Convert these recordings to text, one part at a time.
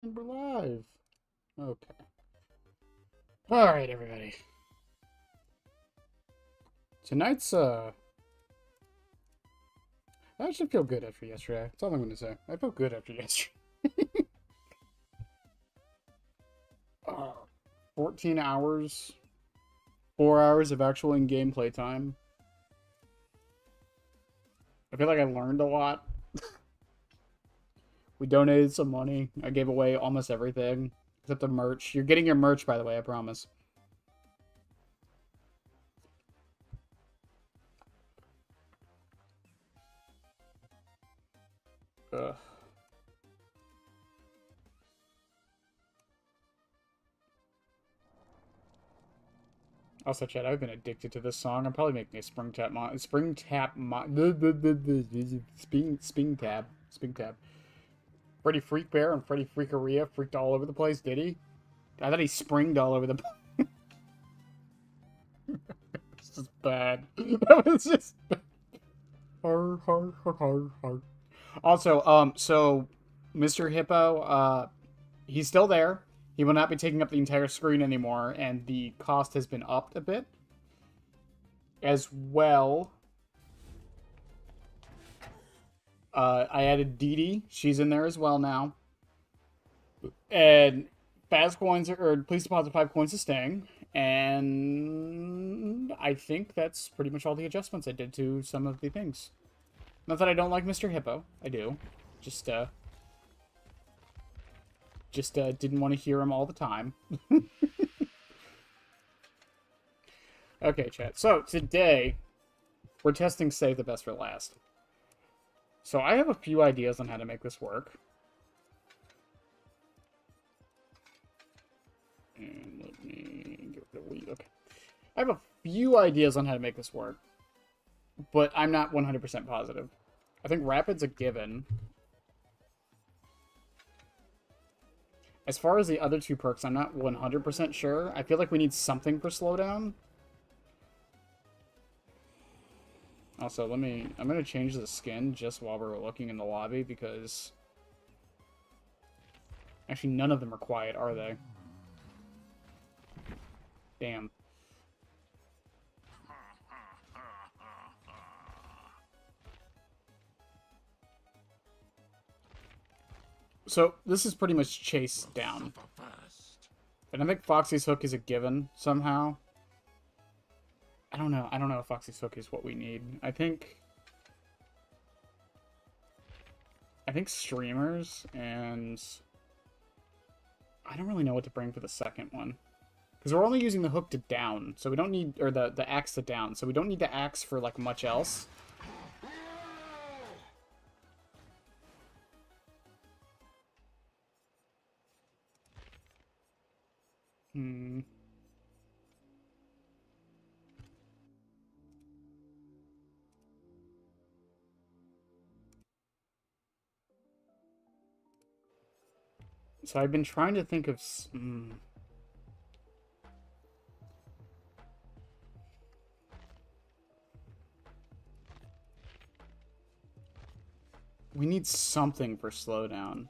And we're live. Okay. Alright, everybody. Tonight's, I actually feel good after yesterday. That's all I'm gonna say. I feel good after yesterday. 14 hours. 4 hours of actual in-game playtime. I feel like I learned a lot. We donated some money. I gave away almost everything. Except the merch. You're getting your merch, by the way, I promise. Ugh. Also, Chad, I've been addicted to this song. I'm probably making a spring tap spring tab. Freddy Freak Bear and Freddy Freakeria freaked all over the place, did he? I thought he springed all over the place. This is bad. That was just bad. Har. Also, so Mr. Hippo, he's still there. He will not be taking up the entire screen anymore, and the cost has been upped a bit. As well, I added Dee Dee. She's in there as well now. And fast coins or please deposit 5 coins is staying. And I think that's pretty much all the adjustments I did to some of the things. Not that I don't like Mr. Hippo. I do. Just didn't want to hear him all the time. Okay, chat. So, today, we're testing Save the Best for Last. So, I have a few ideas on how to make this work. And let me get rid of weed. Okay. I have a few ideas on how to make this work. But I'm not 100% positive. I think Rapid's a given. As far as the other 2 perks, I'm not 100% sure. I feel like we need something for slowdown. Also, I'm going to change the skin just while we're looking in the lobby because... Actually, none of them are quiet, are they? Damn. So, this is pretty much chase down. And I think Foxy's Hook is a given, somehow. I don't know if Foxy's Hook is what we need. I think streamers, and... I don't really know what to bring for the second one. Because we're only using the hook to down, so we don't need... Or the axe to down, so we don't need the axe for, like, much else. So I've been trying to think of... We need something for slowdown.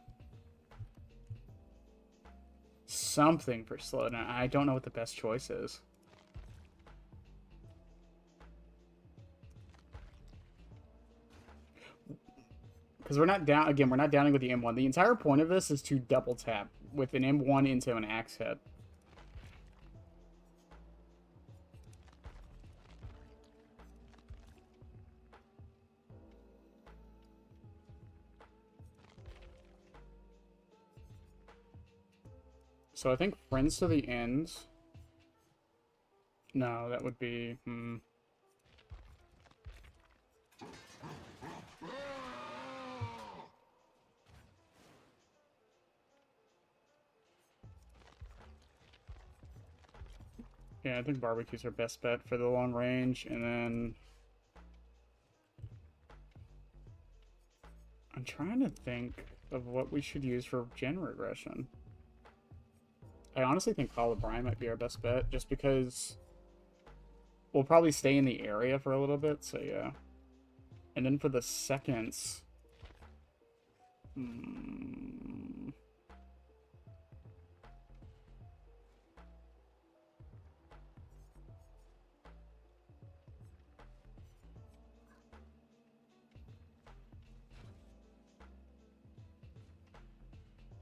Something for slowdown. I don't know what the best choice is. Because we're not down... Again, we're not downing with the M1. The entire point of this is to double tap with an M1 into an axe head. So I think Friends to the End... No, that would be... Yeah, I think barbecue's our best bet for the long range, and then... I'm trying to think of what we should use for gen regression. I honestly think Call of Brine might be our best bet, just because we'll probably stay in the area for a little bit, so yeah. And then for the seconds...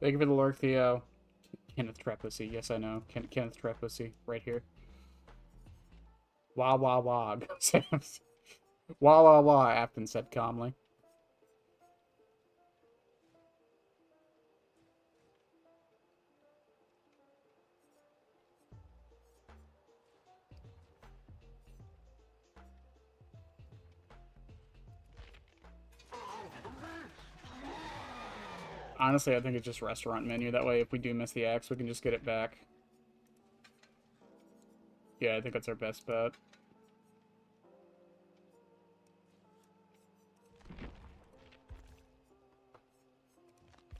Thank you for the lurk, Theo. Kenneth Trepussy. Yes, I know. Kenneth Trepussy. Right here. Wah, wah, wah. Wah, wah, wah, Afton said calmly. Honestly, I think it's just restaurant menu. That way, if we do miss the axe, we can just get it back. Yeah, I think that's our best bet.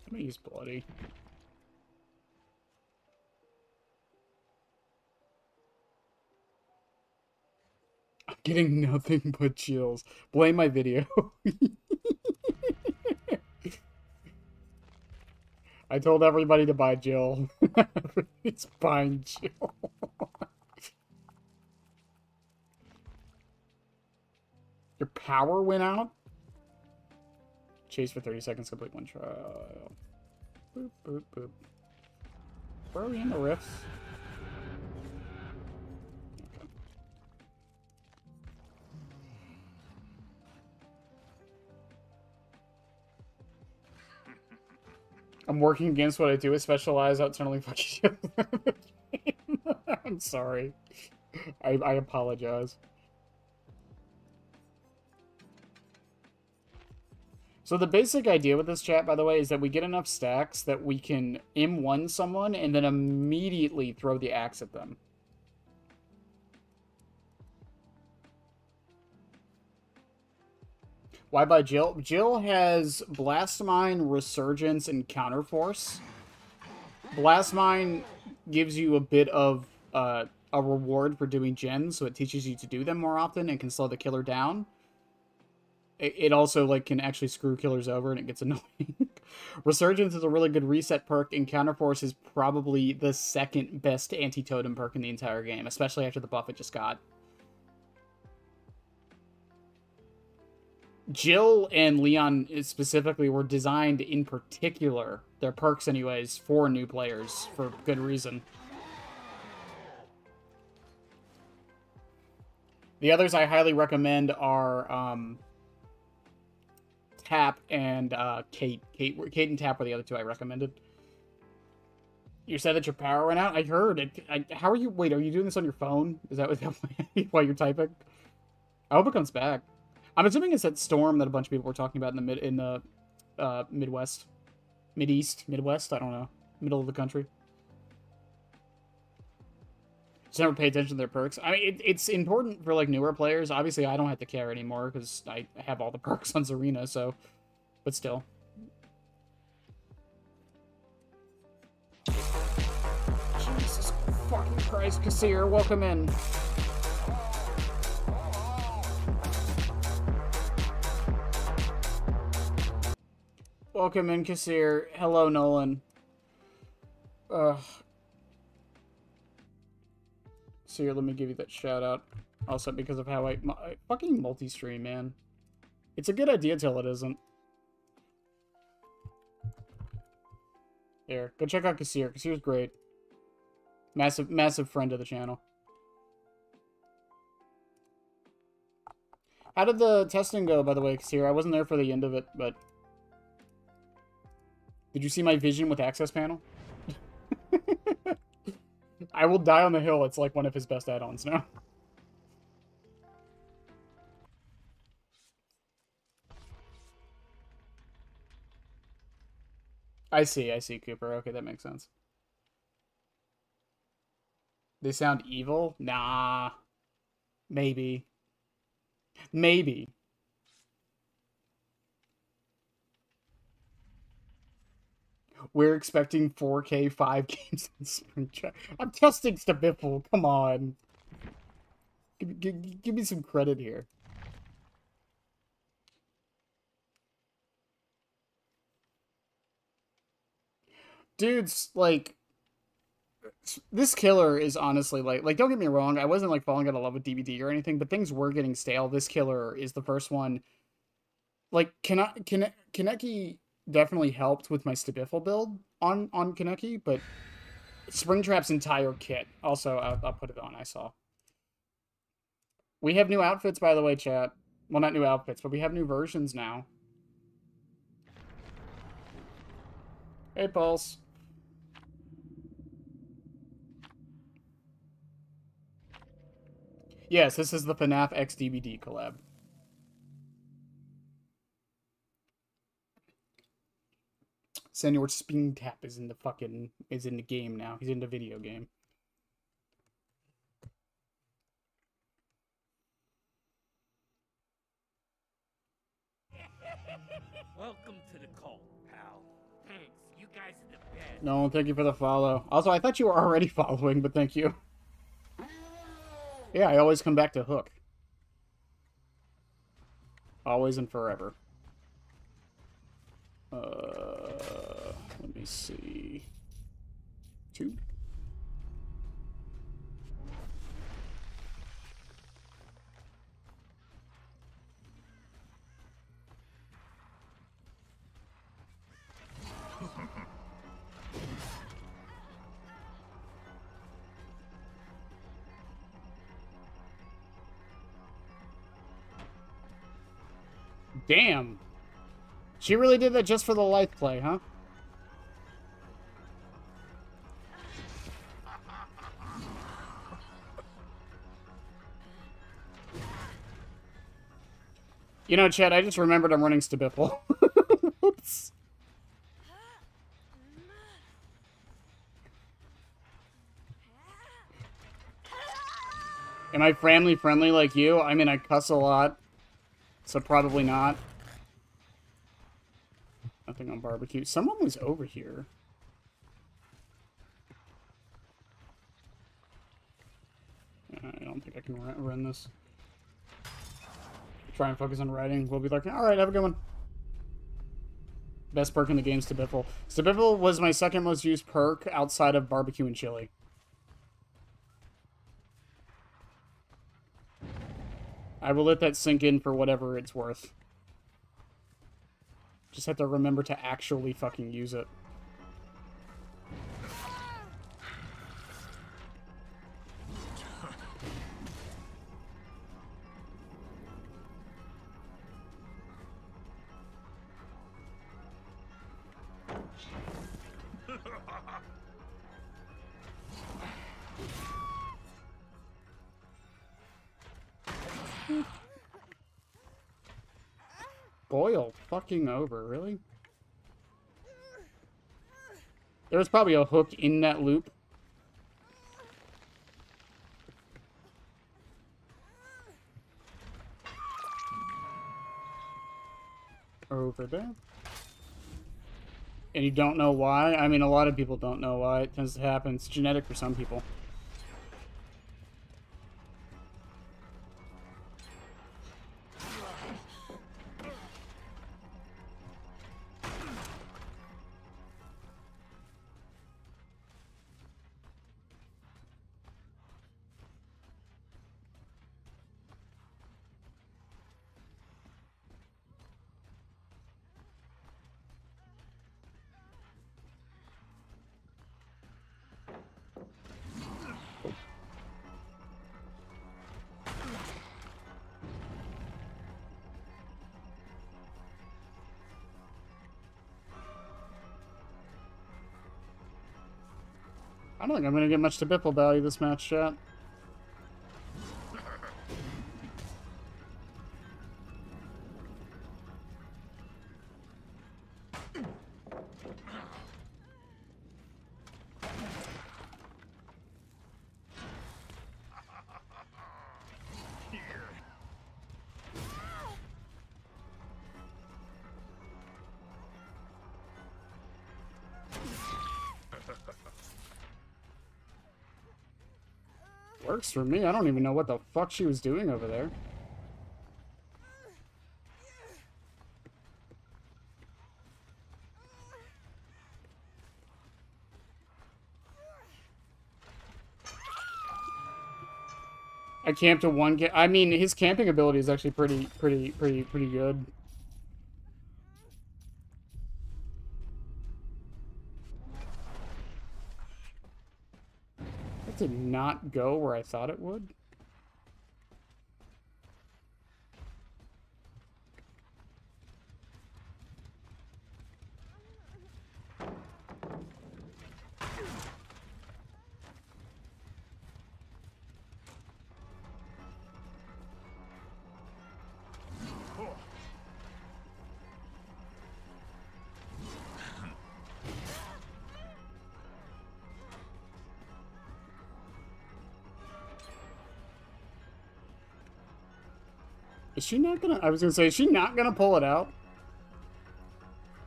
I'm gonna use bloody. I'm getting nothing but chills. Blame my video. I told everybody to buy Jill. It's buying Jill. Your power went out? Chase for 30 seconds, complete one trial. Boop, boop, boop. Where are we in the rifts? Okay. I'm working against what I do, specialize out tunneling fucking I'm sorry. I apologize. So the basic idea with this chat, by the way, is that we get enough stacks that we can M1 someone and then immediately throw the axe at them. Why buy Jill? Jill has Blast Mine, Resurgence, and Counterforce. Blast Mine gives you a bit of a reward for doing gens, so it teaches you to do them more often and can slow the killer down. It also like can actually screw killers over and it gets annoying. Resurgence is a really good reset perk, and Counterforce is probably the second best anti-totem perk in the entire game, especially after the buff it just got. Jill and Leon specifically were designed in particular, their perks anyways, for new players for good reason. The others I highly recommend are Tap and Kate. Kate and Tap were the other two I recommended. You said that your power went out? I heard it. How are you? Wait, are you doing this on your phone? Is that why you're typing? I hope it comes back. I'm assuming it's that storm that a bunch of people were talking about in the Midwest, Midwest. I don't know, middle of the country. Just never pay attention to their perks. I mean, it's important for like newer players. Obviously, I don't have to care anymore because I have all the perks on Zarina. So, but still. Jesus fucking Christ, Kassir, welcome in. Welcome in, Kassir. Hello, Nolan. Ugh. So here, let me give you that shout out. Also, because of how I fucking multi-stream, man. It's a good idea till it isn't. Here, go check out Kassir. Kassir's great. Massive friend of the channel. How did the testing go, by the way, Kassir? I wasn't there for the end of it, but... Did you see my vision with access panel? I Will Die on the Hill. It's like one of his best add-ons now. I see, Cooper. Okay, that makes sense. They sound evil? Nah. Maybe. Maybe. We're expecting 4K 5 games in Springtrap. I'm testing STBFL. Come on. Give me some credit here. Dudes, like, this killer is honestly, like, don't get me wrong, I wasn't, like, falling out of love with DBD or anything, but things were getting stale. This killer is the first one. Like, Kaneki definitely helped with my STBFL build, on Kaneki, but Springtrap's entire kit. Also, I'll put it on. I saw. We have new outfits, by the way, chat. Well, not new outfits, but we have new versions now. Hey, Pulse. Yes, this is the FNAF X DVD collab. Senor Springtrap is in the game now. He's in the video game. Welcome to the cult, pal. Thanks, you guys are the best. No, thank you for the follow. Also, I thought you were already following, but thank you. Yeah, I always come back to Hook. Always and forever. Let me see. 2. Damn. She really did that just for the life play, huh? You know, Chad, I just remembered I'm running STBFL. Oops. Am I family friendly like you? I mean, I cuss a lot. So probably not. Nothing on barbecue. Someone was over here. I don't think I can run this. Try and focus on writing. We'll be like, alright, have a good one. Best perk in the game, STBFL. STBFL was my second most used perk outside of barbecue and chili. I will let that sink in for whatever it's worth. Just have to remember to actually fucking use it. Boil fucking over, really? There was probably a hook in that loop. Over there. And you don't know why? I mean, a lot of people don't know why. It tends to happen. It's genetic for some people. I don't think I'm going to get much to Biffle value this match, chat. Works for me. I don't even know what the fuck she was doing over there. I camped a 1 I mean, his camping ability is actually pretty good. did not go where I thought it would. Is she not gonna... I was gonna say, is she not gonna pull it out?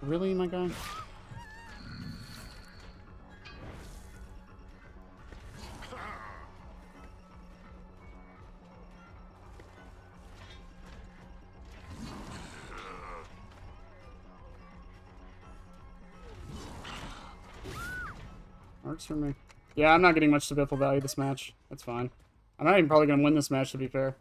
Really, my guy? Works for me. Yeah, I'm not getting much STBFL value this match. That's fine. I'm not even probably gonna win this match, to be fair.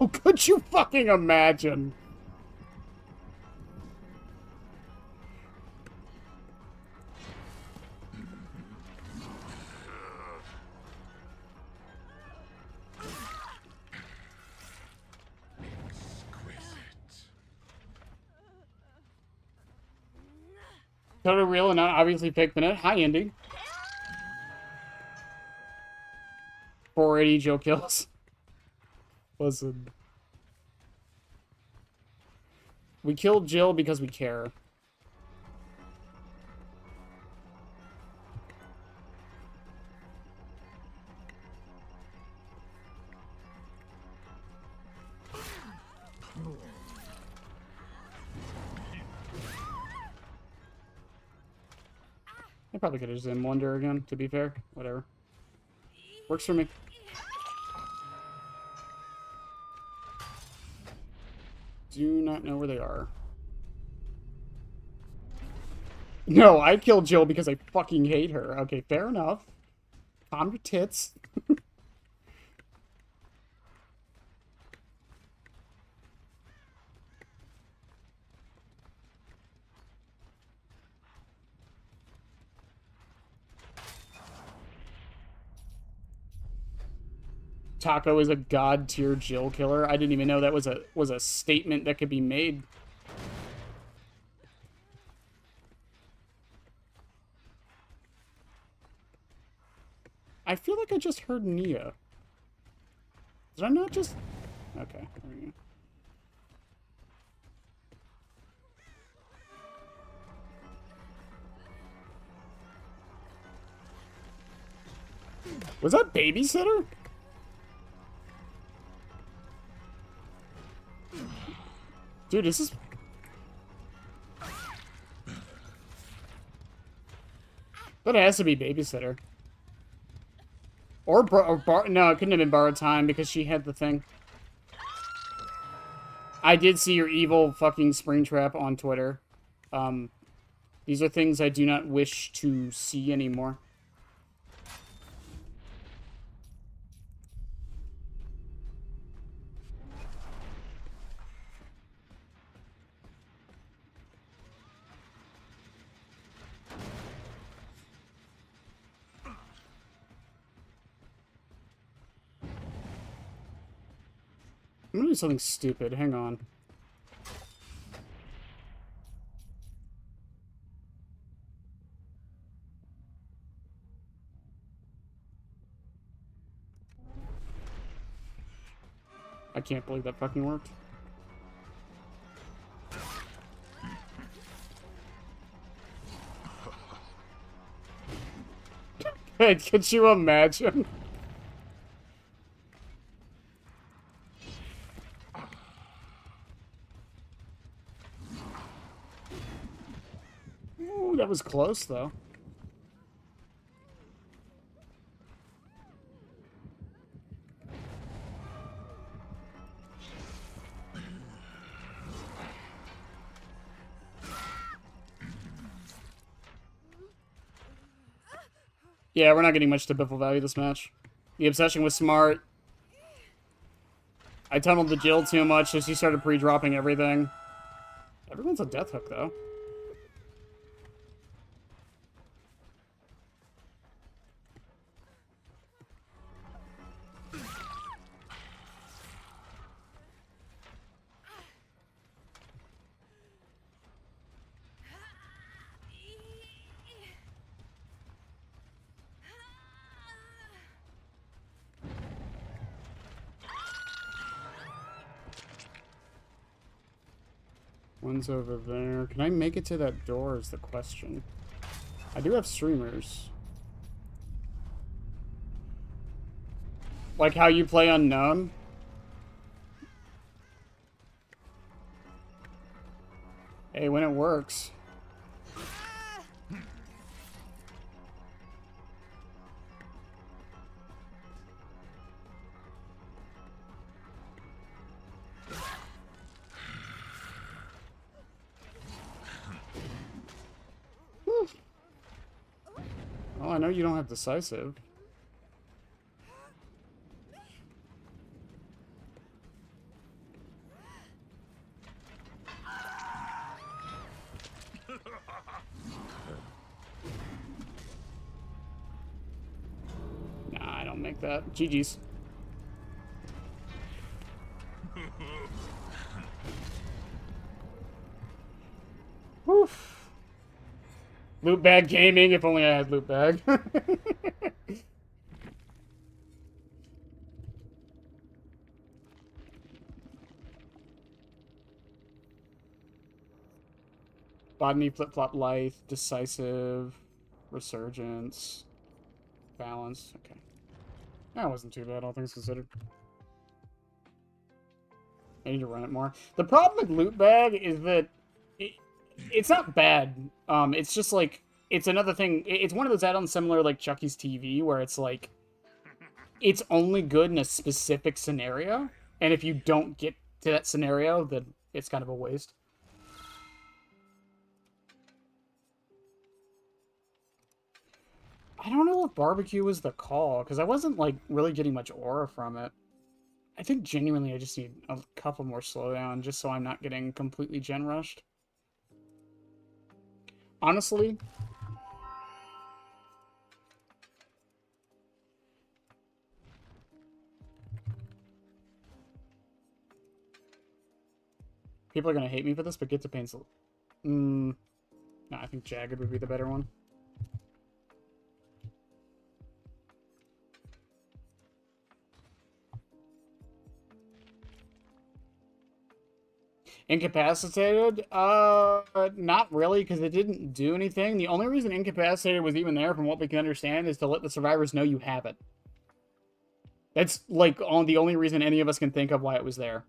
Oh, could you fucking imagine? Totally real and not obviously fake minute. Hi, Indy. 480 Joe kills. Listen. We killed Jill because we care. I probably could have just Wonder again, to be fair. Whatever. Works for me. Do not know where they are. No, I killed Jill because I fucking hate her. Okay, fair enough. Calm your tits. Taco is a god tier Jill killer. I didn't even know that was a statement that could be made. I feel like I just heard Nia. Did I not just... Okay, there we go. Was that babysitter? Dude, this is... That has to be babysitter. Or no, it couldn't have been borrowed time because she had the thing. I did see your evil fucking springtrap on Twitter. These are things I do not wish to see anymore. I'm gonna do something stupid. Hang on. I can't believe that fucking worked. Hey, could you imagine? Ooh, that was close, though. Yeah, we're not getting much TBFL value this match. The obsession was smart. I tunneled the Jill too much, so she started pre-dropping everything. Everyone's a death hook, though. One's over there. Can I make it to that door is the question. I do have streamers. Like how you play Unknown? Hey, when it works. Oh, I know you don't have decisive. Nah, I don't make that. GG's. Woof. Loot bag gaming, if only I had loot bag. Botany, flip-flop, lithe, decisive, resurgence, balance. Okay. That wasn't too bad, all things considered. I need to run it more. The problem with loot bag is that it's not bad. It's just like, it's another thing. It's one of those add-ons similar like Chucky's TV, where it's like, it's only good in a specific scenario, and if you don't get to that scenario, then it's kind of a waste. I don't know if barbecue was the call, because I wasn't like really getting much aura from it. I think genuinely I just need a couple more slowdown, just so I'm not getting completely gen rushed. Honestly, people are going to hate me for this, but get to pain's... No, I think Jagged would be the better one. Incapacitated? Not really, because it didn't do anything. The only reason Incapacitated was even there, from what we can understand, is to let the survivors know you have it. That's, like, the only reason any of us can think of why it was there.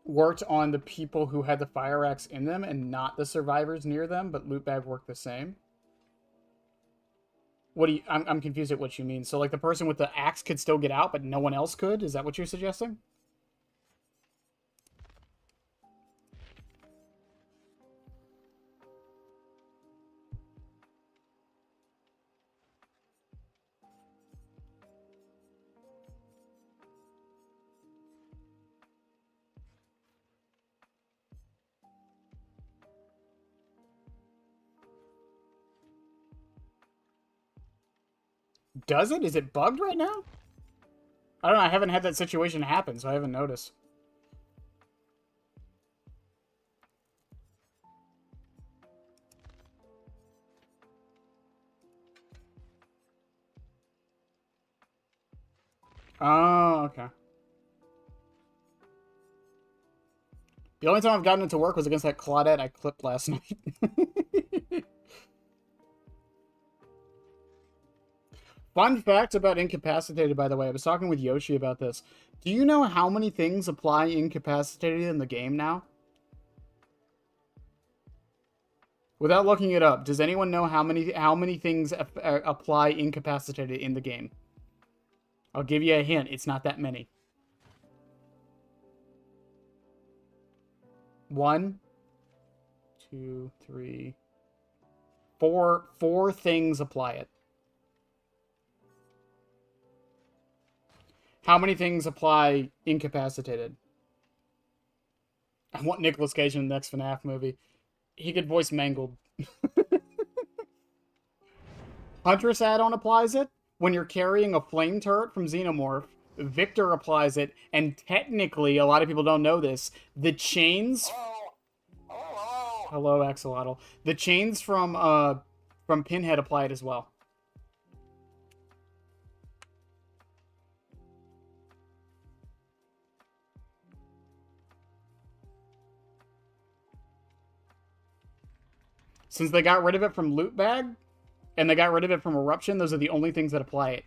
Worked on the people who had the fire axe in them and not the survivors near them, but loot bag worked the same. What do you... I'm confused at what you mean. So, like, the person with the axe could still get out, but no one else could? Is that what you're suggesting? Does it? Is it bugged right now? I don't know. I haven't had that situation happen, so I haven't noticed. Oh, okay. The only time I've gotten it to work was against that Claudette I clipped last night. Fun fact about Incapacitated, by the way. I was talking with Yoshi about this. Do you know how many things apply Incapacitated in the game now? Without looking it up, does anyone know how many things apply incapacitated in the game? I'll give you a hint. It's not that many. 1, 2, 3, 4. 4 things apply it. How many things apply incapacitated? I want Nicolas Cage in the next FNAF movie. He could voice Mangled. Huntress add-on applies it. When you're carrying a flame turret from Xenomorph, Victor applies it, and technically, a lot of people don't know this, the chains... Hello, Axolotl. The chains from Pinhead apply it as well. Since they got rid of it from Loot Bag, and they got rid of it from Eruption, those are the only things that apply it.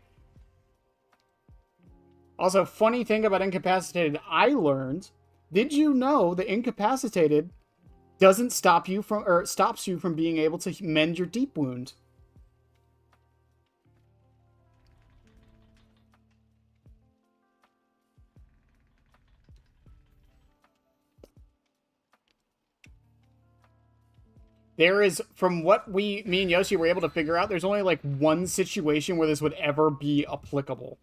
Also, funny thing about Incapacitated, I learned, did you know that Incapacitated doesn't stop you from, or stops you from being able to mend your deep wound? There is, from what me and Yoshi were able to figure out, there's only like one situation where this would ever be applicable.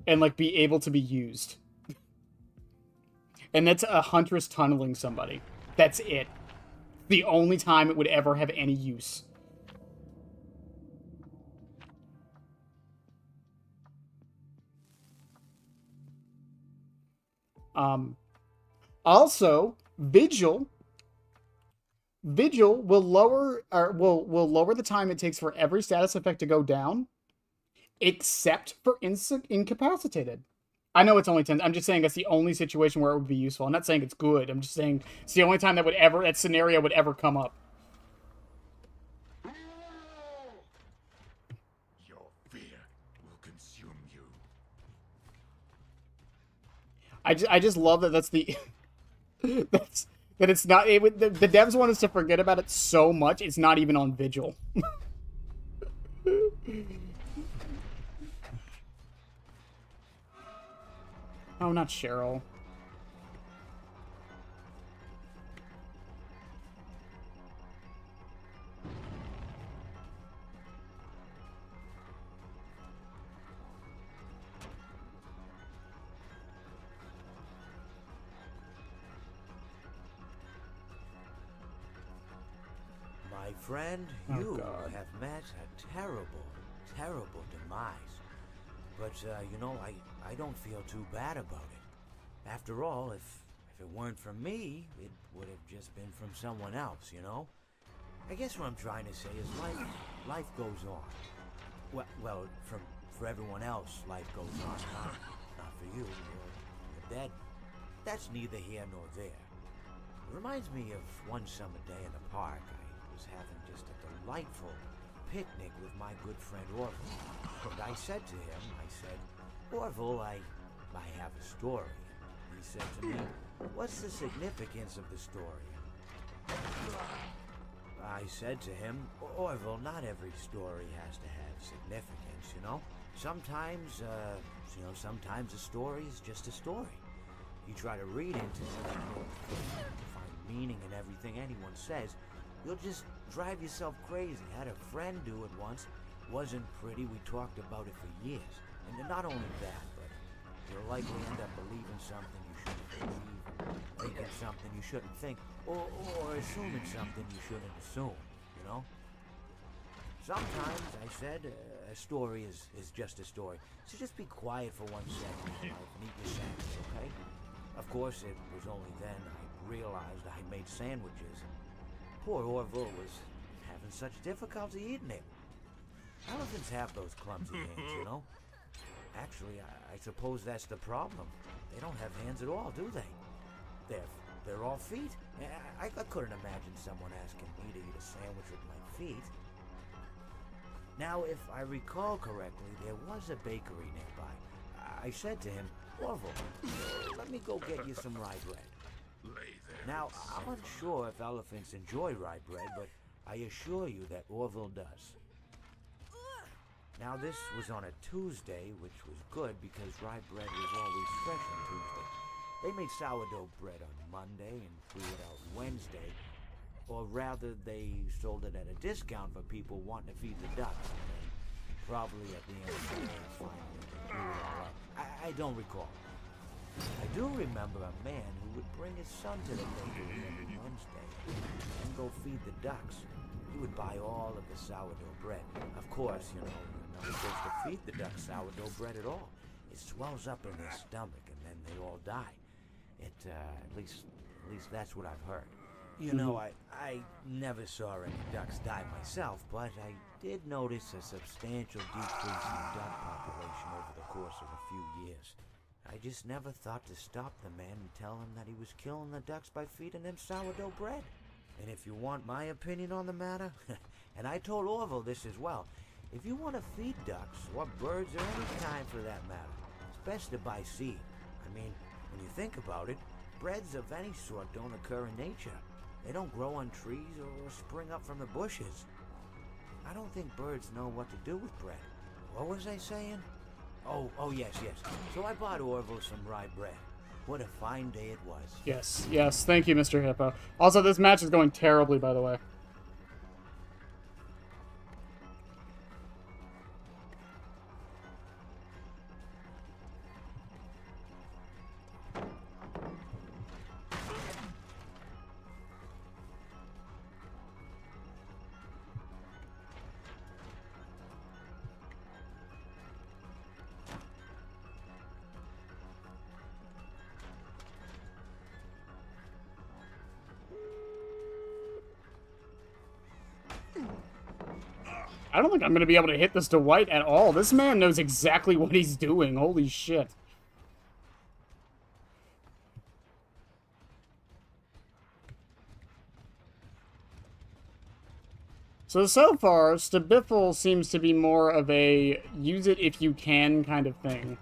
And like be able to be used. And that's a Huntress tunneling somebody. That's it. The only time it would ever have any use. Also, Vigil will lower, or will lower the time it takes for every status effect to go down, except for incapacitated. I know it's only 10. I'm just saying that's the only situation where it would be useful. I'm not saying it's good. I'm just saying it's the only time that scenario would ever come up. Your fear will consume you. I just love that that's the that it's not the devs want us to forget about it so much it's not even on Vigil. Oh, not Cheryl. My friend, you have met a terrible, terrible demise. But, you know, I don't feel too bad about it. After all, if it weren't from me, it would have just been from someone else, you know? I guess what I'm trying to say is life goes on. Well, for everyone else, life goes on. Not for you. You're dead. That's neither here nor there. It reminds me of one summer day in the park. I was having just a delightful picnic with my good friend Orville. And I said to him, Orville, I have a story. He said to me, what's the significance of the story? I said to him, Orville, not every story has to have significance, you know? Sometimes, sometimes a story is just a story. You try to read into it, find meaning in everything anyone says, you'll just drive yourself crazy. Had a friend do it once. Wasn't pretty. We talked about it for years. And not only that, but you'll likely end up believing something you shouldn't believe, thinking something you shouldn't think, or assuming something you shouldn't assume, you know? Sometimes, I said, a story is just a story. So just be quiet for 1 second and eat your sandwich, okay? Of course, it was only then I realized I made sandwiches. Poor Orville was having such difficulty eating it. Elephants have those clumsy hands, you know? Actually, I suppose that's the problem. They don't have hands at all, do they? They're all feet. I couldn't imagine someone asking me to eat a sandwich with my feet. Now, if I recall correctly, there was a bakery nearby. I said to him, Orville, let me go get you some rye bread. Lay there. Now, I'm unsure if elephants enjoy rye bread, but I assure you that Orville does. Now, this was on a Tuesday, which was good because rye bread was always fresh on Tuesday. They made sourdough bread on Monday and threw it out Wednesday. Or rather, they sold it at a discount for people wanting to feed the ducks. And then probably at the end of the day, finally, they threw it all out. I don't recall. I do remember a man who would bring his son to the bakery every Wednesday and go feed the ducks. He would buy all of the sourdough bread. Of course, you know, you're not supposed to feed the ducks sourdough bread at all. It swells up in their stomach and then they all die. At least that's what I've heard. You know, I never saw any ducks die myself, but I did notice a substantial decrease in duck population over the course of a few years. I just never thought to stop the man and tell him that he was killing the ducks by feeding them sourdough bread. And if you want my opinion on the matter, and I told Orville this as well, if you want to feed ducks, or birds, or any kind for that matter, it's best to buy seed. I mean, when you think about it, breads of any sort don't occur in nature. They don't grow on trees or spring up from the bushes. I don't think birds know what to do with bread. What was I saying? Oh, yes. So I bought Orville some rye bread. What a fine day it was. Yes. Thank you, Mr. Hippo. Also, this match is going terribly, by the way. I don't think I'm going to be able to hit this Dwight at all. This man knows exactly what he's doing. Holy shit. So far, STBFL seems to be more of a use it if you can kind of thing.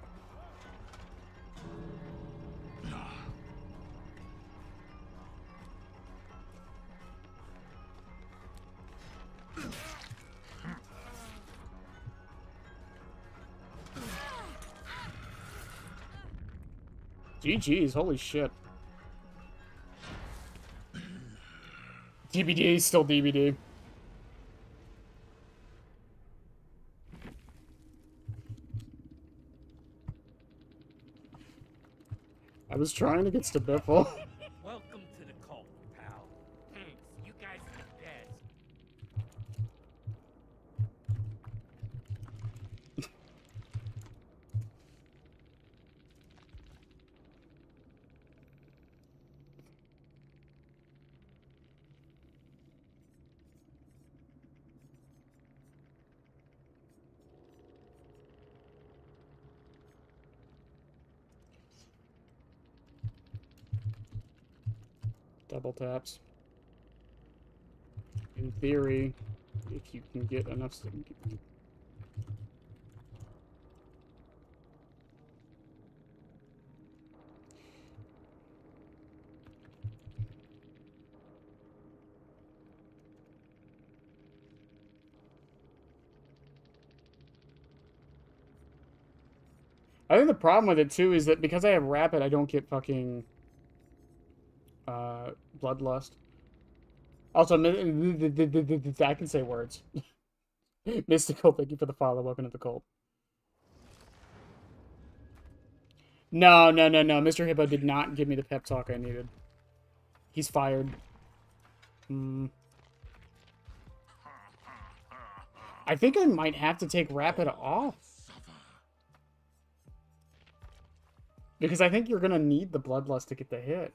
GG's, holy shit. DBD, still DBD. I was trying to get STBFL. Welcome to the cult, pal. Thanks, you guys are the best. Double taps. In theory, if you can get enough... I think the problem with it, too, is that because I have Rapid, I don't get fucking... Bloodlust. Also, I can say words. Mystical, thank you for the follow. Welcome to the cult. No. Mr. Hippo did not give me the pep talk I needed. He's fired. I think I might have to take Rapid off. Because I think you're going to need the Bloodlust to get the hit.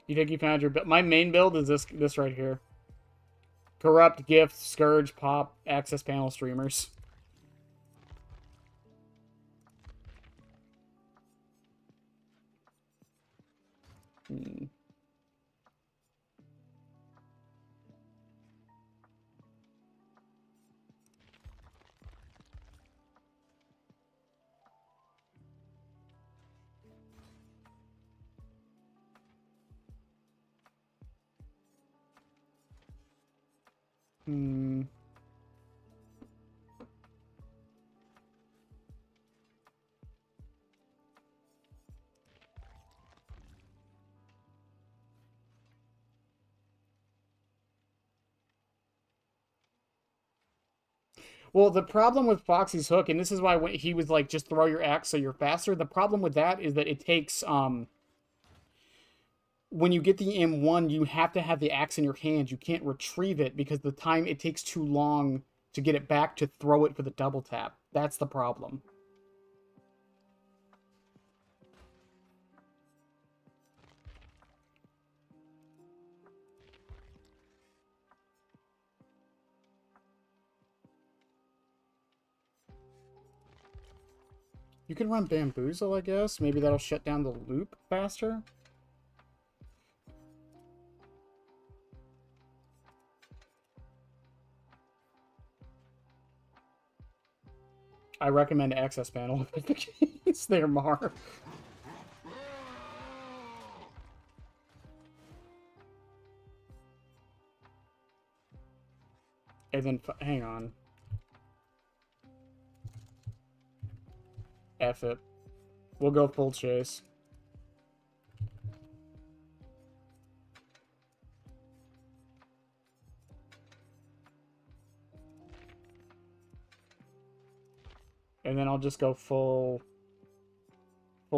You think you found your build? My main build is this right here. Corrupt, Gift, Scourge, Pop, Access Panel, Streamers. Hmm. Well, the problem with Foxy's hook, and this is why when he was like, just throw your axe so you're faster. The problem with that is that it takes, when you get the M1, you have to have the axe in your hand. You can't retrieve it because the time it takes too long to get it back to throw it for the double tap. That's the problem. You can run Bamboozle, I guess. Maybe that'll shut down the loop faster. I recommend Access Panel if it's the case there, Mar. And then, hang on. F it. We'll go full chase. And then I'll just go full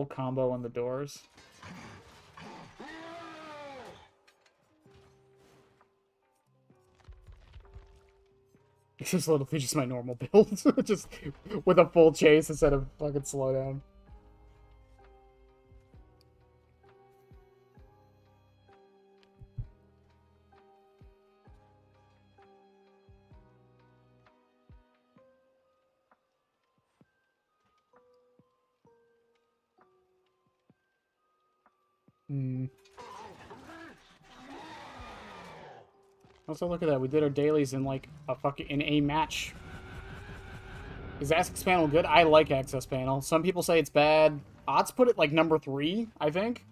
combo on the doors. This is literally just my normal build. Just with a full chase instead of fucking slowdown. Also, look at that. We did our dailies in like in a match. Is Access Panel good? I like Access Panel. Some people say it's bad. Odds put it like number 3, I think.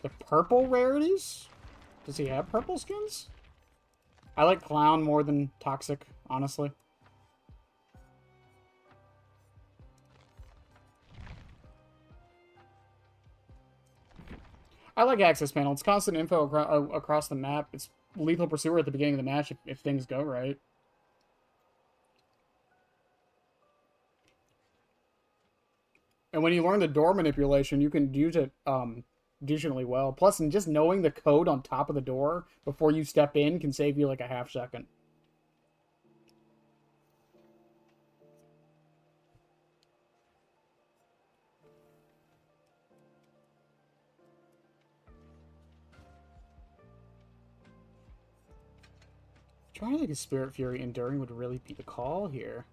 The purple rarities? Does he have purple skins? I like Clown more than Toxic, honestly. I like Access Panel. It's constant info across the map. It's Lethal Pursuer at the beginning of the match if things go right. And when you learn the door manipulation, you can use it decently well. Plus, and just knowing the code on top of the door before you step in can save you like a half second. Trying to think if Spirit Fury Enduring would really be the call here.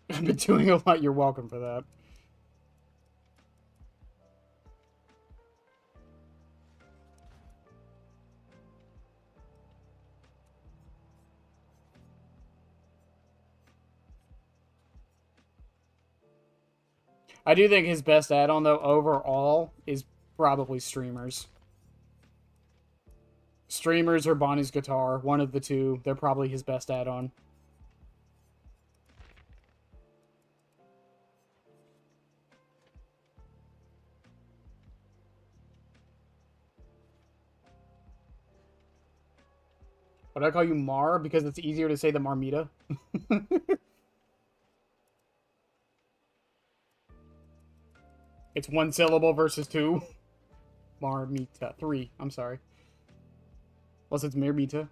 I've been doing a lot. You're welcome for that. I do think his best add-on, though, overall, is probably Streamers. Streamers or Bonnie's Guitar, one of the two. They're probably his best add-on. Would I call you Mar because it's easier to say the Marmita? It's 1 syllable versus 2. Marmita. 3. I'm sorry. Unless it's Marmita.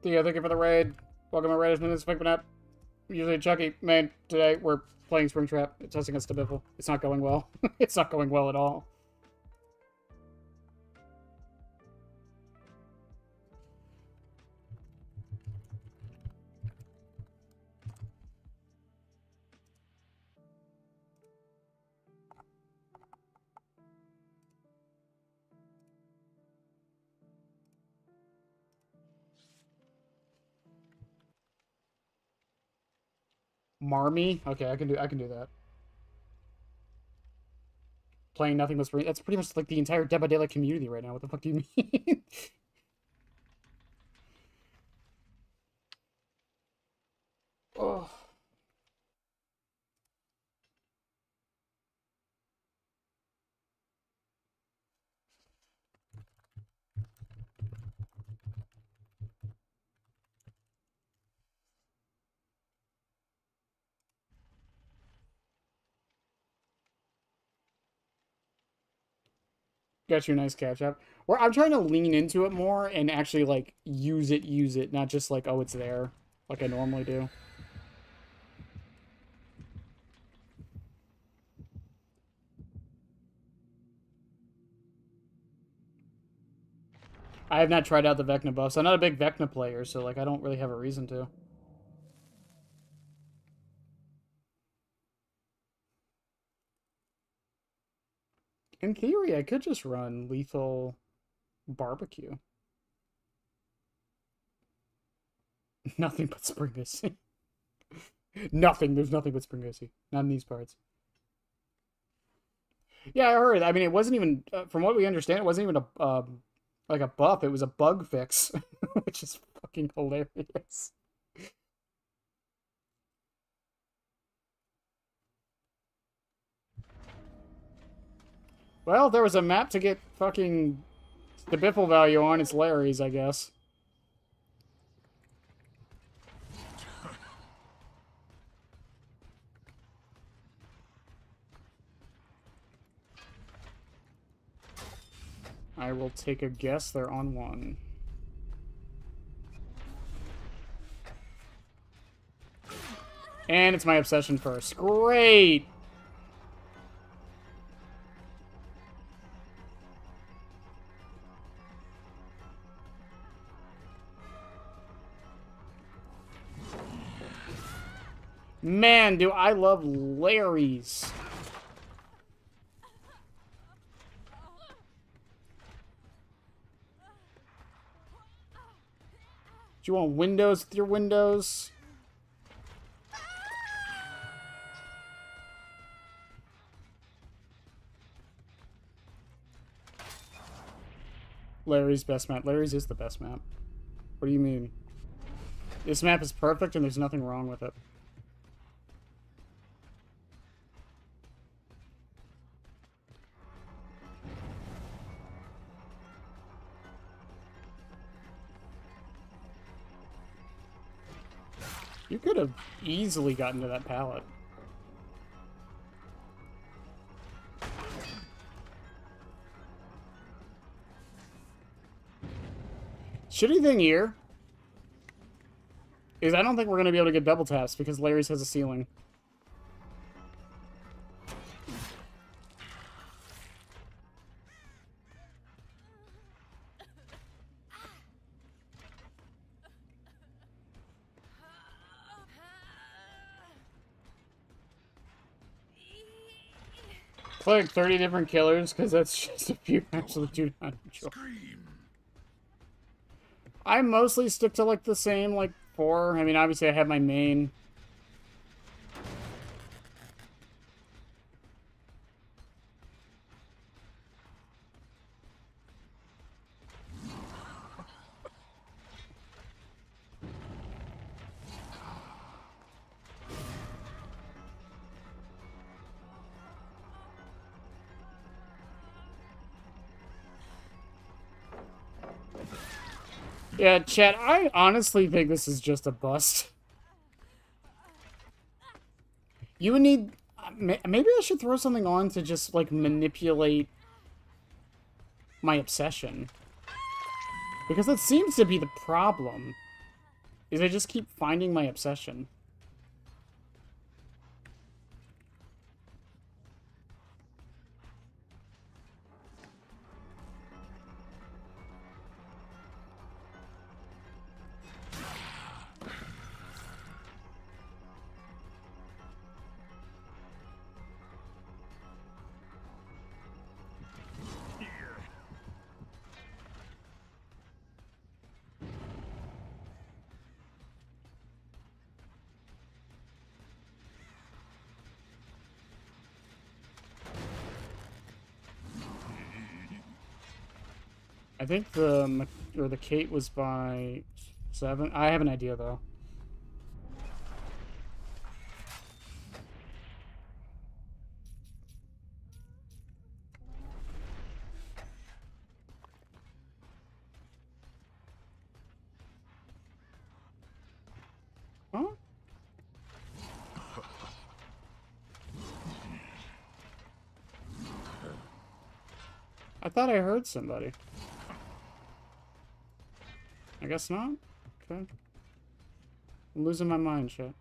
Yeah, thank you for the raid. Welcome to Raiders Minutes. Up. Usually Chucky. Man, today we're playing Springtrap. It's us against STBFL. It's not going well. It's not going well at all. Marmy? Okay, I can do that. Playing nothing but spring. That's pretty much like the entire Dead by Daylight community right now. What the fuck do you mean? Oh. Got you a nice catch up. Where I'm trying to lean into it more and actually like use it, not just like, oh, it's there, like I normally do. I have not tried out the Vecna buffs. I'm not a big Vecna player, so like I don't really have a reason to. In theory, I could just run lethal barbecue. Nothing but Springus. Nothing. There's nothing but Springus. Not in these parts. Yeah, I heard. I mean, it wasn't even, from what we understand, it wasn't even a like a buff. It was a bug fix, which is fucking hilarious. Well, there was a map to get fucking the Biffle value on. It's Larry's, I guess. I will take a guess they're on one. And it's my obsession first. Great! Man, do I love Larry's. Do you want windows with your windows? Larry's best map. Larry's is the best map. What do you mean? This map is perfect and there's nothing wrong with it. You could have easily gotten to that pallet. Shitty thing here is I don't think we're going to be able to get double taps because Larry's has a ceiling. Play like 30 different killers because that's just a few actually do not enjoy. I mostly stick to like the same like 4. I mean, obviously I have my main. Yeah, chat, I honestly think this is just a bust. You would need... Maybe I should throw something on to just, like, manipulate my obsession. Because that seems to be the problem. Is I just keep finding my obsession. I think the Kate was by 7. I have an idea though. Huh? I thought I heard somebody. I guess not? Okay. I'm losing my mind, shit.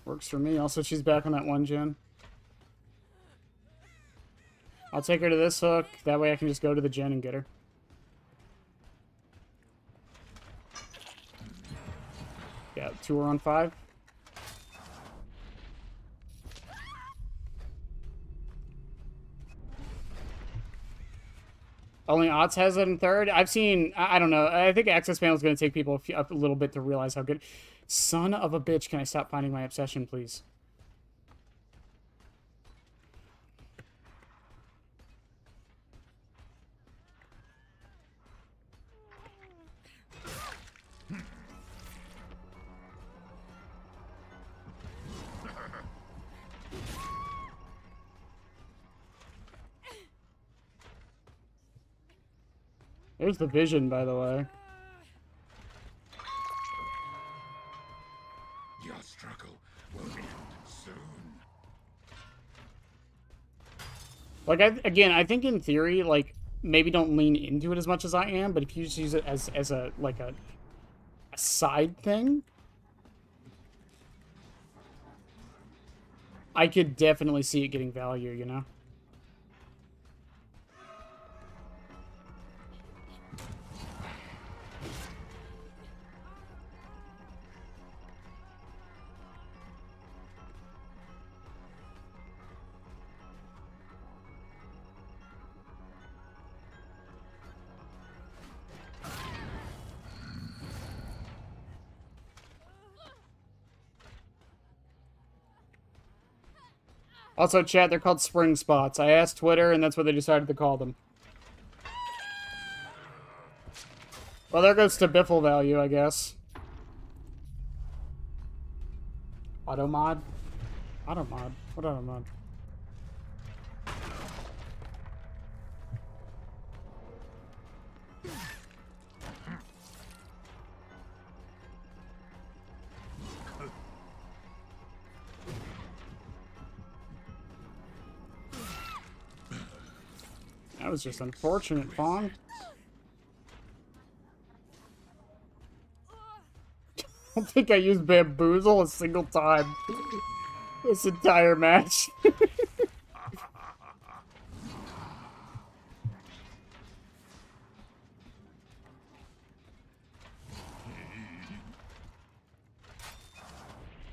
Works for me. Also, she's back on that 1 gen. I'll take her to this hook. That way I can just go to the gen and get her. Yeah, 2 are on 5. Only Ots has it in 3rd. I've seen... I don't know. I think Access Panel is going to take people a little bit to realize how good... Son of a bitch, can I stop finding my obsession, please? There's the vision, by the way. Your struggle will end soon. Like, again, I think in theory, like, maybe don't lean into it as much as I am, but if you just use it as a, like, a side thing, I could definitely see it getting value, you know? Also, chat, they're called spring spots. I asked Twitter, and that's what they decided to call them. Well, there goes STBFL value, I guess. Auto mod? Auto mod? What auto mod? That was just unfortunate, Fong. I don't think I used bamboozle a single time this entire match.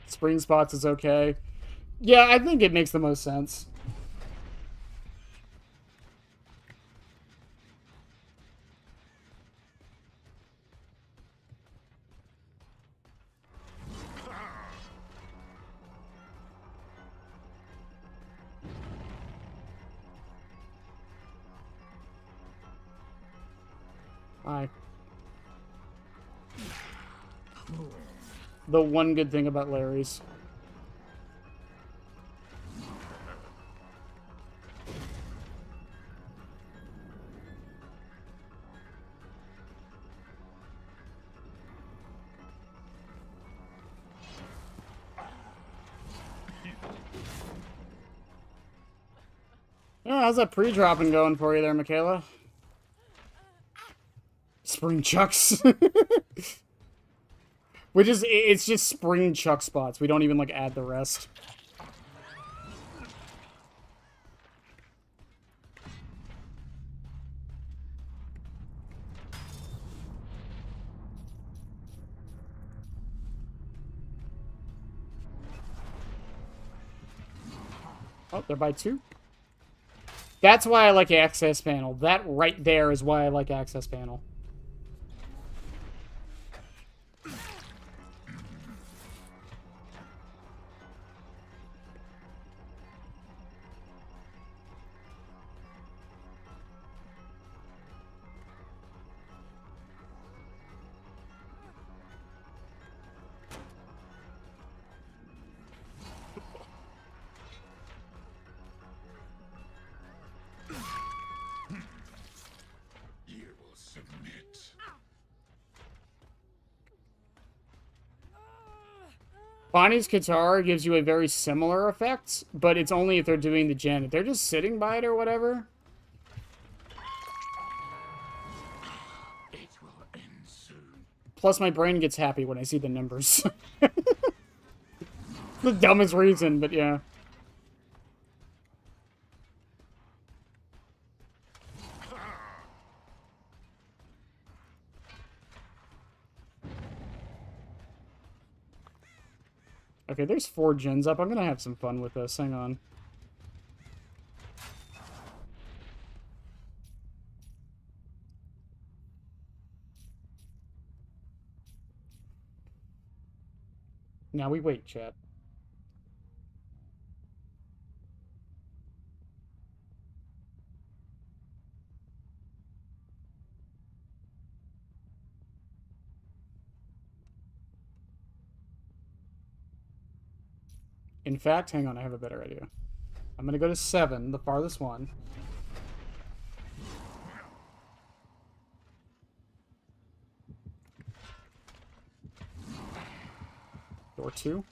Spring spots is okay. Yeah, I think it makes the most sense. Hi. The one good thing about Larry's. Yeah, how's that pre-dropping going for you there, Michaela? Spring chucks. Which is, it's just spring chuck spots. We don't even, like, add the rest. Oh, they're by 2. That's why I like access panel. That right there is why I like access panel. You will submit. Bonnie's guitar gives you a very similar effect, but it's only if they're doing the gen. If they're just sitting by it or whatever. It will end soon. Plus, my brain gets happy when I see the numbers. The dumbest reason, but yeah. Okay, there's 4 gens up. I'm gonna have some fun with this. Hang on. Now we wait, chat. In fact, hang on, I have a better idea. I'm gonna go to 7, the farthest one. Door 2.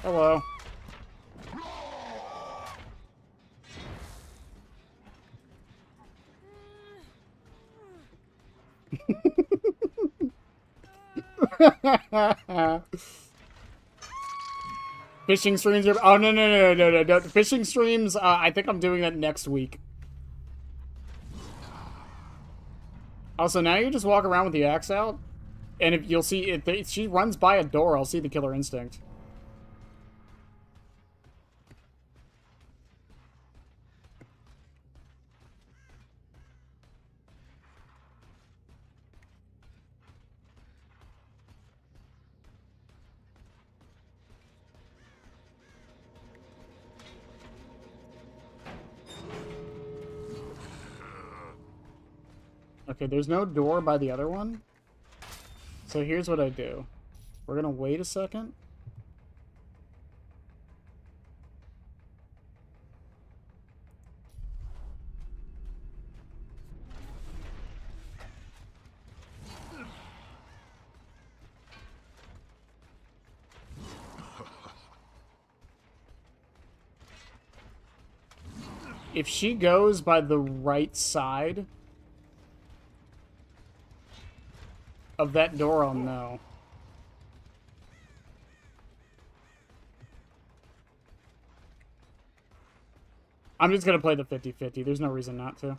Hello. Fishing streams are... Oh, no. Fishing streams, I think I'm doing that next week. Also, now you just walk around with the axe out, and if you'll see, if she runs by a door, I'll see the killer instinct. Okay, there's no door by the other one. So here's what I do. We're gonna wait a second. If she goes by the right side of that door, I'll know. I'm just gonna play the 50-50. There's no reason not to.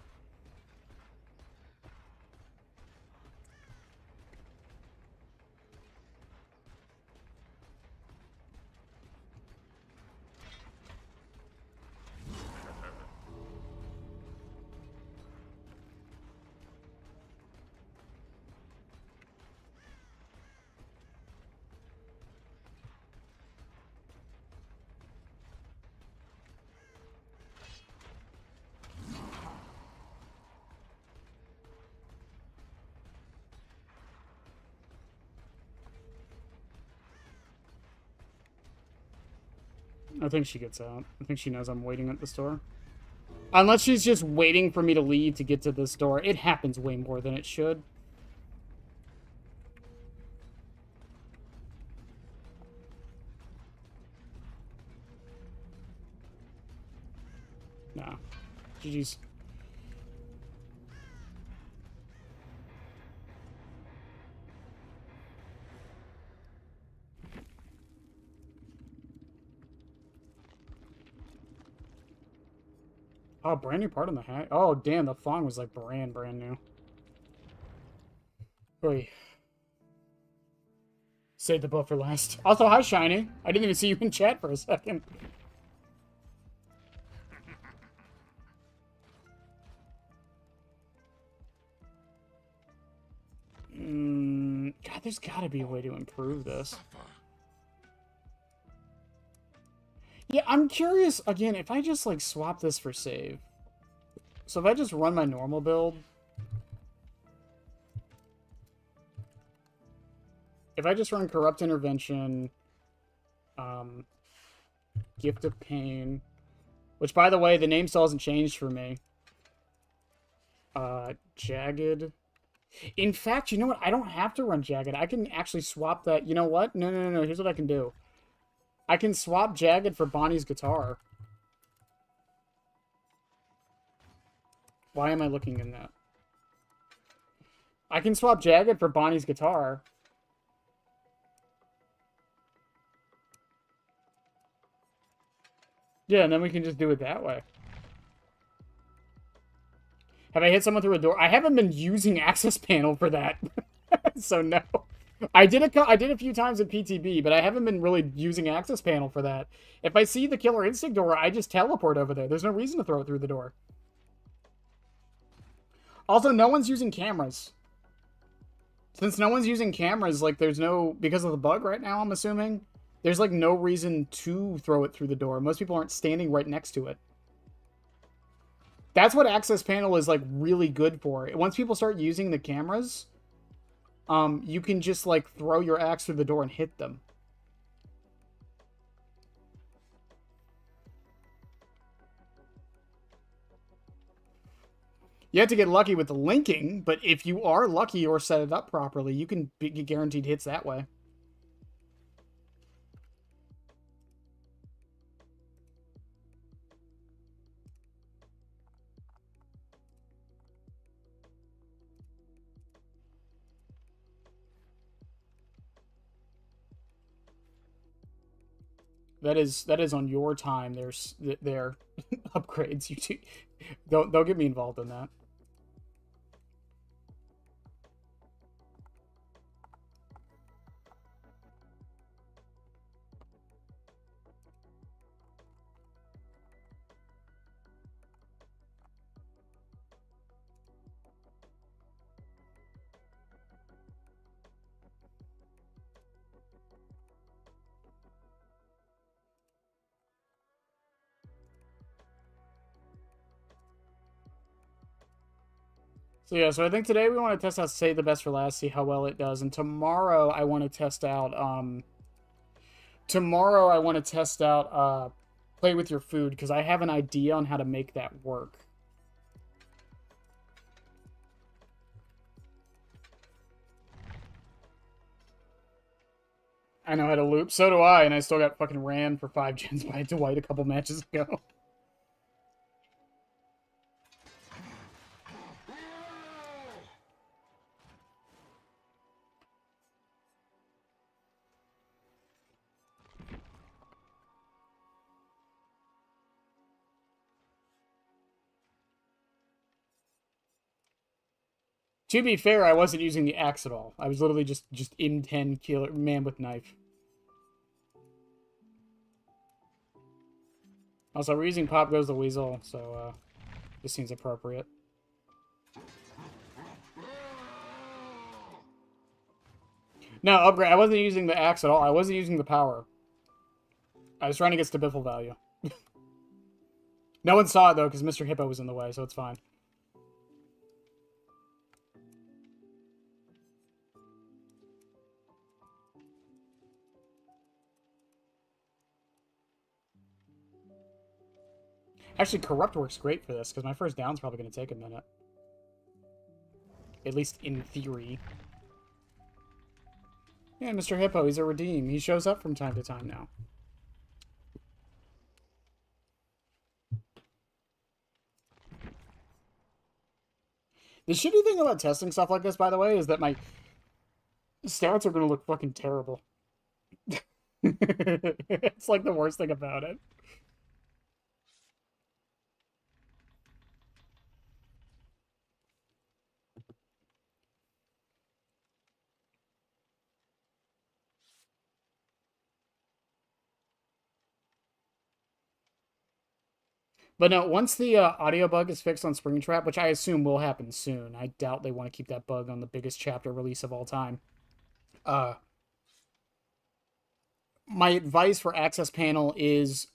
I think she gets out. I think she knows I'm waiting at this door. Unless she's just waiting for me to leave to get to this door. It happens way more than it should. Nah. GG's. Oh, brand new part on the hat. Oh, damn, the thong was like brand new. Oy. Save the boat for last. Also, hi, Shiny. I didn't even see you in chat for a second. God, there's gotta be a way to improve this. Yeah, I'm curious, again, if I just, like, swap this for save. So if I just run my normal build... If I just run Corrupt Intervention, Gift of Pain, which, by the way, the name still hasn't changed for me. Jagged. In fact, you know what? I don't have to run Jagged. I can actually swap that. You know what? No. Here's what I can do. I can swap Jagged for Bonnie's guitar. Why am I looking in that? I can swap Jagged for Bonnie's guitar. Yeah, and then we can just do it that way. Have I hit someone through a door? I haven't been using access panel for that. So no. I did a few times at PTB, but I haven't been really using access panel for that. If I see the Killer Instinct door, I just teleport over there. There's no reason to throw it through the door. Also, no one's using cameras. Since no one's using cameras, like, there's no... Because of the bug right now, I'm assuming, there's, like, no reason to throw it through the door. Most people aren't standing right next to it. That's what access panel is, like, really good for. Once people start using the cameras, you can just, like, throw your axe through the door and hit them. You have to get lucky with the linking, but if you are lucky or set it up properly, you can get guaranteed hits that way. That is on your time. There's their upgrades. You don't get me involved in that. So yeah, so I think today we want to test out Save the Best for Last, see how well it does, and tomorrow I want to test out Play with Your Food, because I have an idea on how to make that work. I know how to loop, so do I, and I still got fucking ran for 5 gens by Dwight a couple matches ago. To be fair, I wasn't using the axe at all. I was literally just M10 killer man with knife. Also, we're using Pop Goes the Weasel, so this seems appropriate. No, upgrade. I wasn't using the axe at all. I wasn't using the power. I was trying to get STBFL value. No one saw it, though, because Mr. Hippo was in the way, so it's fine. Actually, Corrupt works great for this, because my first down's probably going to take a minute. At least in theory. Yeah, Mr. Hippo, he's a redeem. He shows up from time to time now. The shitty thing about testing stuff like this, by the way, is that my stats are going to look fucking terrible. It's like the worst thing about it. But no, once the audio bug is fixed on Springtrap, which I assume will happen soon, I doubt they want to keep that bug on the biggest chapter release of all time. My advice for access panel is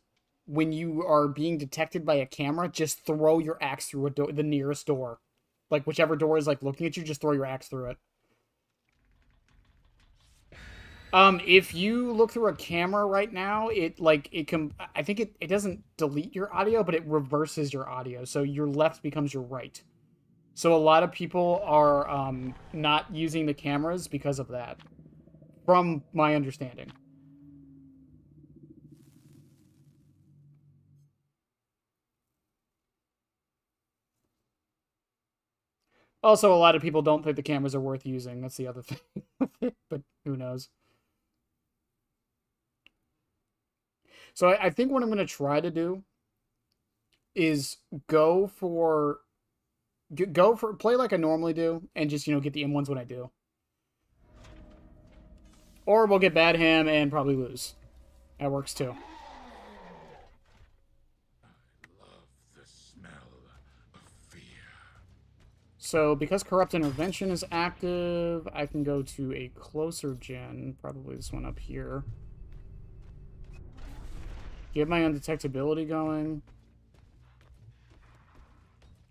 when you are being detected by a camera, just throw your axe through the nearest door. Like, whichever door is, like, looking at you, just throw your axe through it. If you look through a camera right now, I think it doesn't delete your audio, but it reverses your audio. So your left becomes your right. So a lot of people are, not using the cameras because of that. From my understanding. Also, a lot of people don't think the cameras are worth using. That's the other thing. But who knows? So I think what I'm going to try to do is play like I normally do and just, get the M1s when I do. Or we'll get bad ham and probably lose. That works too. So, because Corrupt Intervention is active, I can go to a closer gen, probably this one up here. Get my undetectability going.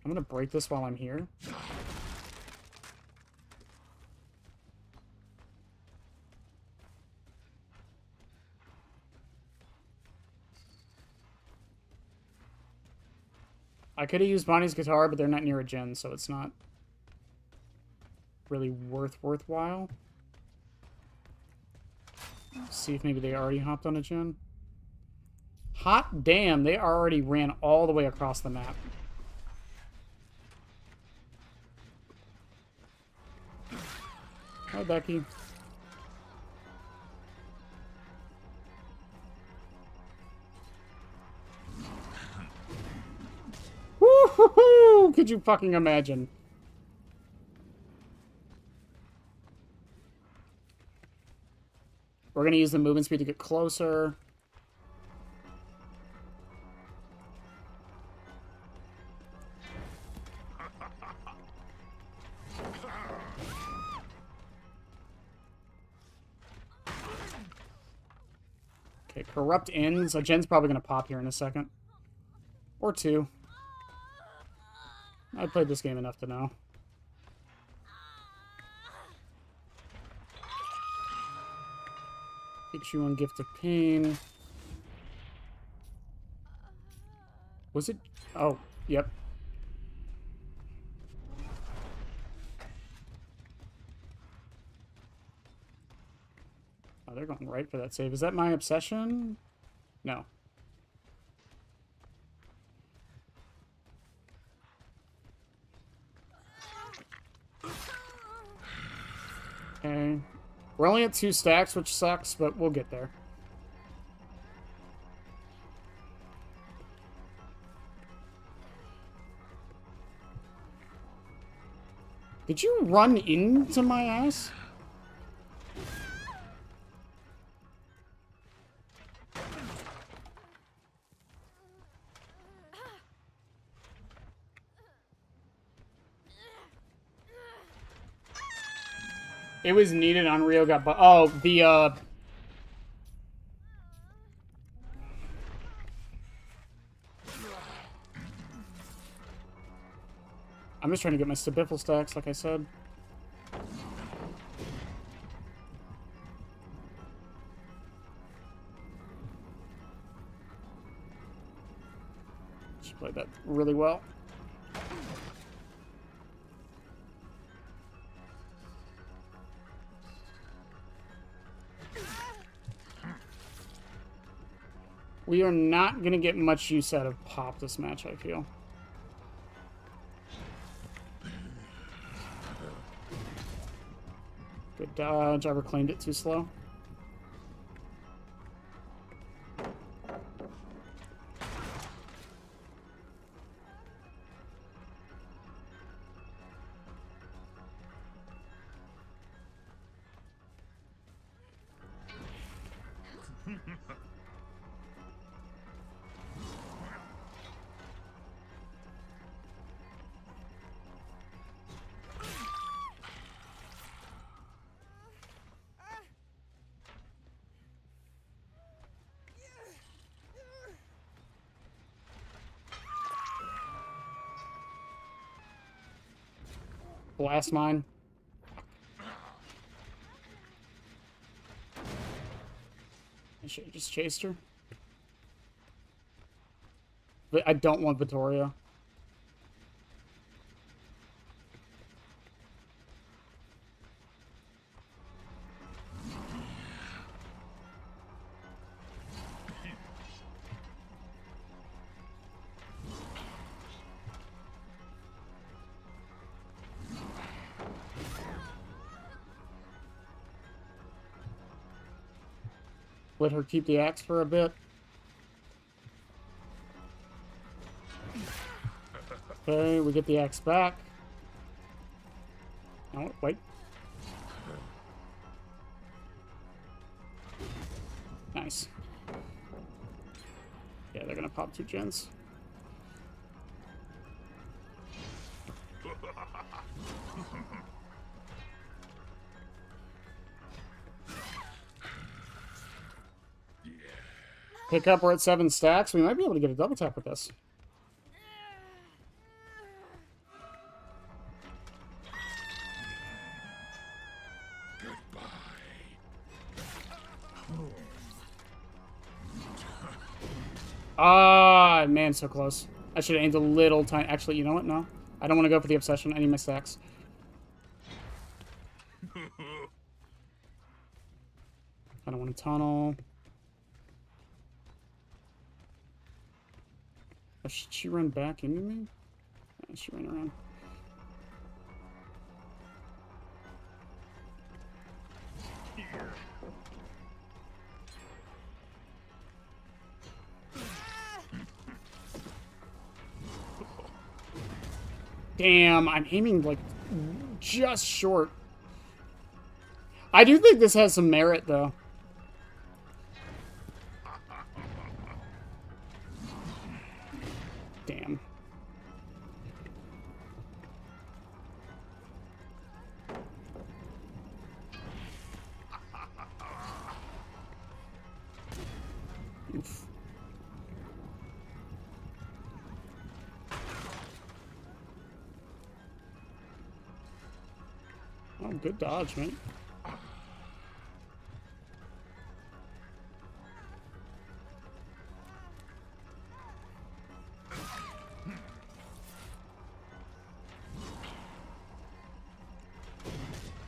I'm going to break this while I'm here. I could have used Bonnie's guitar, but they're not near a gen, so it's not really worthwhile. See if maybe they already hopped on a gen. Hot damn, they already ran all the way across the map. Hi, Becky. Woo-hoo-hoo! Could you fucking imagine? We're gonna use the movement speed to get closer. Okay, Corrupt ends. A gen's probably gonna pop here in a second. Or two. I played this game enough to know. Takes you on Gift of Pain. Was it? Oh, yep. Oh, they're going right for that save. Is that my obsession? No. Okay. We're only at 2 stacks, which sucks, but we'll get there. Did you run into my ass? It was needed. Unreal got oh, the I'm just trying to get my STBFL stacks, like I said. She played that really well. We are not going to get much use out of Pop this match, I feel. Good dodge. I reclaimed it too slow. Blast mine. I should have just chased her. But I don't want Vittoria. Let her keep the axe for a bit. Okay, we get the axe back. Oh, wait. Nice. Yeah, they're gonna pop 2 gens. Pick up, we're at 7 stacks. We might be able to get a double tap with this. Ah, man, so close. I should have aimed a little tiny. Actually, you know what? No. I don't want to go for the obsession. I need my stacks. I don't want to tunnel. Oh, should she run back into me? Yeah, she ran around. Damn, I'm aiming, like, just short. I do think this has some merit, though. Damn. Oof. Oh, good dodge, man.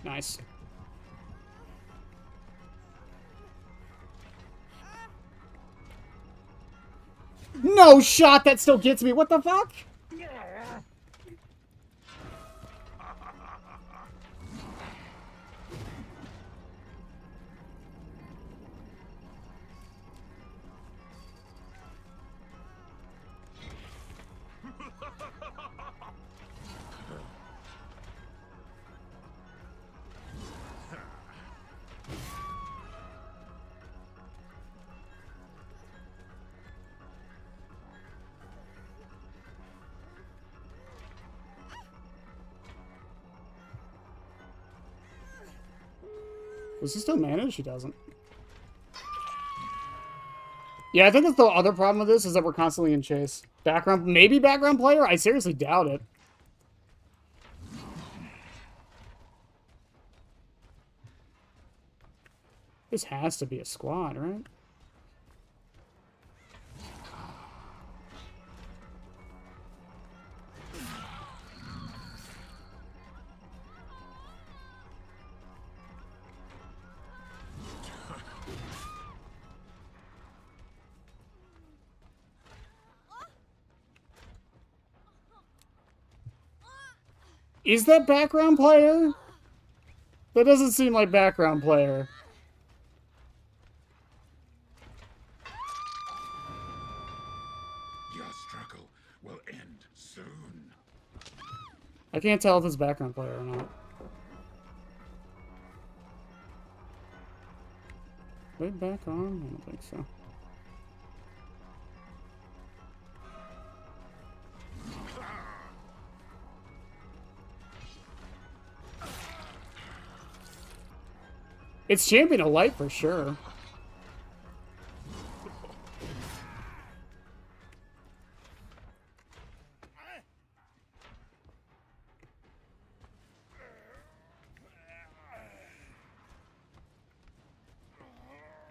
Nice. No shot! That still gets me. What the fuck? Does he still manage? He doesn't. Yeah, I think that's the other problem with this, is that we're constantly in chase. Background, maybe background player? I seriously doubt it. This has to be a squad, right? Is that background player? That doesn't seem like background player. Your struggle will end soon. I can't tell if it's background player or not. Wait, back on? I don't think so. It's Champion of Light for sure.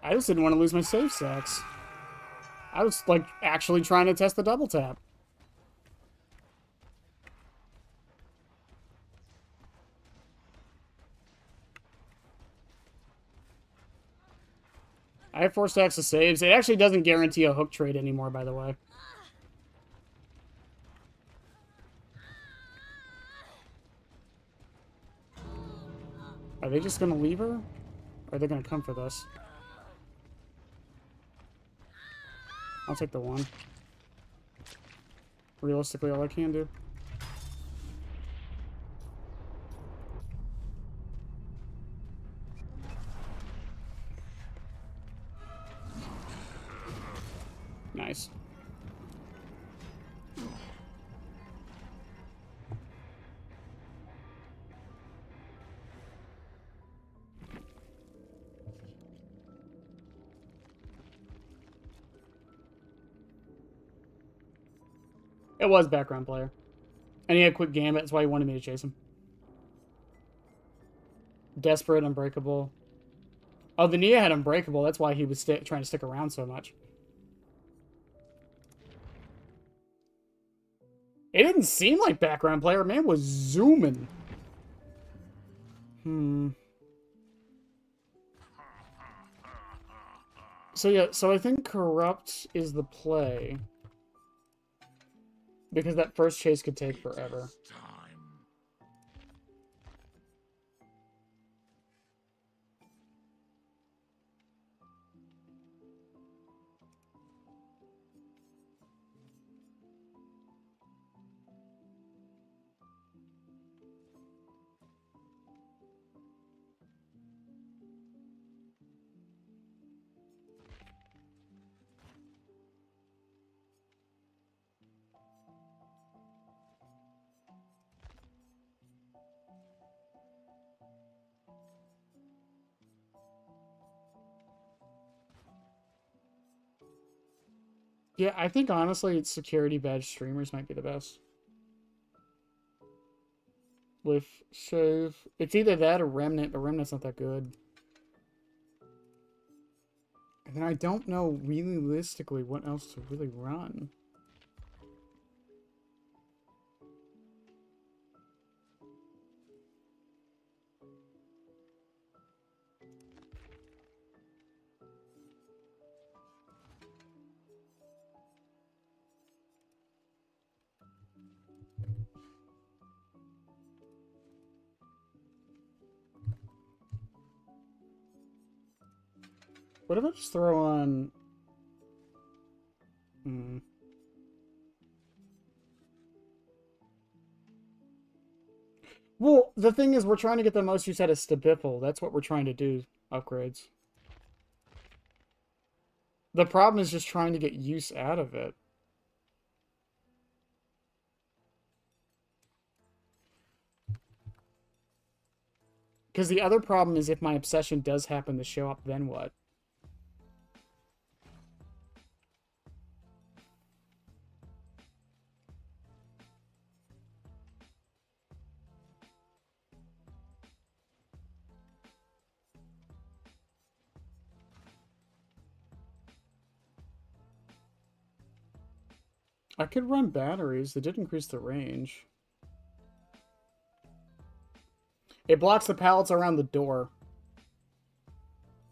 I just didn't want to lose my save stacks. I was, like, actually trying to test the double tap. I have 4 stacks of saves. It actually doesn't guarantee a hook trade anymore, by the way. Are they just going to leave her? Or are they going to come for this? I'll take the 1. Realistically, all I can do. Nice. It was background player. And he had quick gambit, that's why he wanted me to chase him. Desperate, unbreakable. Oh, the Nia had unbreakable, that's why he was trying to stick around so much. It didn't seem like background player. Man was zooming. So yeah, so I think Corrupt is the play. Because that first chase could take forever. Yeah, I think honestly, security badge streamers might be the best. With Shave. It's either that or Remnant, but Remnant's not that good. And then I don't know realistically what else to really run. What if I just throw on... Well, the thing is, we're trying to get the most use out of STBFL. That's what we're trying to do. Upgrades. The problem is just trying to get use out of it. Because the other problem is if my obsession does happen to show up, then what? I could run batteries. They did increase the range. It blocks the pallets around the door.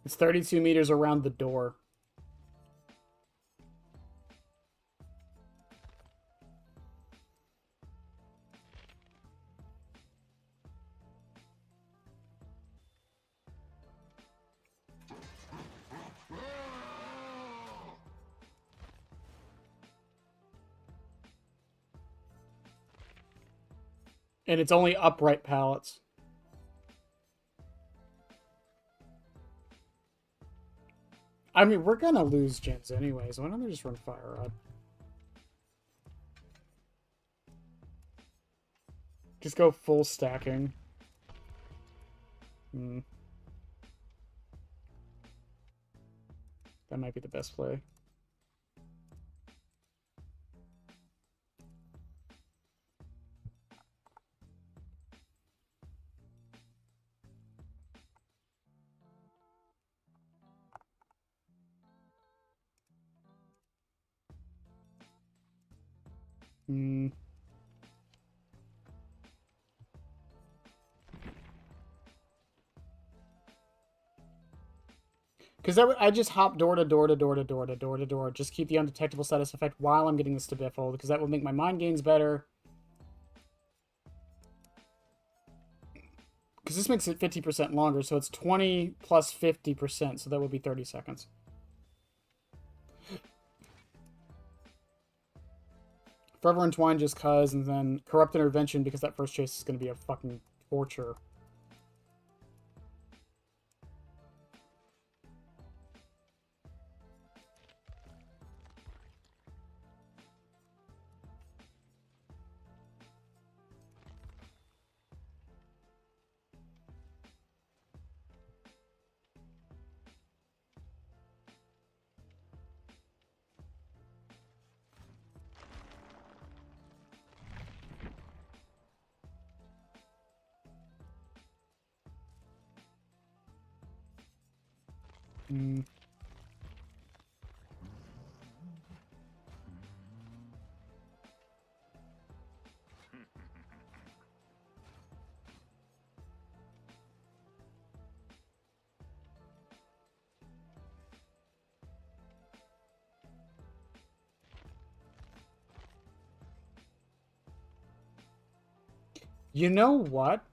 It's 32 meters around the door. And it's only upright pallets. I mean, we're gonna lose gens anyways. Why don't we just run fire up? Just go full stacking. That might be the best play. Hmm. Because I just hop door to door to door to door to door to door. Just keep the undetectable status effect while I'm getting the STBFL, because that will make my mind gains better. Because this makes it 50% longer, so it's 20 plus 50%, so that would be 30 seconds. Forever Entwined just cuz, and then Corrupt Intervention, because that first chase is going to be a fucking torture. Hmm. You know what?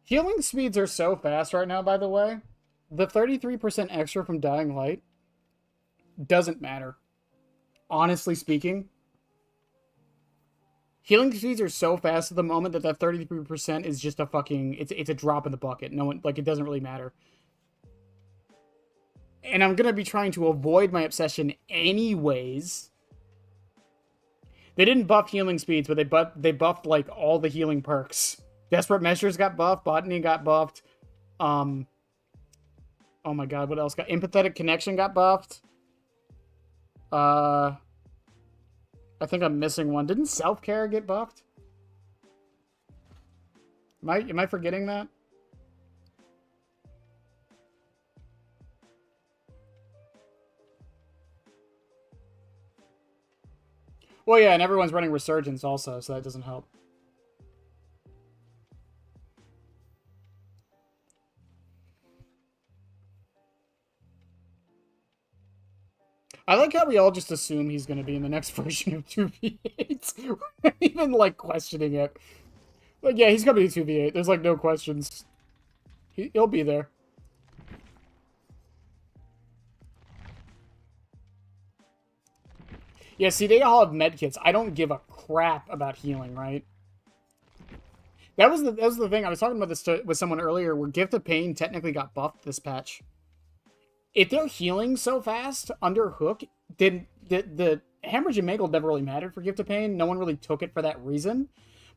Healing speeds are so fast right now, by the way. The 33% extra from Dying Light doesn't matter. Honestly speaking, healing speeds are so fast at the moment that that 33% is just a fucking... It's a drop in the bucket. No one... Like, it doesn't really matter. And I'm gonna be trying to avoid my obsession anyways. They didn't buff healing speeds, but they buffed, like, all the healing perks. Desperate Measures got buffed. Botany got buffed. Oh my god, what else got... Empathetic Connection got buffed. I think I'm missing one. Didn't Self-Care get buffed? Am I forgetting that? Well, yeah, and everyone's running Resurgence also, so that doesn't help. I like how we all just assume he's going to be in the next version of 2v8. We're not even, like, questioning it. Like, yeah, he's going to be 2v8. There's, like, no questions. He'll be there. Yeah, see, they all have medkits. I don't give a crap about healing, right? That was the thing. I was talking about this with someone earlier, where Gift of Pain technically got buffed this patch. If they're healing so fast under Hook, then the Hemorrhage and Mangle never really mattered for Gift of Pain. No one really took it for that reason.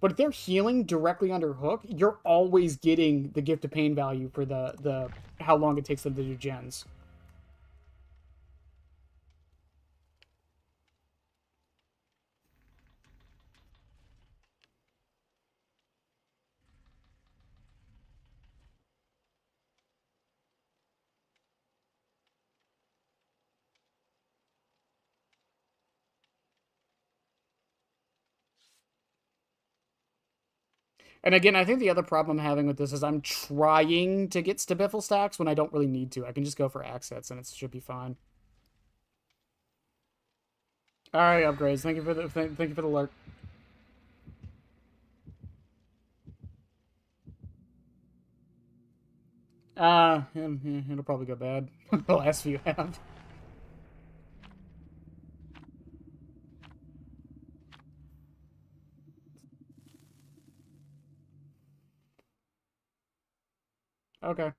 But if they're healing directly under Hook, you're always getting the Gift of Pain value for the how long it takes them to do gens. And again, I think the other problem I'm having with this is I'm trying to get STBFL stacks when I don't really need to. I can just go for accents and it should be fine. All right, upgrades. Thank you for the thank you for the alert. It'll probably go bad. The last few have. Okay.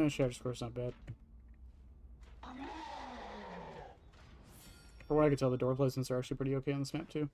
Shatter score's not bad. For what I could tell, the door placements are actually pretty okay on this map, too.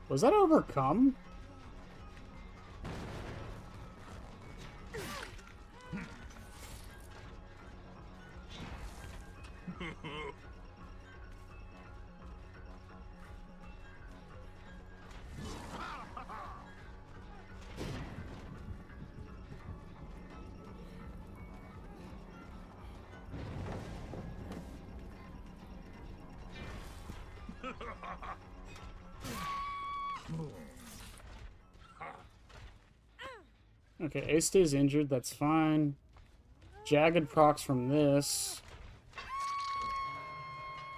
Was that overcome? Okay, Ace stays injured, that's fine. Jagged procs from this.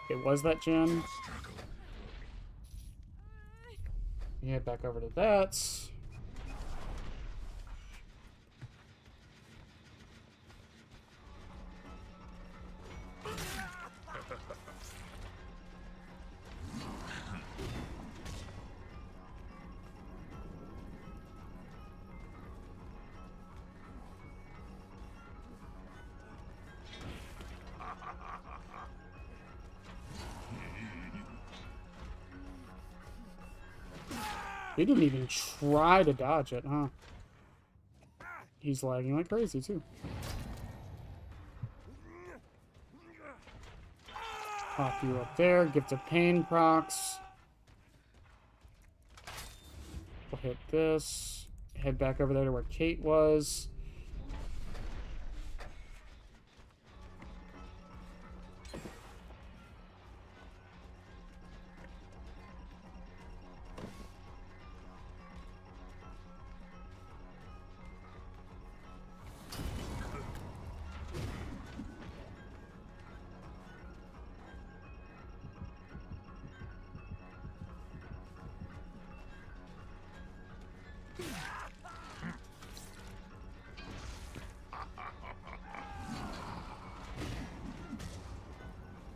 Okay, was that gen? Yeah, back over to that. He didn't even try to dodge it, huh? He's lagging like crazy, too. Pop you up there. Gift of Pain procs. We'll hit this. Head back over there to where Kate was.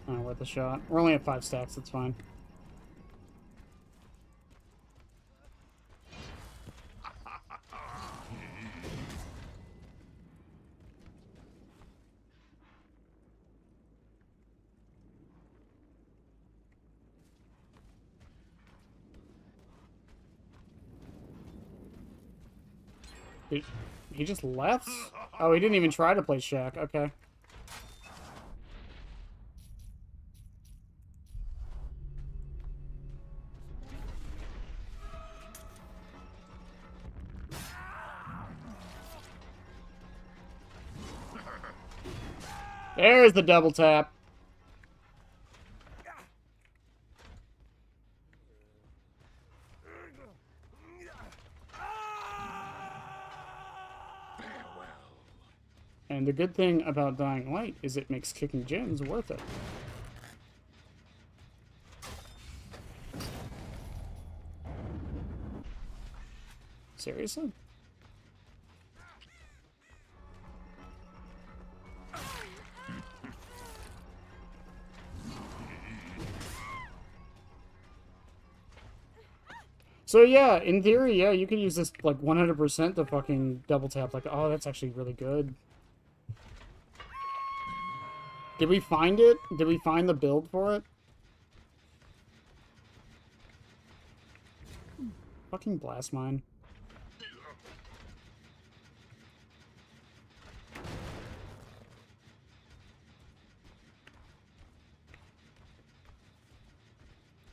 Not worth a shot. We're only at 5 stacks, that's fine. He just left? Oh, he didn't even try to play Shaq. Okay. There's the double tap. And the good thing about Dying Light is it makes kicking gens worth it. Seriously? So yeah, in theory, yeah, you could use this like 100% to fucking double tap. Like, oh, that's actually really good. Did we find it? Did we find the build for it? Fucking blast mine.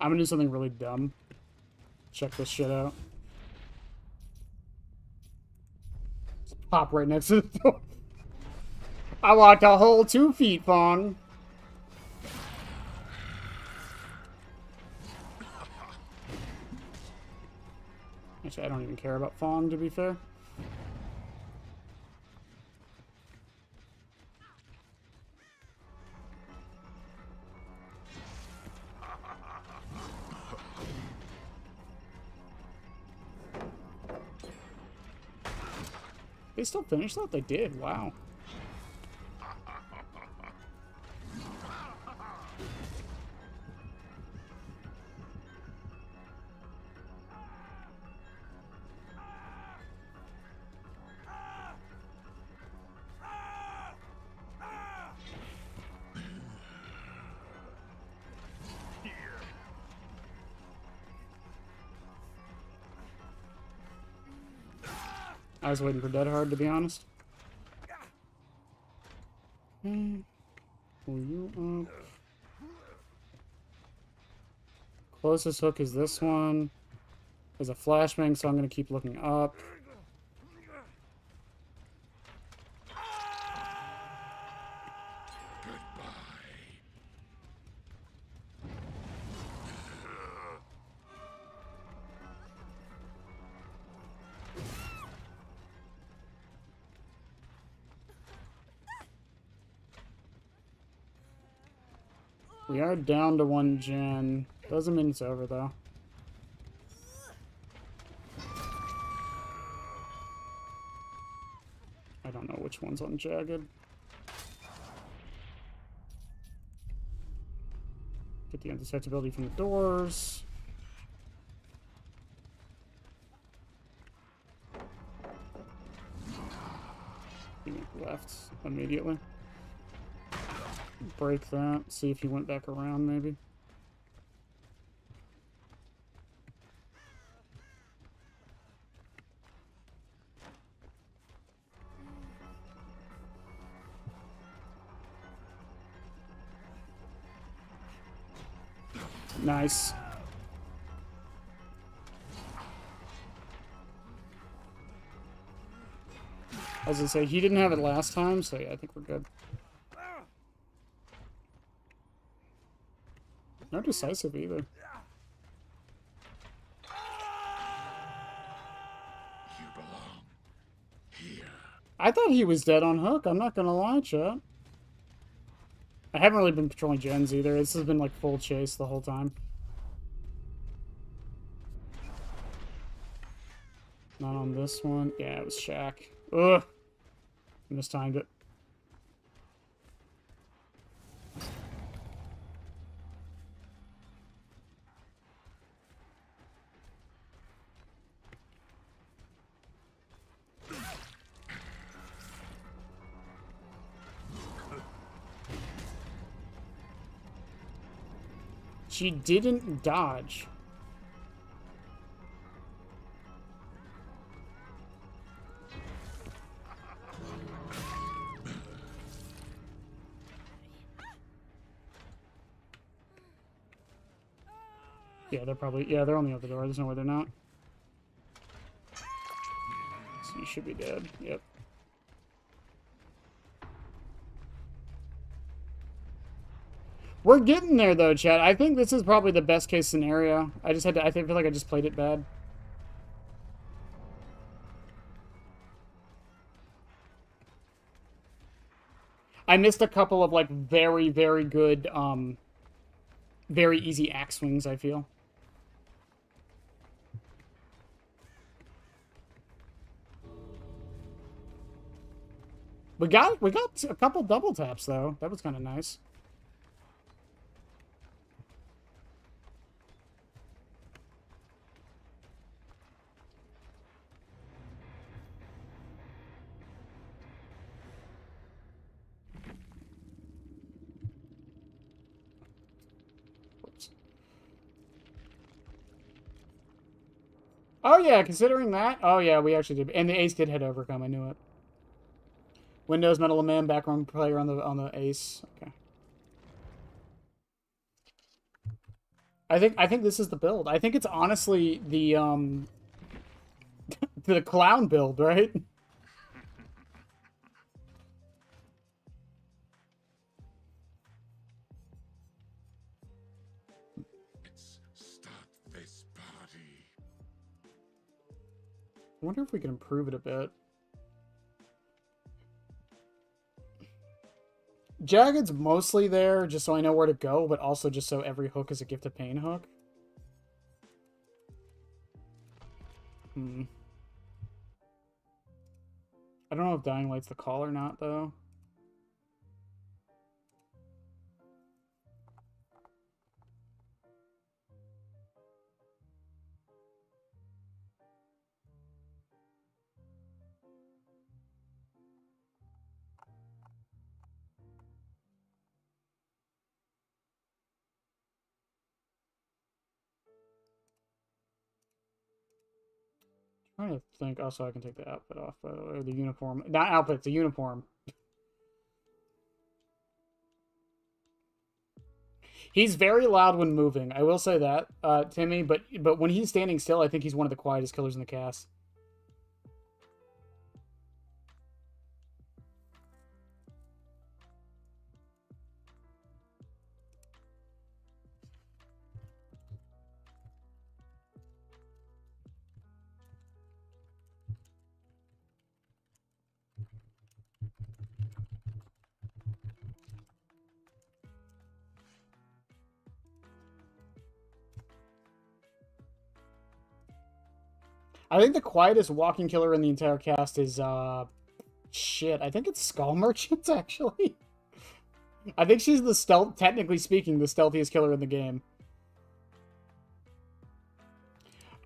I'm gonna do something really dumb. Check this shit out. Just pop right next to the door. I walked a whole 2 feet, Fong. Actually, I don't even care about Fong, to be fair. They still finished that? They did. Wow. I was waiting for Dead Hard, to be honest. Pull you up. Closest hook is this one. There's a flashbang, so I'm going to keep looking up. We are down to 1 gen. Doesn't mean it's over, though. I don't know which one's on Jagged. Get the undetectability from the doors. He left immediately. Break that. See if he went back around, maybe. Nice. As I say, he didn't have it last time, so yeah, I think we're good. Not decisive either. You belong here. I thought he was dead on hook. I'm not gonna lie, chat. I haven't really been patrolling gens either. This has been like full chase the whole time. Not on this one. Yeah, it was Shaq. Ugh. Mistimed it. She didn't dodge. Yeah, they're probably... Yeah, they're on the other door. There's no way they're not. So you should be dead. Yep. We're getting there, though, Chad. I think this is probably the best case scenario. I just had to... I feel like I just played it bad. I missed a couple of, like, very, very good, very easy axe swings, I feel. We got a couple double taps, though. That was kind of nice. Oh, yeah, considering that. Oh, yeah, we actually did. And the ace did hit overcome. I knew it. Windows, Metal of Man, background player on the ace. Okay. I think this is the build. I think it's honestly the the clown build, right? Let's start this party. I wonder if we can improve it a bit. Jagged's mostly there, just so I know where to go, but also just so every hook is a Gift of Pain hook. I don't know if Dying Light's the call or not, though. Trying to think. Also, I can take the outfit off, by the way. The uniform. Not outfit, it's a uniform. He's very loud when moving. I will say that, Timmy. But when he's standing still, I think he's one of the quietest killers in the cast. I think the quietest walking killer in the entire cast is, shit, I think it's Skull Merchant, actually. I think she's the stealth, technically speaking, the stealthiest killer in the game.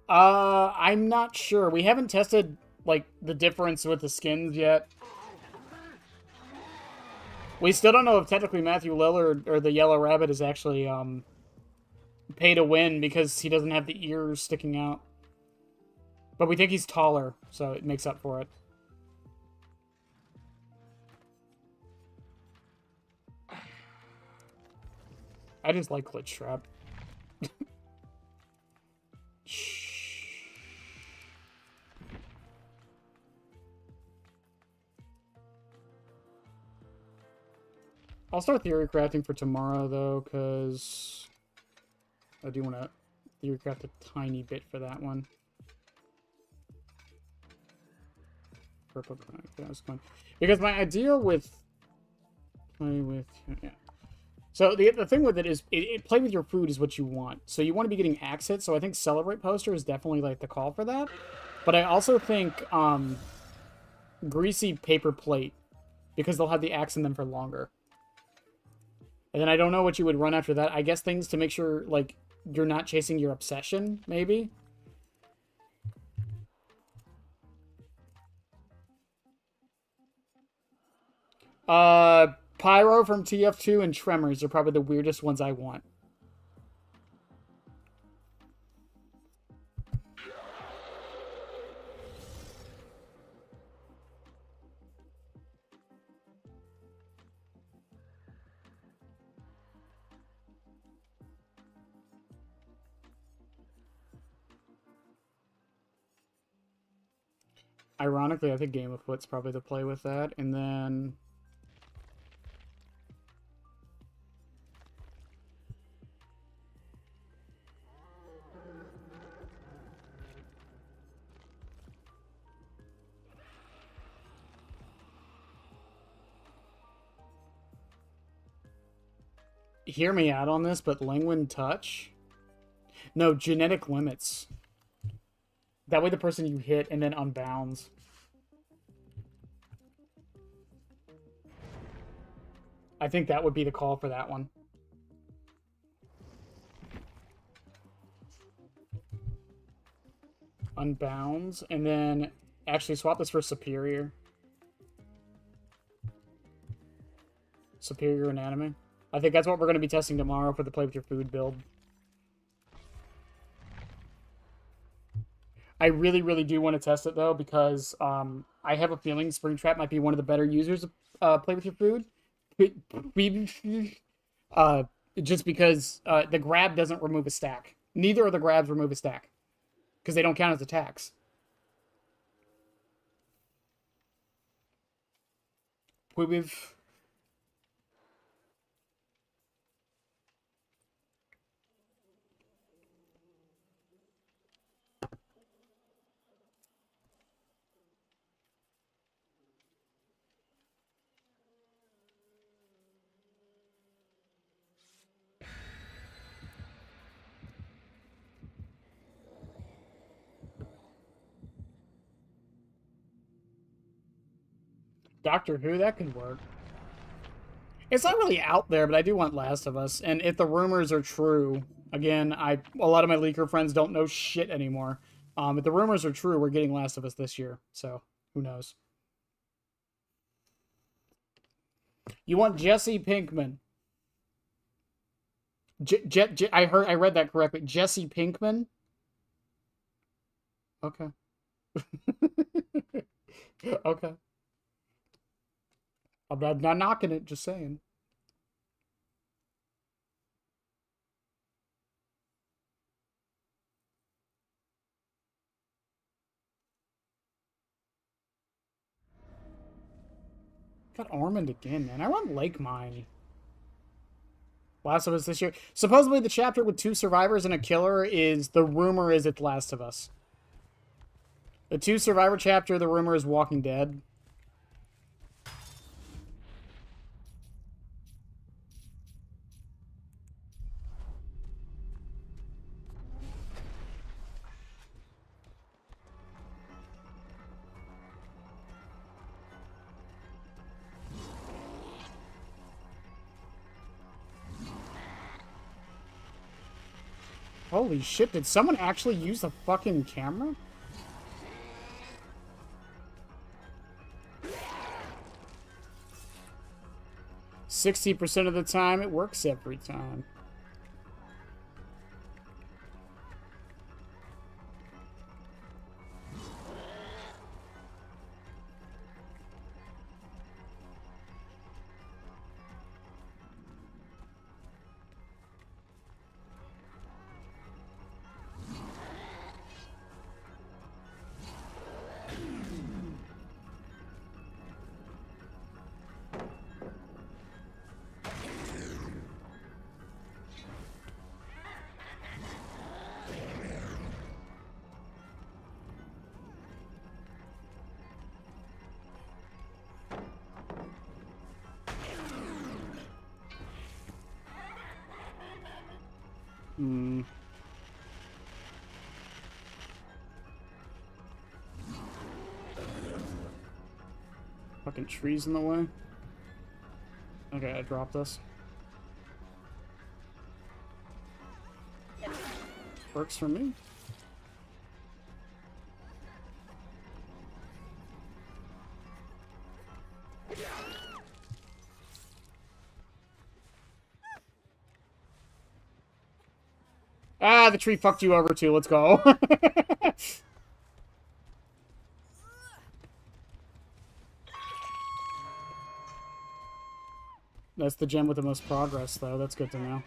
I'm not sure. We haven't tested, like, the difference with the skins yet. We still don't know if technically Matthew Lillard, or the Yellow Rabbit, is actually, pay to win because he doesn't have the ears sticking out. But we think he's taller, so it makes up for it. I just like Glitch Trap. I'll start theory crafting for tomorrow, though, because I do want to theory craft a tiny bit for that one. Purple, because my idea with yeah. So the thing with it is, play with your food is what you want. So you want to be getting axe hits. So I think Celebrate Poster is definitely like the call for that. But I also think Greasy Paper Plate, because they'll have the axe in them for longer. And then I don't know what you would run after that. I guess things to make sure like you're not chasing your obsession, maybe. Pyro from TF2 and Tremors are probably the weirdest ones I want. Ironically, I think Game of Foot's probably the play with that, and then hear me out on this, but Lingwin Touch? No, genetic limits. That way the person you hit and then unbounds. I think that would be the call for that one. Unbounds, and then actually swap this for Superior. Superior Anatomy. I think that's what we're going to be testing tomorrow for the Play With Your Food build. I really, really do want to test it, though, because I have a feeling Springtrap might be one of the better users of Play With Your Food. Just because the grab doesn't remove a stack. Neither of the grabs remove a stack. Because they don't count as attacks. We've... Doctor Who, that could work. It's not really out there, but I do want Last of Us. And if the rumors are true, again, a lot of my leaker friends don't know shit anymore. If the rumors are true, we're getting Last of Us this year. So, who knows? You want Jesse Pinkman. I read that correctly. Jesse Pinkman? Okay. Okay. I'm not knocking it, just saying. Got Ormond again, man. I want Lake Mine. Last of Us this year. Supposedly the chapter with 2 survivors and a killer is, the rumor is it's Last of Us. The 2 survivor chapter, the rumor is Walking Dead. Holy shit, did someone actually use the fucking camera? %60 of the time, it works every time. Fucking trees in the way. Okay, I dropped this. Works for me. Ah, the tree fucked you over too. Let's go. That's the gem with the most progress, though. That's good to know.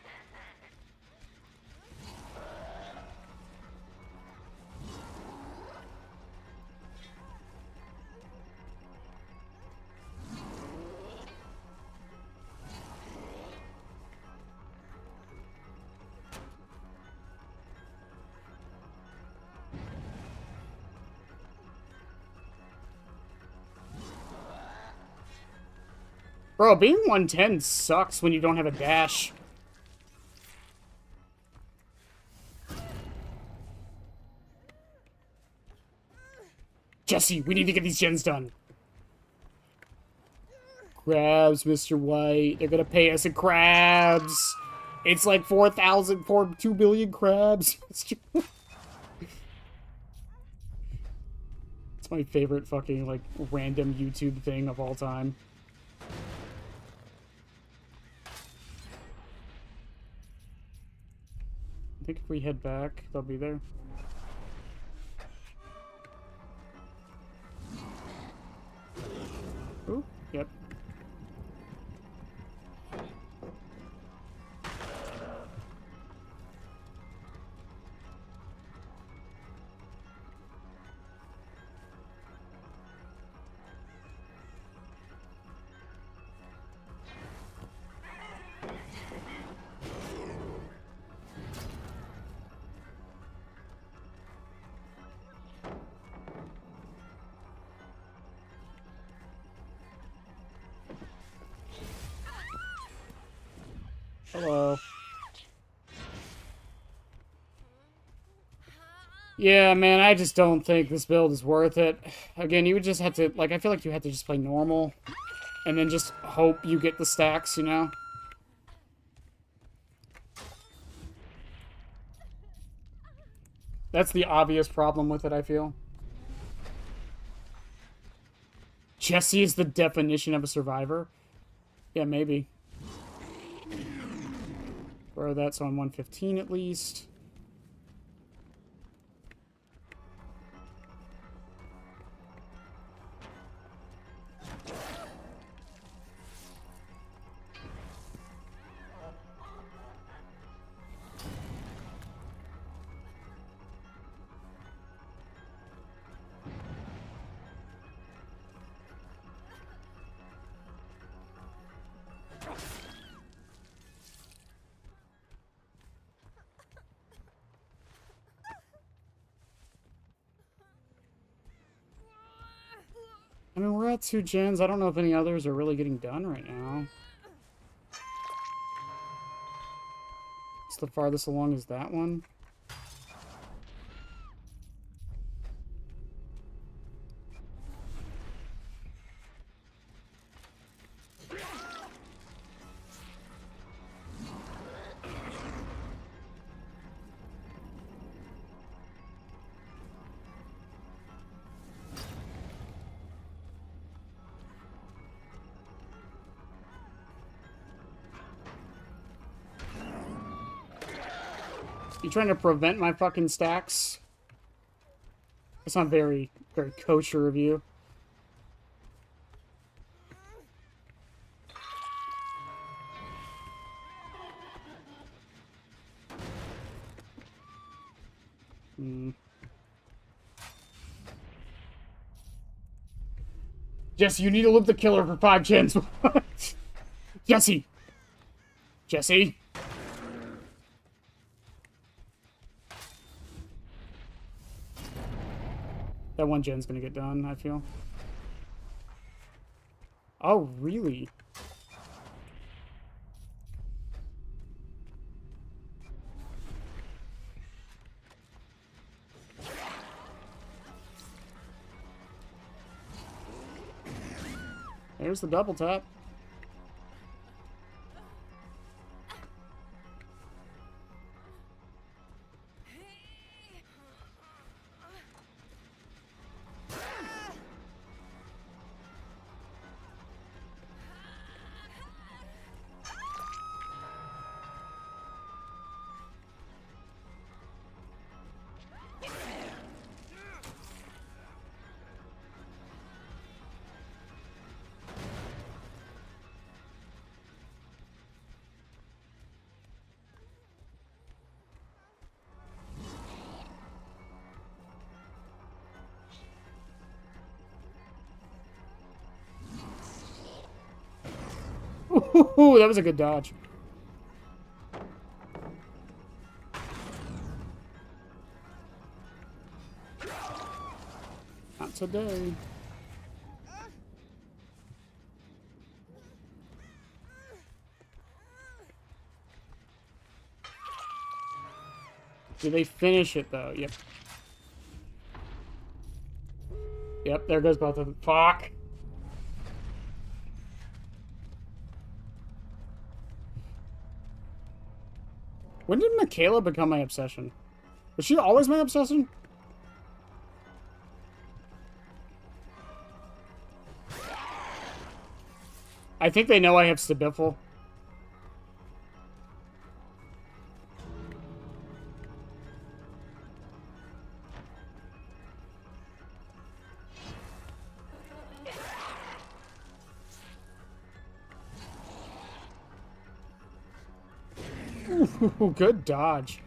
Bro, being 110 sucks when you don't have a dash. Jesse, we need to get these gens done. Crabs, Mr. White. They're gonna pay us in crabs. It's like 2 billion crabs. It's my favorite fucking, like, random YouTube thing of all time. I think if we head back, they'll be there. Ooh, yep. Hello. Yeah, man, I just don't think this build is worth it. Again, you would just have to, like, I feel like you have to just play normal. And then just hope you get the stacks, you know? That's the obvious problem with it, I feel. Jesse is the definition of a survivor? Yeah, maybe. Throw that so I'm 115 at least. I mean, we're at 2 gens. I don't know if any others are really getting done right now. It's the farthest along is that one. You trying to prevent my fucking stacks? That's not very kosher of you. Jesse, you need to loop the killer for 5 gens. Jesse! Jesse! That 1 gen's gonna get done, I feel. Oh, really? There's the double tap. Ooh, that was a good dodge. Not today. Did they finish it, though? Yep. Yep, there goes both of them. Fuck! When did Michaela become my obsession? Was she always my obsession? I think they know I have STBFL. Ooh, good dodge.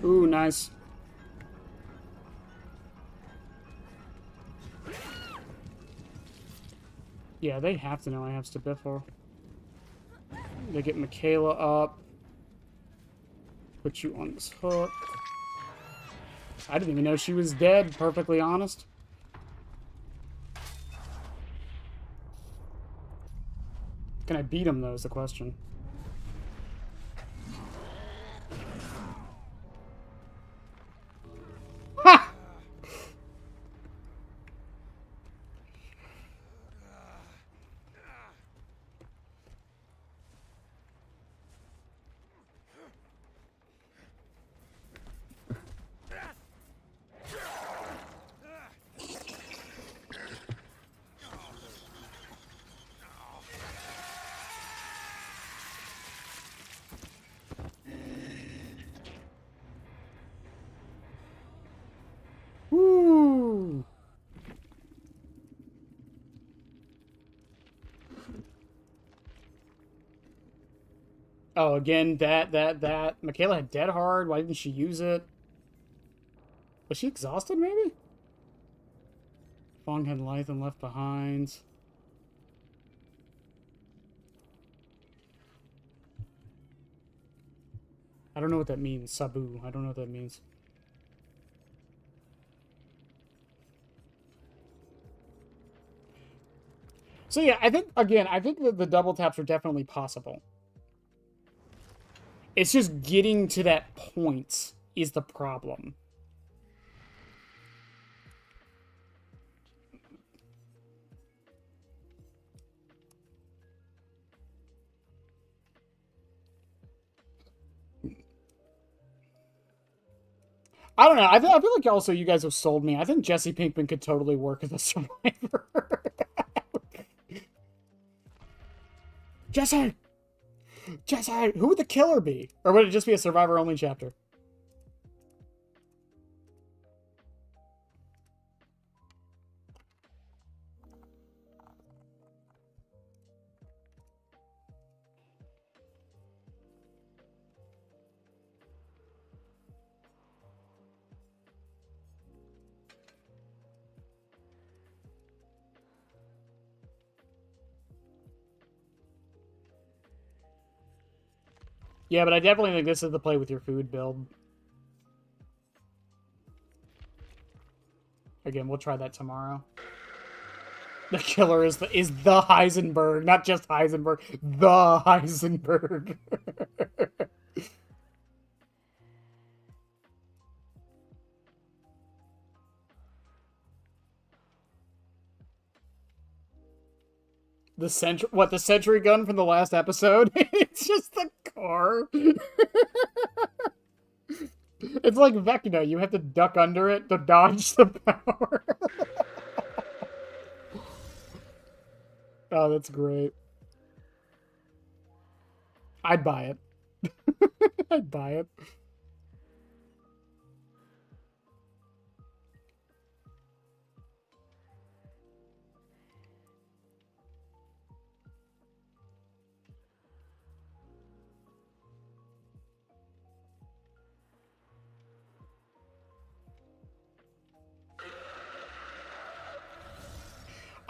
Ooh, nice. Yeah, they have to know I have STBFL. They get Michaela up. Put you on this hook. I didn't even know she was dead, perfectly honest. Can I beat him, though, is the question. Ha! Woo! Oh, again, that. Michaela had Dead Hard. Why didn't she use it? Was she exhausted, maybe? Fong had Lithe and Left Behind. I don't know what that means. Sabu. I don't know what that means. So yeah, I think, again, I think that the double taps are definitely possible. It's just getting to that point is the problem. I don't know. I feel like also you guys have sold me. I think Jesse Pinkman could totally work as a survivor. Jesse! Jesse! Who would the killer be? Or would it just be a survivor-only chapter? Yeah, but I definitely think this is the play with your food build. Again, we'll try that tomorrow. The killer is the Heisenberg, not just Heisenberg, the Heisenberg. The sentry gun from the last episode? It's just the car. It's like Vecna. You have to duck under it to dodge the power. Oh, that's great. I'd buy it. I'd buy it.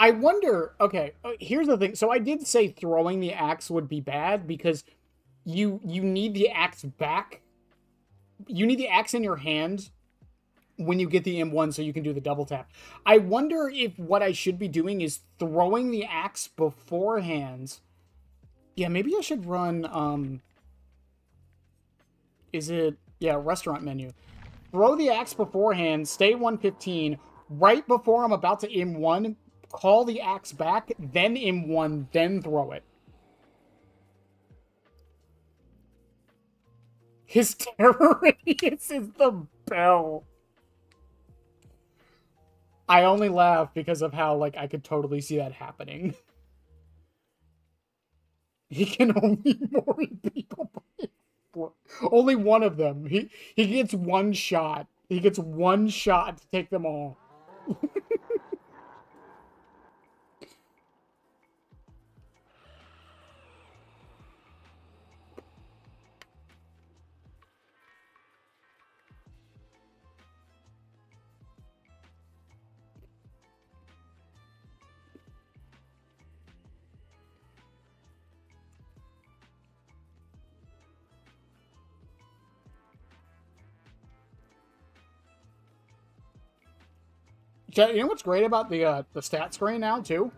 I wonder, okay, here's the thing. So I did say throwing the axe would be bad because you need the axe back. You need the axe in your hand when you get the M1 so you can do the double tap. I wonder if what I should be doing is throwing the axe beforehand. Yeah, maybe I should run, restaurant menu. Throw the axe beforehand, stay 115, right before I'm about to M1, call the axe back, then M1, then throw it. His terror radius is the bell. I only laugh because of how, like, I could totally see that happening. He can only mori people. Only one of them. He gets one shot. He gets one shot to take them all. You know what's great about the stat screen now, too?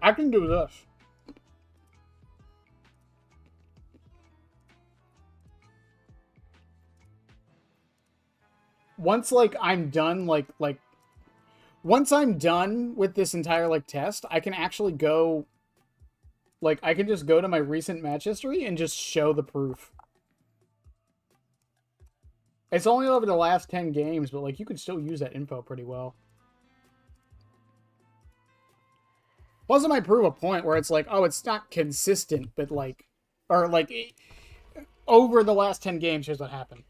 I can do this. once, like, I'm done, once I'm done with this entire, like, test, I can actually go, like, I can just go to my recent match history and just show the proof. It's only over the last 10 games, but, like, you could still use that info pretty well. Plus, it might prove a point where it's like, oh, it's not consistent, but, like, or, like, over the last 10 games, here's what happened.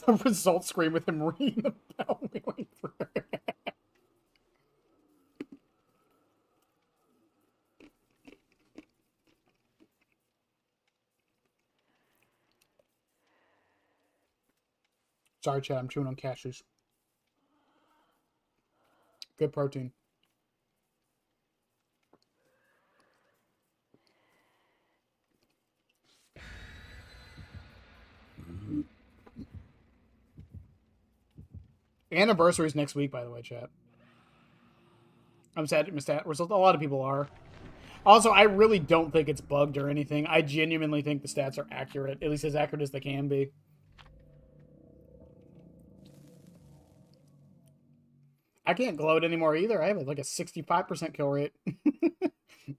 The results screen with him ringing the bell going through. Sorry, Chad, I'm chewing on cashews. Good protein. Anniversary's next week, by the way, chat. I'm sad to miss that result. A lot of people are. Also, I really don't think it's bugged or anything. I genuinely think the stats are accurate. At least as accurate as they can be. I can't gloat anymore either. I have like a 65% kill rate.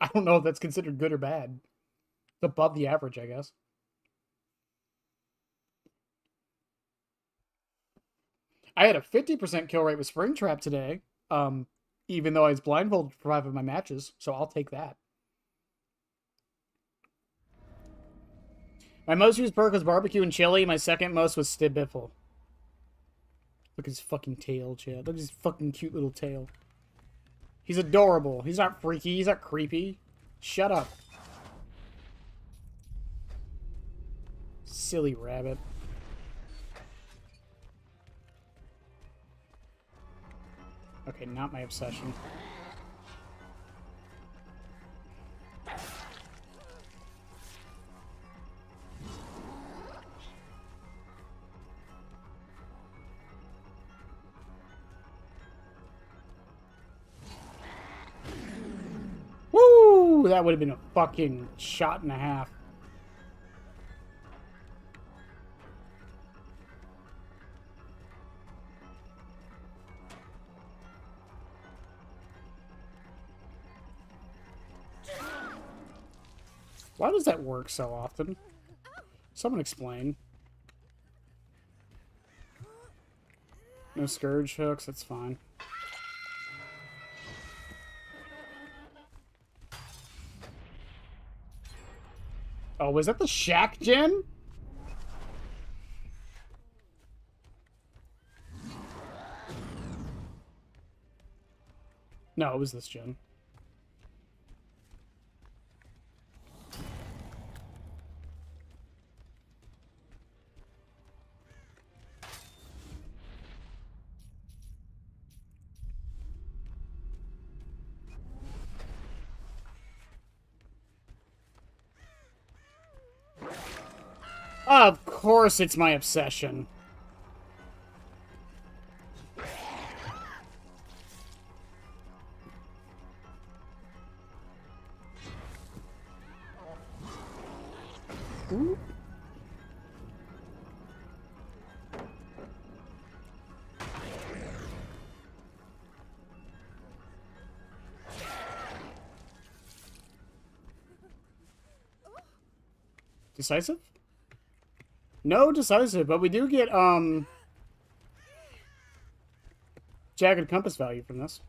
I don't know if that's considered good or bad. It's above the average, I guess. I had a 50% kill rate with Springtrap today, even though I was blindfolded for 5 of my matches, so I'll take that. My most used perk was barbecue and chili. My second most was STBFL. Look at his fucking tail, Chad. Look at his fucking cute little tail. He's adorable. He's not freaky. He's not creepy. Shut up. Silly rabbit. Okay, not my obsession. Woo! That would have been a fucking shot and a half. Why does that work so often? Someone explain. No scourge hooks, that's fine. Oh, was that the Shack gen? No, it was this gen. Of course it's my obsession. Ooh. Decisive? No decisive, but we do get, jagged compass value from this.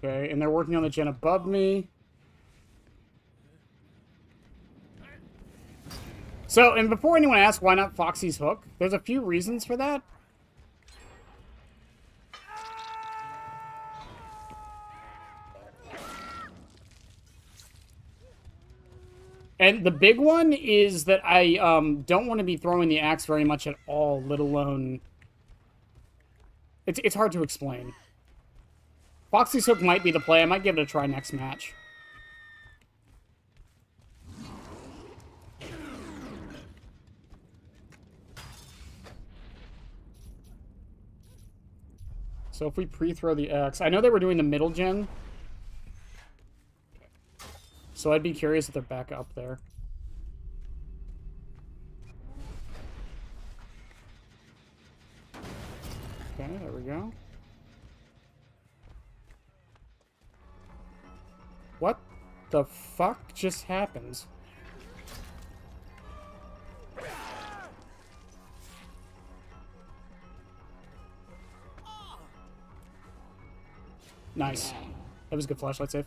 Okay, and they're working on the gen above me. So, and before anyone asks why not Foxy's hook, there's a few reasons for that. And the big one is that I don't want to be throwing the axe very much at all, let alone... It's hard to explain. Foxy's Hook might be the play. I might give it a try next match. So if we pre-throw the X... I know they were doing the middle gen. So I'd be curious if they're back up there. Okay, there we go. What the fuck just happened? Nice. That was a good flashlight save.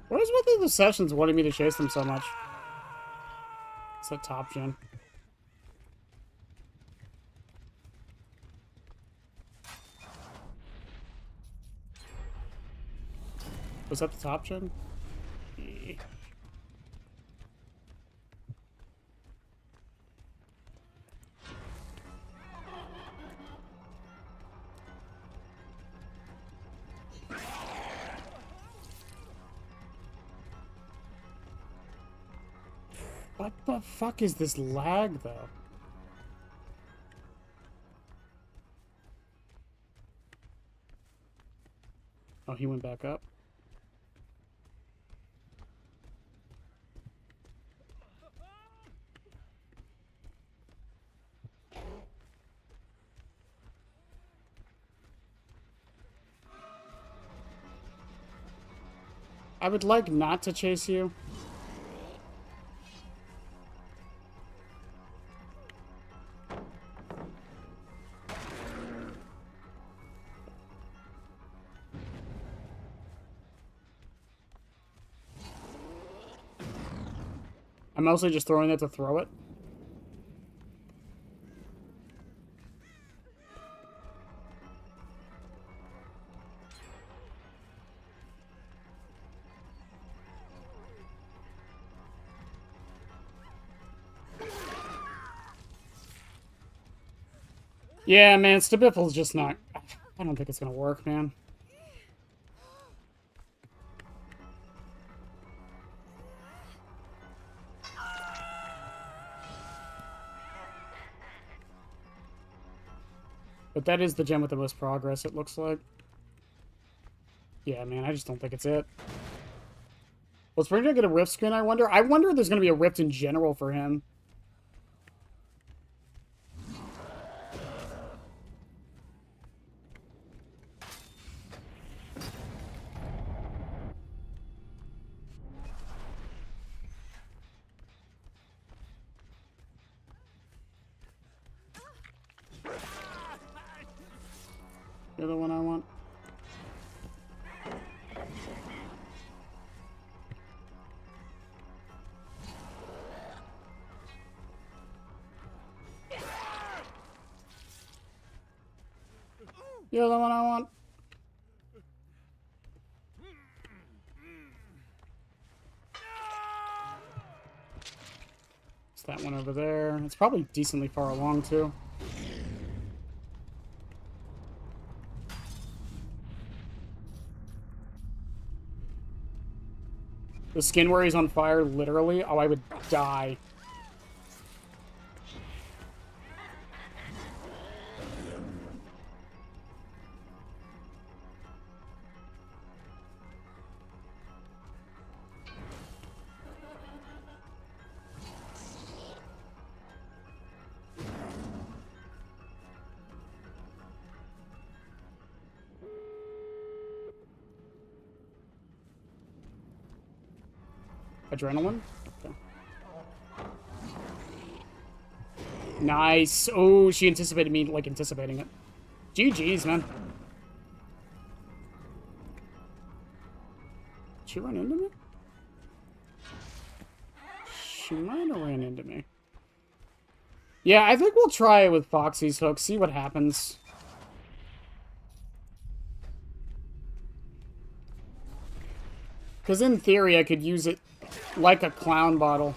What is with the sessions wanting me to chase them so much? It's that top gen. Was that the top gen? Yeah. What the fuck is this lag, though? Oh, he went back up. I would like not to chase you. I'm mostly just throwing it to throw it. Yeah, man, STBFL is just not... I don't think it's gonna work, man. But that is the gem with the most progress, it looks like. Yeah, man, I just don't think it's it. Well, Springtrap get a Rift skin, I wonder? I wonder if there's going to be a Rift in general for him. You're the one I want. You're the one I want. It's that one over there. It's probably decently far along, too. The skin where he's on fire, literally. Oh, I would die. Adrenaline? Okay. Nice. Oh, she anticipated me, like, anticipating it. GG's, man. She run into me? She might have ran into me. Yeah, I think we'll try it with Foxy's hook, see what happens. Because in theory, I could use it like a clown bottle.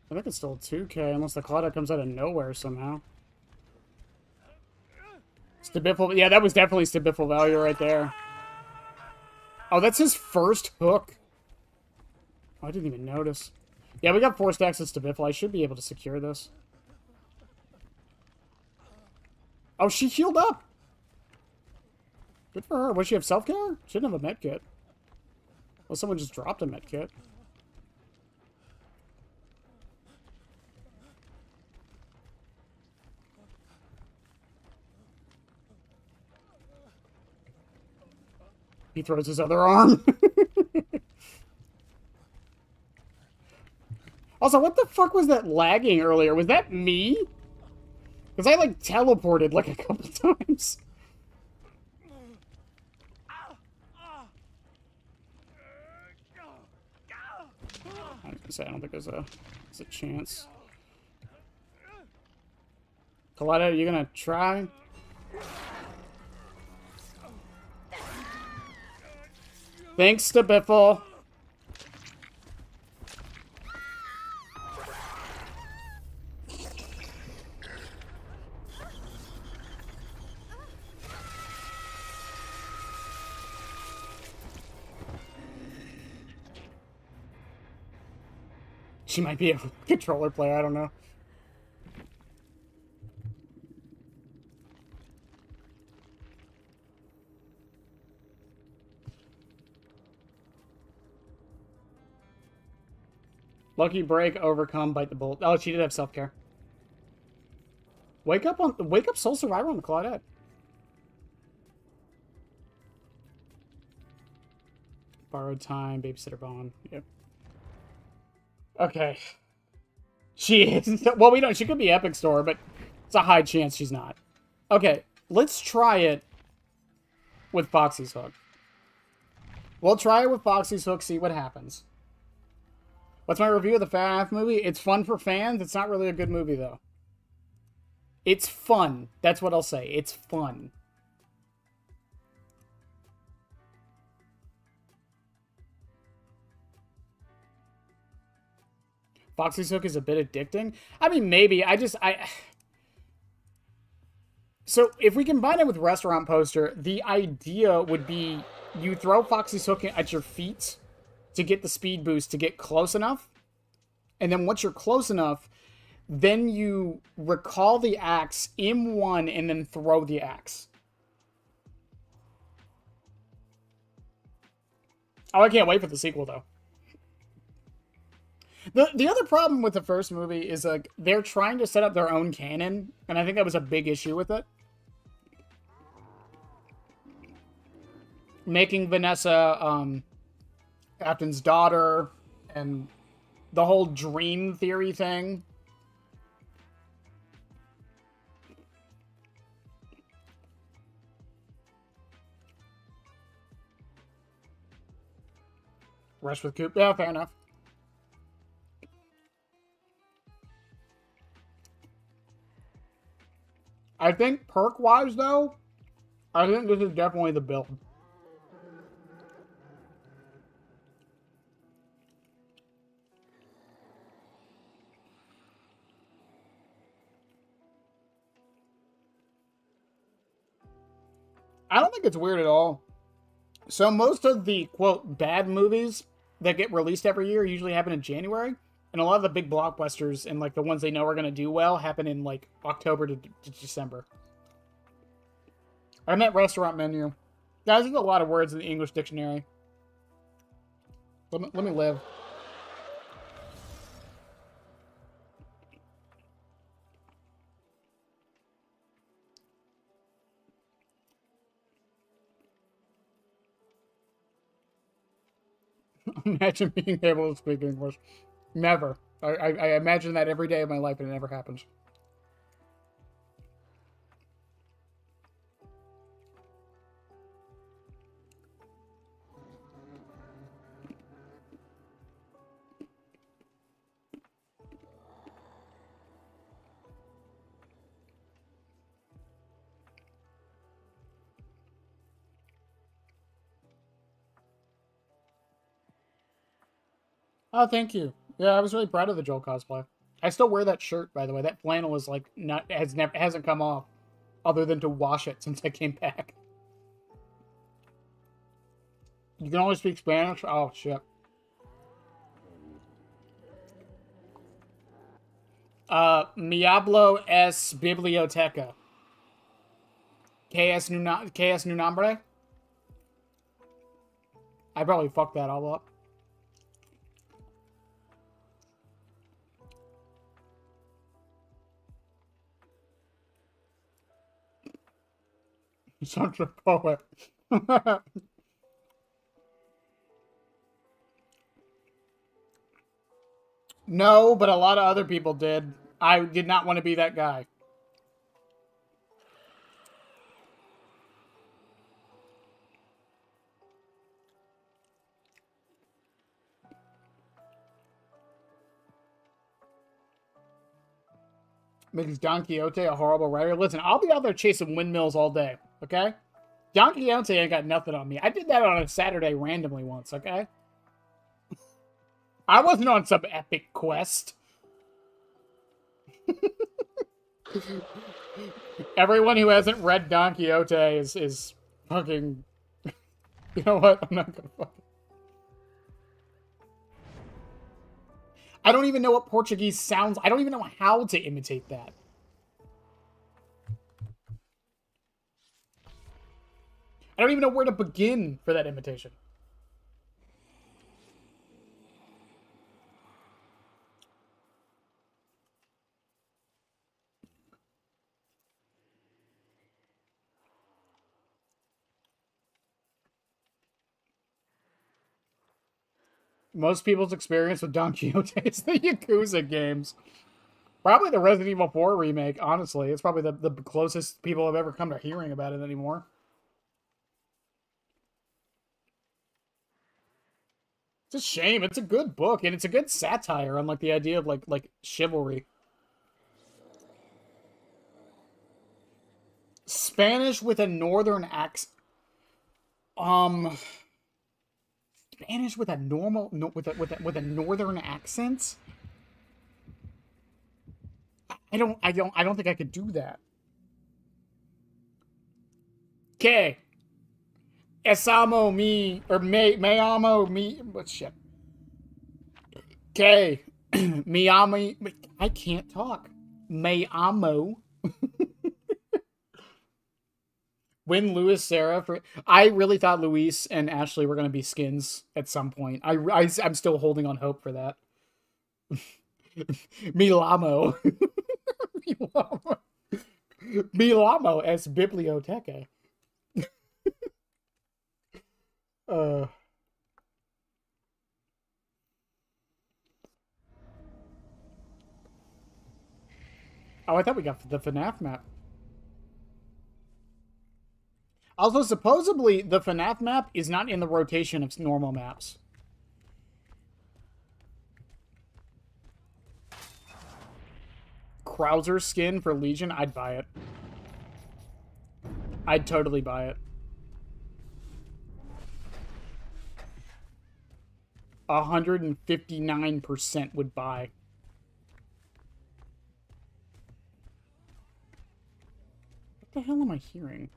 I think it's still 2K, unless the Claudette comes out of nowhere somehow. STBFL, yeah, that was definitely STBFL value right there. Oh, that's his first hook. Oh, I didn't even notice. Yeah, we got 4 stacks of STBFL. I should be able to secure this. Oh, she healed up. Good for her. Does she have self-care? She didn't have a medkit. Well, someone just dropped a medkit. He throws his other arm. Also, what the fuck was that lagging earlier? Was that me? Because I, like, teleported, like, a couple times. I was gonna say, I don't think there's a chance. Coletta, are you gonna try? Thanks to Biffle. She might be a controller player, I don't know. Lucky break, overcome, bite the bullet. Oh, she did have self-care. Wake up Soul Survivor on the Claudette. Borrowed time, babysitter bond. Yep. Okay. She is. Well, we don't. She could be Epic Store, but it's a high chance she's not. Okay, let's try it with Foxy's hook. We'll try it with Foxy's hook, see what happens. What's my review of the FNAF movie? It's fun for fans. It's not really a good movie, though. It's fun. That's what I'll say. It's fun. Foxy's hook is a bit addicting. I mean, maybe. So, if we combine it with Restaurant Poster, the idea would be you throw Foxy's hook at your feet to get the speed boost, to get close enough. And then once you're close enough, then you recall the axe, M1, and then throw the axe. Oh, I can't wait for the sequel, though. The other problem with the first movie is, like, they're trying to set up their own canon, and I think that was a big issue with it. Making Vanessa, Captain's daughter, and the whole dream theory thing. Rush with Coop. Yeah, fair enough. I think perk-wise, though, I think this is definitely the build. I don't think it's weird at all. So most of the, quote, bad movies that get released every year usually happen in January. And a lot of the big blockbusters and, like, the ones they know are going to do well happen in, like, October to December. I meant restaurant menu. Guys, there's a lot of words in the English dictionary. Let me live. Imagine being able to speak English. Never. I imagine that every day of my life and it never happens. Oh, thank you. Yeah, I was really proud of the Joel cosplay. I still wear that shirt, by the way. That flannel is like hasn't come off, other than to wash it since I came back. You can only speak Spanish. Oh shit. Me hablo es biblioteca. ¿Qué es nu nombre? I probably fucked that all up. Such a poet. No, but a lot of other people did. I did not want to be that guy. Makes Don Quixote a horrible writer. Listen, I'll be out there chasing windmills all day, okay? Don Quixote ain't got nothing on me. I did that on a Saturday randomly once, okay? I wasn't on some epic quest. Everyone who hasn't read Don Quixote is fucking... You know what? I'm not gonna fucking... I don't even know what Portuguese sounds... I don't even know how to imitate that. I don't even know where to begin for that imitation. Most people's experience with Don Quixote is the Yakuza games. Probably the Resident Evil 4 remake, honestly. It's probably the closest people have ever come to hearing about it anymore. It's a shame. It's a good book, and it's a good satire on like the idea of like chivalry. Spanish with a northern accent. Spanish with a normal with a northern accent. I don't think I could do that. Okay. Esamo me or me amo me. What shit? Okay. Me amo. I can't talk. Me amo. When Luis Sarah for I really thought Luis and Ashley were going to be skins at some point. I'm still holding on hope for that. Milamo. Milamo. Milamo es biblioteca. Oh, I thought we got the FNAF map. Also, supposedly, the FNAF map is not in the rotation of normal maps. Krauser skin for Legion? I'd buy it. I'd totally buy it. 159% would buy. What the hell am I hearing?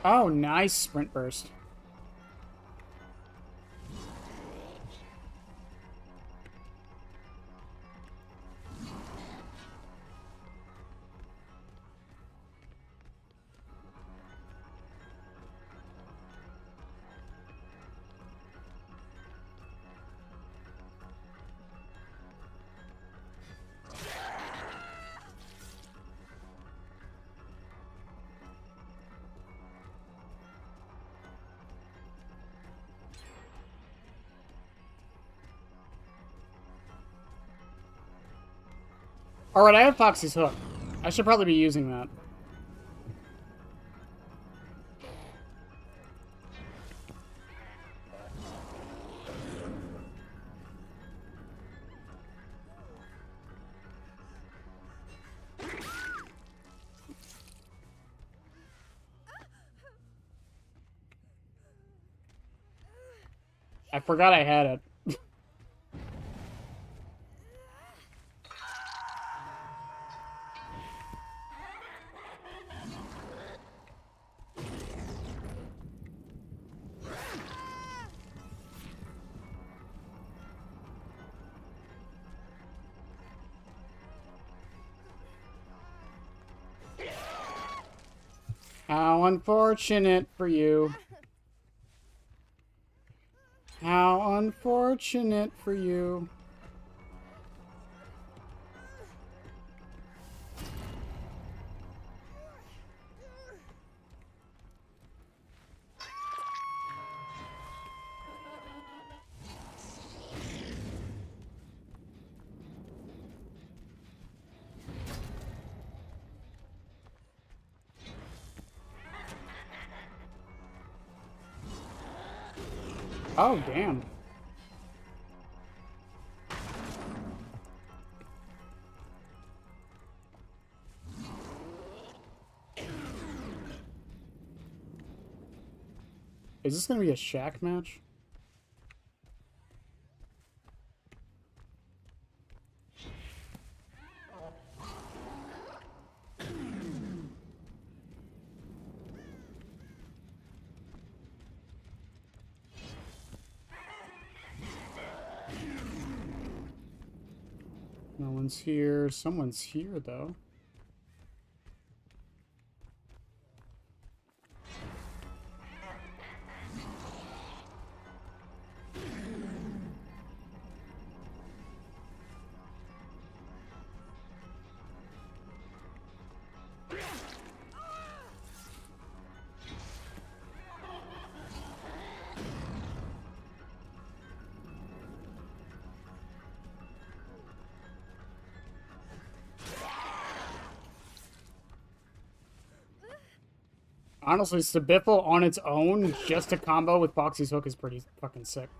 Oh, nice sprint burst. Alright, I have Foxy's hook. I should probably be using that. I forgot I had it. How unfortunate for you. How unfortunate for you. Oh, damn. Is this gonna be a shack match? No one's here. Someone's here, though. Honestly, STBFL on its own, just a combo with Foxy's hook is pretty fucking sick.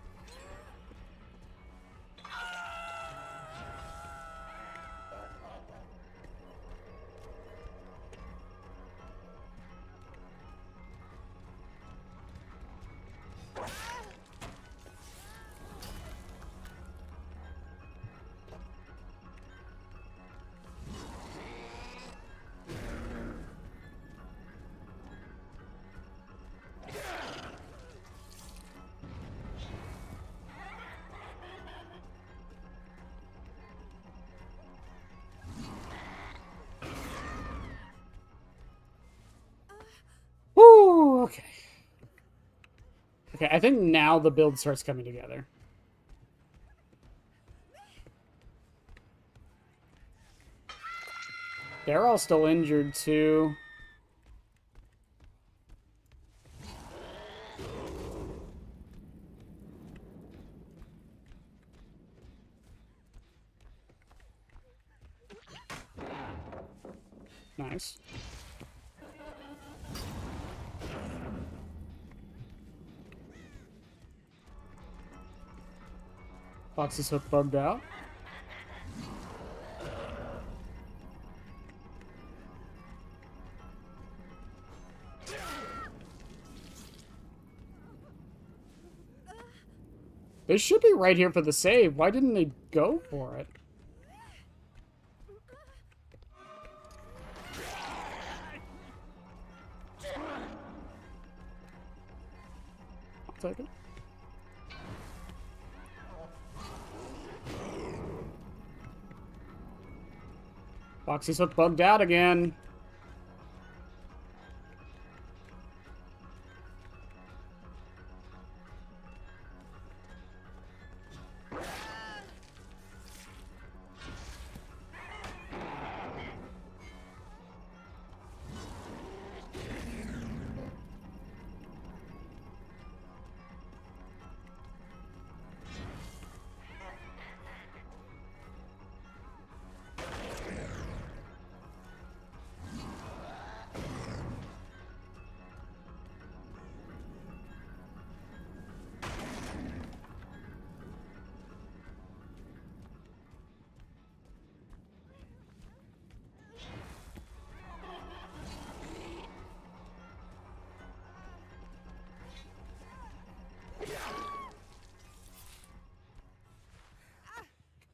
Woo! Okay. Okay, I think now the build starts coming together. They're all still injured, too. Nice. Foxy's hook bugged out. They should be right here for the save. Why didn't they go for it? I'll take it. Foxy's hook bugged out again.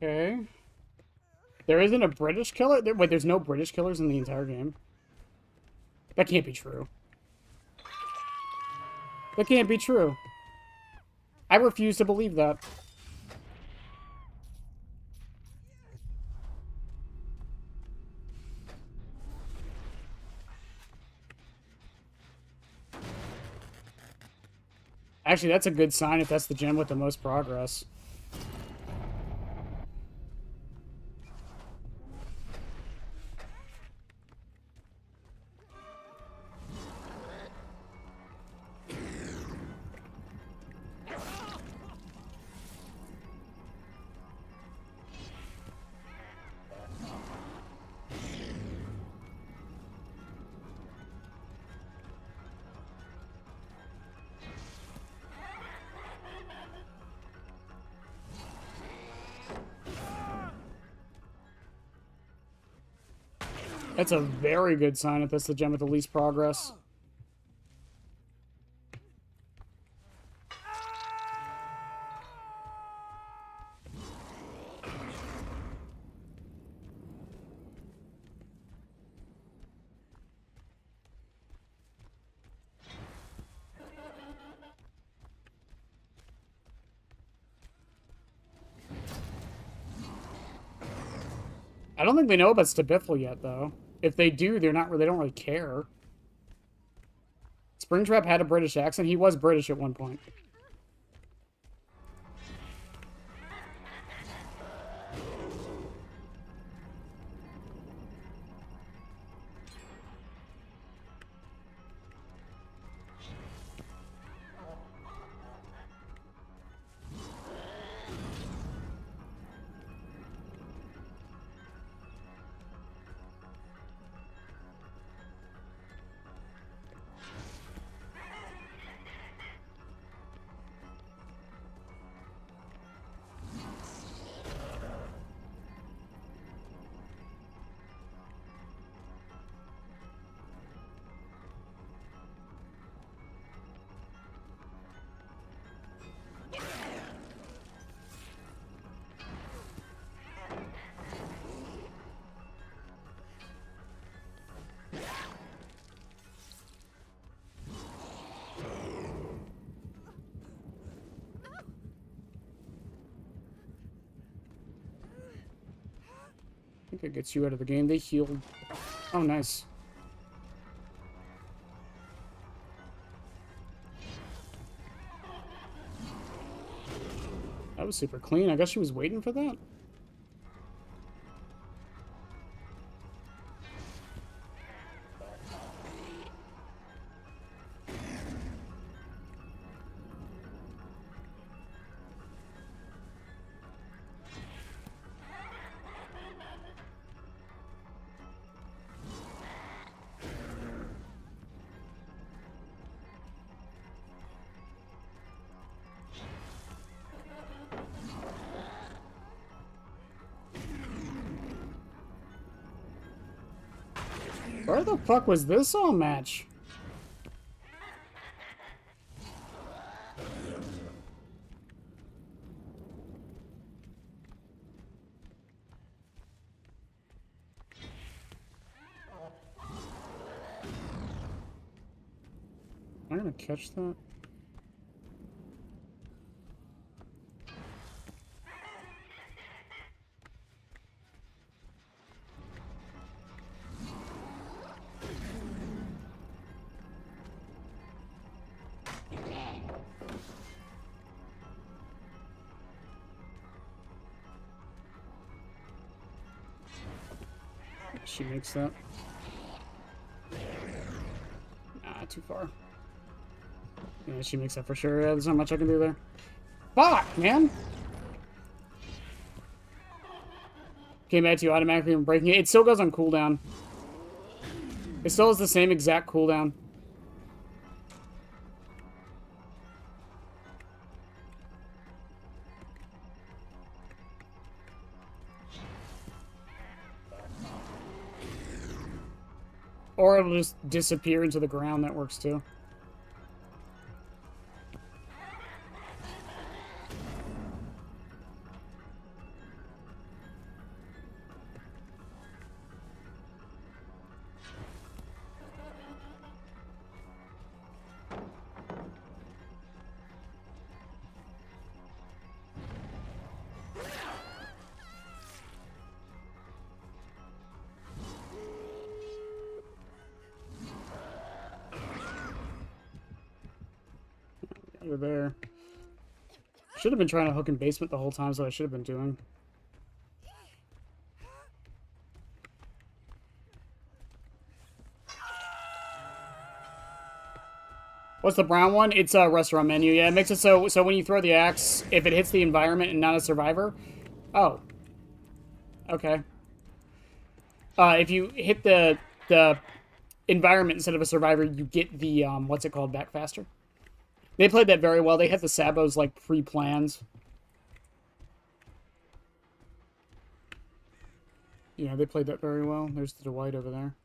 Okay. There isn't a British killer? Wait, there's no British killers in the entire game? That can't be true. That can't be true. I refuse to believe that. Actually, that's a good sign if that's the gem with the most progress. That's a very good sign if that's the gem with the least progress. I don't think they know about STBFL yet, though. If they do, they don't really care. Springtrap had a British accent. He was British at one point. I think it gets you out of the game. They healed. Oh, nice. That was super clean. I guess she was waiting for that. Where the fuck was this all match? Am I gonna catch that? She makes that. Nah, too far. Yeah, she makes that for sure. Yeah, there's not much I can do there. Fuck, man! Came back to you automatically when breaking it. It still goes on cooldown. It still has the same exact cooldown. Or it'll just disappear into the ground. That works too. You're there. Should have been trying to hook in basement the whole time, so I should have been doing. What's the brown one? It's a restaurant menu. Yeah, it makes it so when you throw the axe, if it hits the environment and not a survivor. Oh. Okay. If you hit the environment instead of a survivor, you get the what's it called back faster. They played that very well. They had the sabos like pre-planned. Yeah, they played that very well. There's the Dwight over there.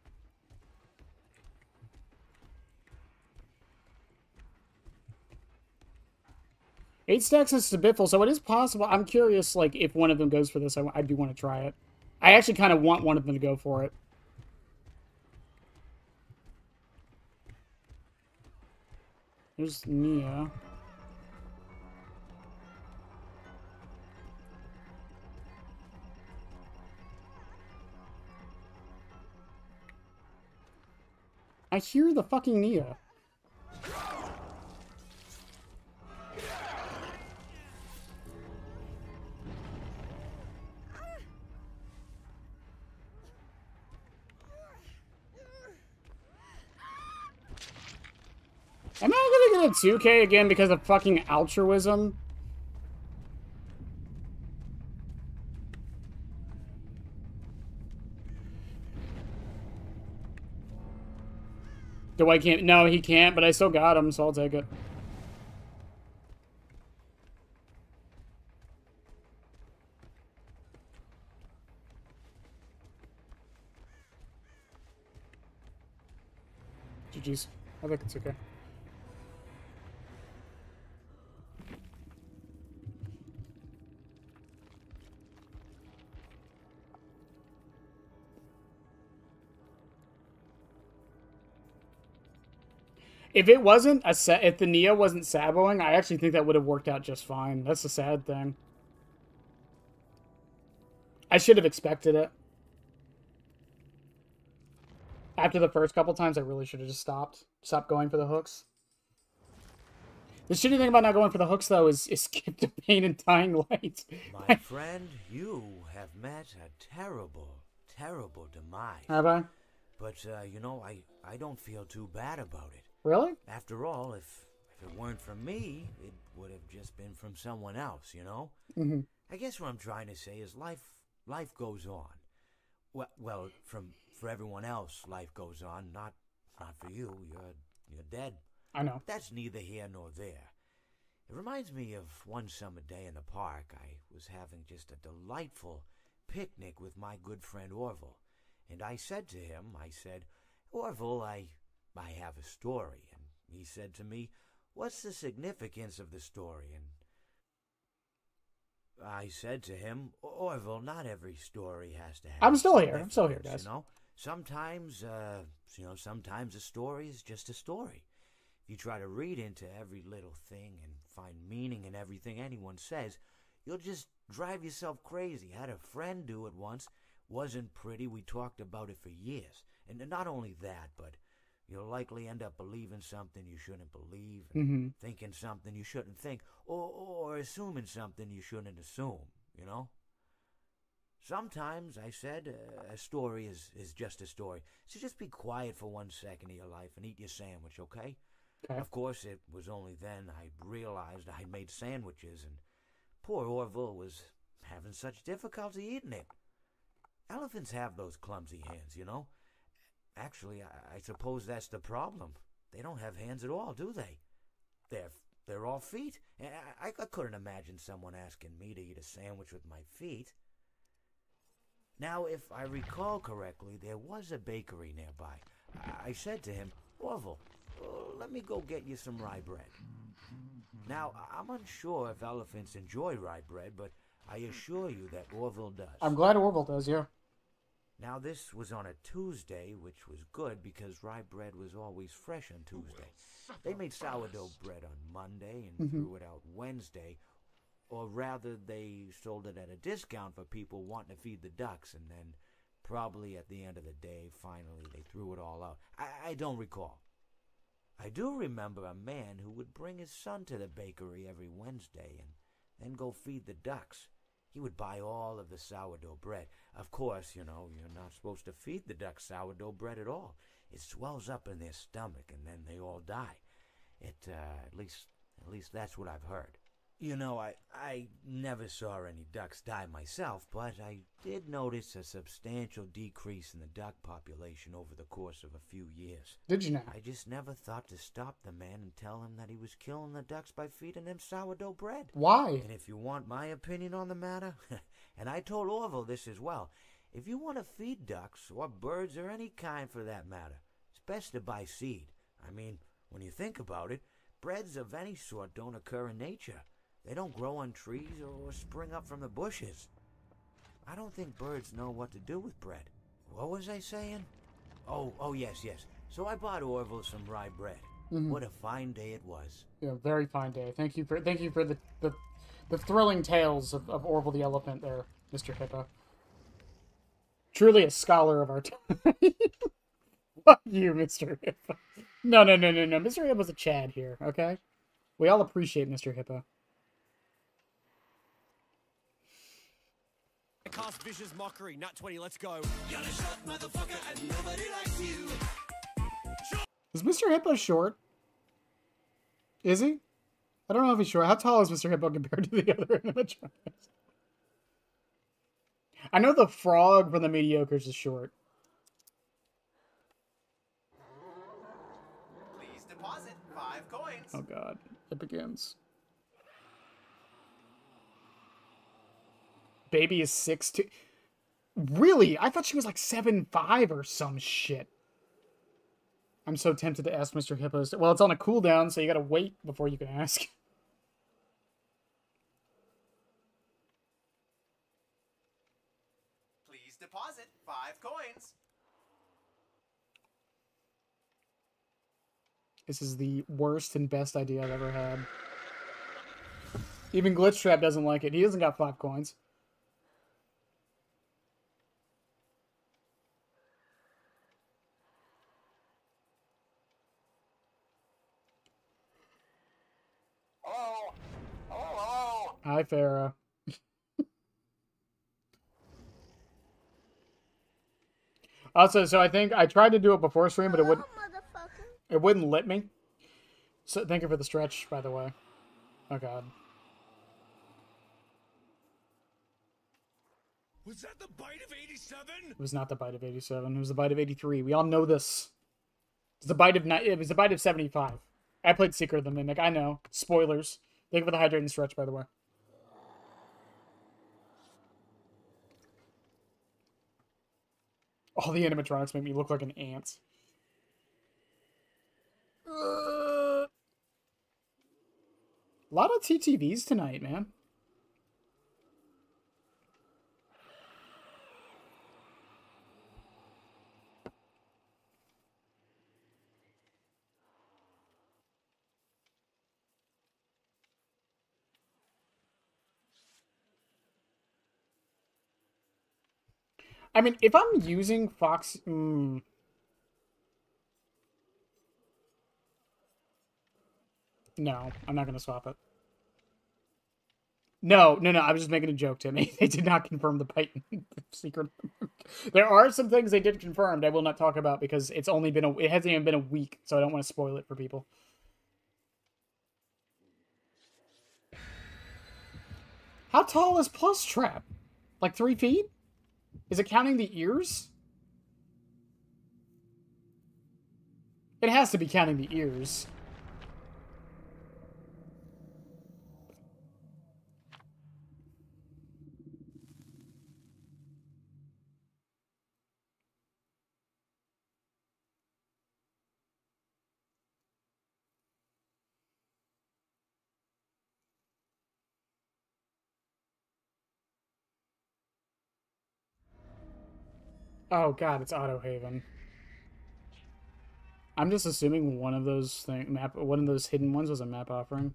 Eight stacks is STBFL, so it is possible. I'm curious, like, if one of them goes for this, I do want to try it. I actually kind of want one of them to go for it. There's Nia. I hear the fucking Nia. Am I gonna get a 2K again because of fucking altruism? Dwight can't. No, he can't, but I still got him, so I'll take it. GG's. I think it's okay. If it wasn't if the Nia wasn't saboing, I actually think that would have worked out just fine. That's the sad thing. I should have expected it. After the first couple times, I really should have just stopped going for the hooks. The shitty thing about not going for the hooks, though, is skip the pain and dying light. My friend, you have met a terrible, terrible demise. Have I? But, you know, I don't feel too bad about it. Really? After all, if it weren't from me, it would have just been from someone else, you know? Mm-hmm. I guess what I'm trying to say is life goes on. Well, for everyone else, life goes on. Not for you. You're dead. I know. That's neither here nor there. It reminds me of one summer day in the park. I was having just a delightful picnic with my good friend Orville. And I said to him, Orville, I have a story. And he said to me, what's the significance of the story? And I said to him, Orville, not every story has to have. I'm still here. I'm still here, guys. You know, sometimes a story is just a story. If you try to read into every little thing and find meaning in everything anyone says, you'll just drive yourself crazy. I had a friend do it once. Wasn't pretty. We talked about it for years. And not only that, but you'll likely end up believing something you shouldn't believe, and thinking something you shouldn't think, or assuming something you shouldn't assume, you know? Sometimes, I said, a story is just a story. So just be quiet for 1 second of your life and eat your sandwich, okay? Okay. Of course, it was only then I realized I made sandwiches, and poor Orville was having such difficulty eating it. Elephants have those clumsy hands, you know? Actually, I suppose that's the problem. They don't have hands at all, do they? They're all feet. I couldn't imagine someone asking me to eat a sandwich with my feet. Now, if I recall correctly, there was a bakery nearby. I said to him, Orville, let me go get you some rye bread. Now, I'm unsure if elephants enjoy rye bread, but I assure you that Orville does. I'm glad Orville does, yeah. Now, this was on a Tuesday, which was good because rye bread was always fresh on Tuesday. They made sourdough bread on Monday and threw it out Wednesday. Or rather, they sold it at a discount for people wanting to feed the ducks, and then probably at the end of the day, finally, they threw it all out. I don't recall. I do remember a man who would bring his son to the bakery every Wednesday and then go feed the ducks. He would buy all of the sourdough bread. Of course, you know, you're not supposed to feed the ducks sourdough bread at all. It swells up in their stomach and then they all die. At least that's what I've heard. You know, I never saw any ducks die myself, but I did notice a substantial decrease in the duck population over the course of a few years. Did you know? I just never thought to stop the man and tell him that he was killing the ducks by feeding them sourdough bread. Why? And if you want my opinion on the matter, and I told Orville this as well, if you want to feed ducks, or birds, or any kind for that matter, it's best to buy seed. I mean, when you think about it, breads of any sort don't occur in nature. They don't grow on trees or spring up from the bushes. I don't think birds know what to do with bread. What was I saying? Oh, yes. So I bought Orville some rye bread. Mm-hmm. What a fine day it was. Yeah, very fine day. Thank you for the thrilling tales of Orville the elephant there, Mr. Hippo. Truly a scholar of our time. Fuck you, Mr. Hippo. No. Mr. Hippo's a Chad here, okay? We all appreciate Mr. Hippo. Cast vicious mockery, nut 20, let's go. You're a short motherfucker and nobody likes you. Is Mr. Hippo short? Is he? I don't know if he's short. How tall is Mr. Hippo compared to the other animatronics? I know the frog from the Mediocres is short. Please deposit 5 coins. Oh god, it begins. Baby is 6'2". Really? I thought she was like 7'5" or some shit. I'm so tempted to ask Mr. Hippos. Well, it's on a cooldown, so you gotta wait before you can ask. Please deposit 5 coins. This is the worst and best idea I've ever had. Even Glitchtrap doesn't like it. He hasn't got 5 coins. Hi, Farah. Also, so I think I tried to do it before stream, but it wouldn't let me. So thank you for the stretch, by the way. Oh god. Was that the bite of 87? It was not the bite of 87. It was the bite of 83. We all know this. It was the bite of it was the bite of 75. I played Secret of the Mimic. I know. Spoilers. Thank you for the hydrating stretch, by the way. All the animatronics make me look like an ant. A lot of TTVs tonight, man. I mean, if I'm using Fox... No, I'm not going to swap it. No, I was just making a joke, Timmy. They did not confirm the bite in Secret. There are some things they did confirm that I will not talk about because it's only been it hasn't even been a week, so I don't want to spoil it for people. How tall is Plus Trap? Like 3 feet? Is it counting the ears? It has to be counting the ears. Oh god, it's Auto Haven. I'm just assuming one of those one of those hidden ones was a map offering.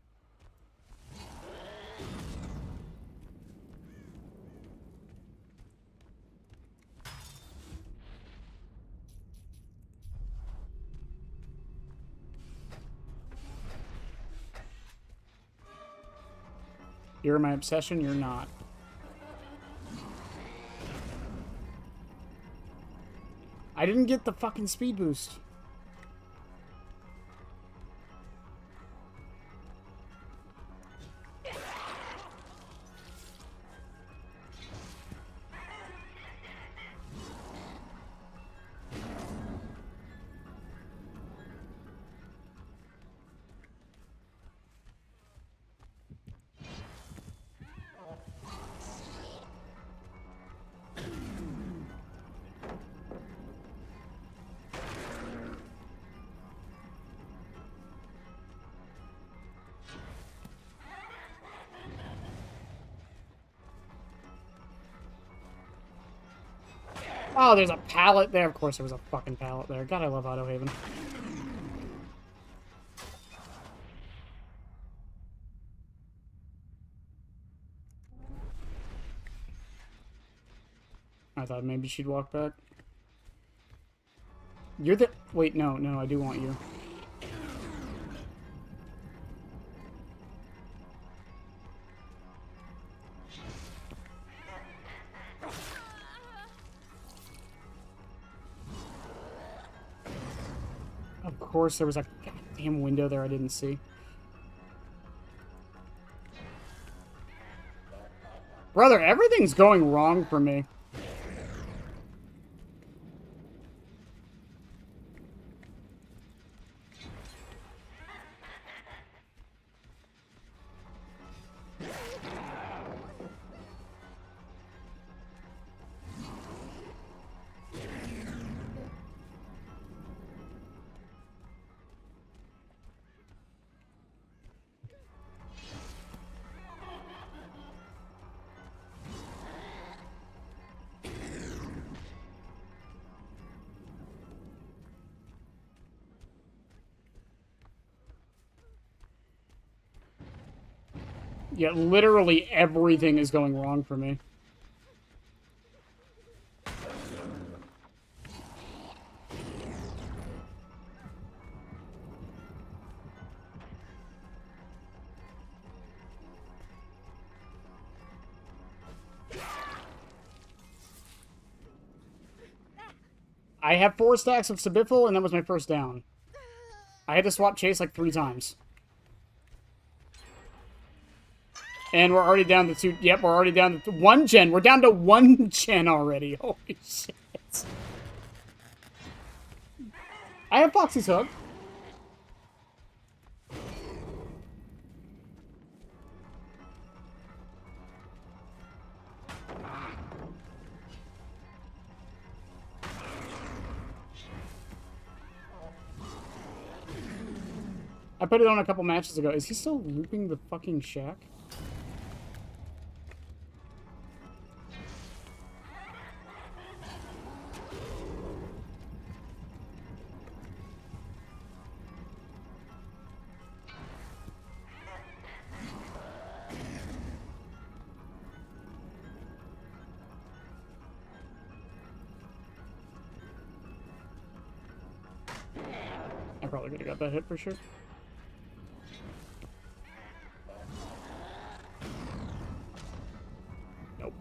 You're my obsession, you're not. I didn't get the fucking speed boost. Oh, there's a pallet there. Of course there was a fucking pallet there. God, I love Auto Haven. I thought maybe she'd walk back. You're the... Wait, no, I do want you. Of course, there was a goddamn window there I didn't see. Brother, everything's going wrong for me. Yeah, literally everything is going wrong for me. I have 4 stacks of STBFL, and that was my first down. I had to swap chase like 3 times. And we're already down to 2... Yep, we're already down to 1 gen. We're down to 1 gen already. Holy shit. I have Foxy's Hook. I put it on a couple matches ago. Is he still looping the fucking shack? I probably could have got that hit for sure. Nope.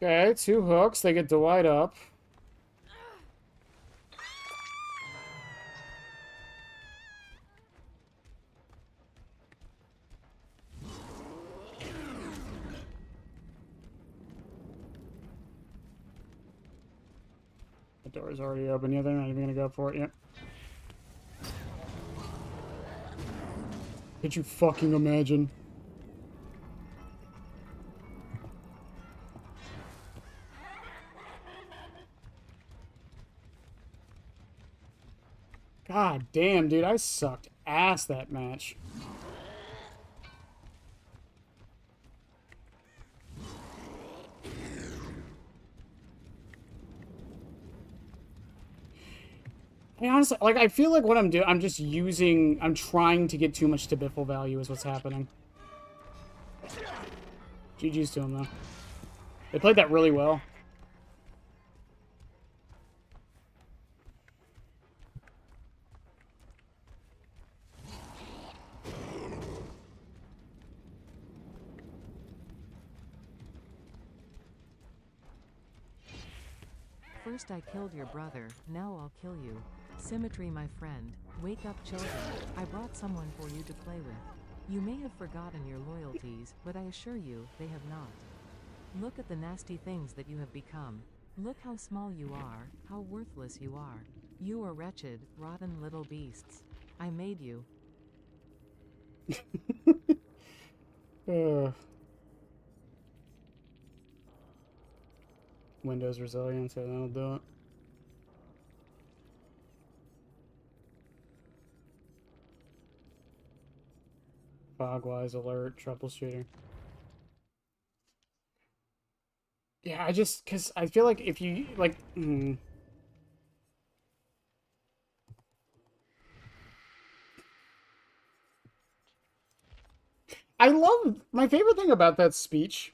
Okay, 2 hooks. They get Dwight up. door's already open. Yeah, they're not even gonna go for it yet. Could you fucking imagine? God damn, dude, I sucked ass that match. I honestly, like, I feel like what I'm doing, I'm trying to get too much STBFL value is what's happening. GG's to him, though. They played that really well. First I killed your brother, now I'll kill you. Symmetry, my friend. Wake up, children. I brought someone for you to play with. You may have forgotten your loyalties, but I assure you, they have not. Look at the nasty things that you have become. Look how small you are, how worthless you are. You are wretched, rotten little beasts. I made you. Windows resilience, so that'll do it. Fogwise alert, troubleshooter. Yeah, because I feel like if you, like, I love, my favorite thing about that speech,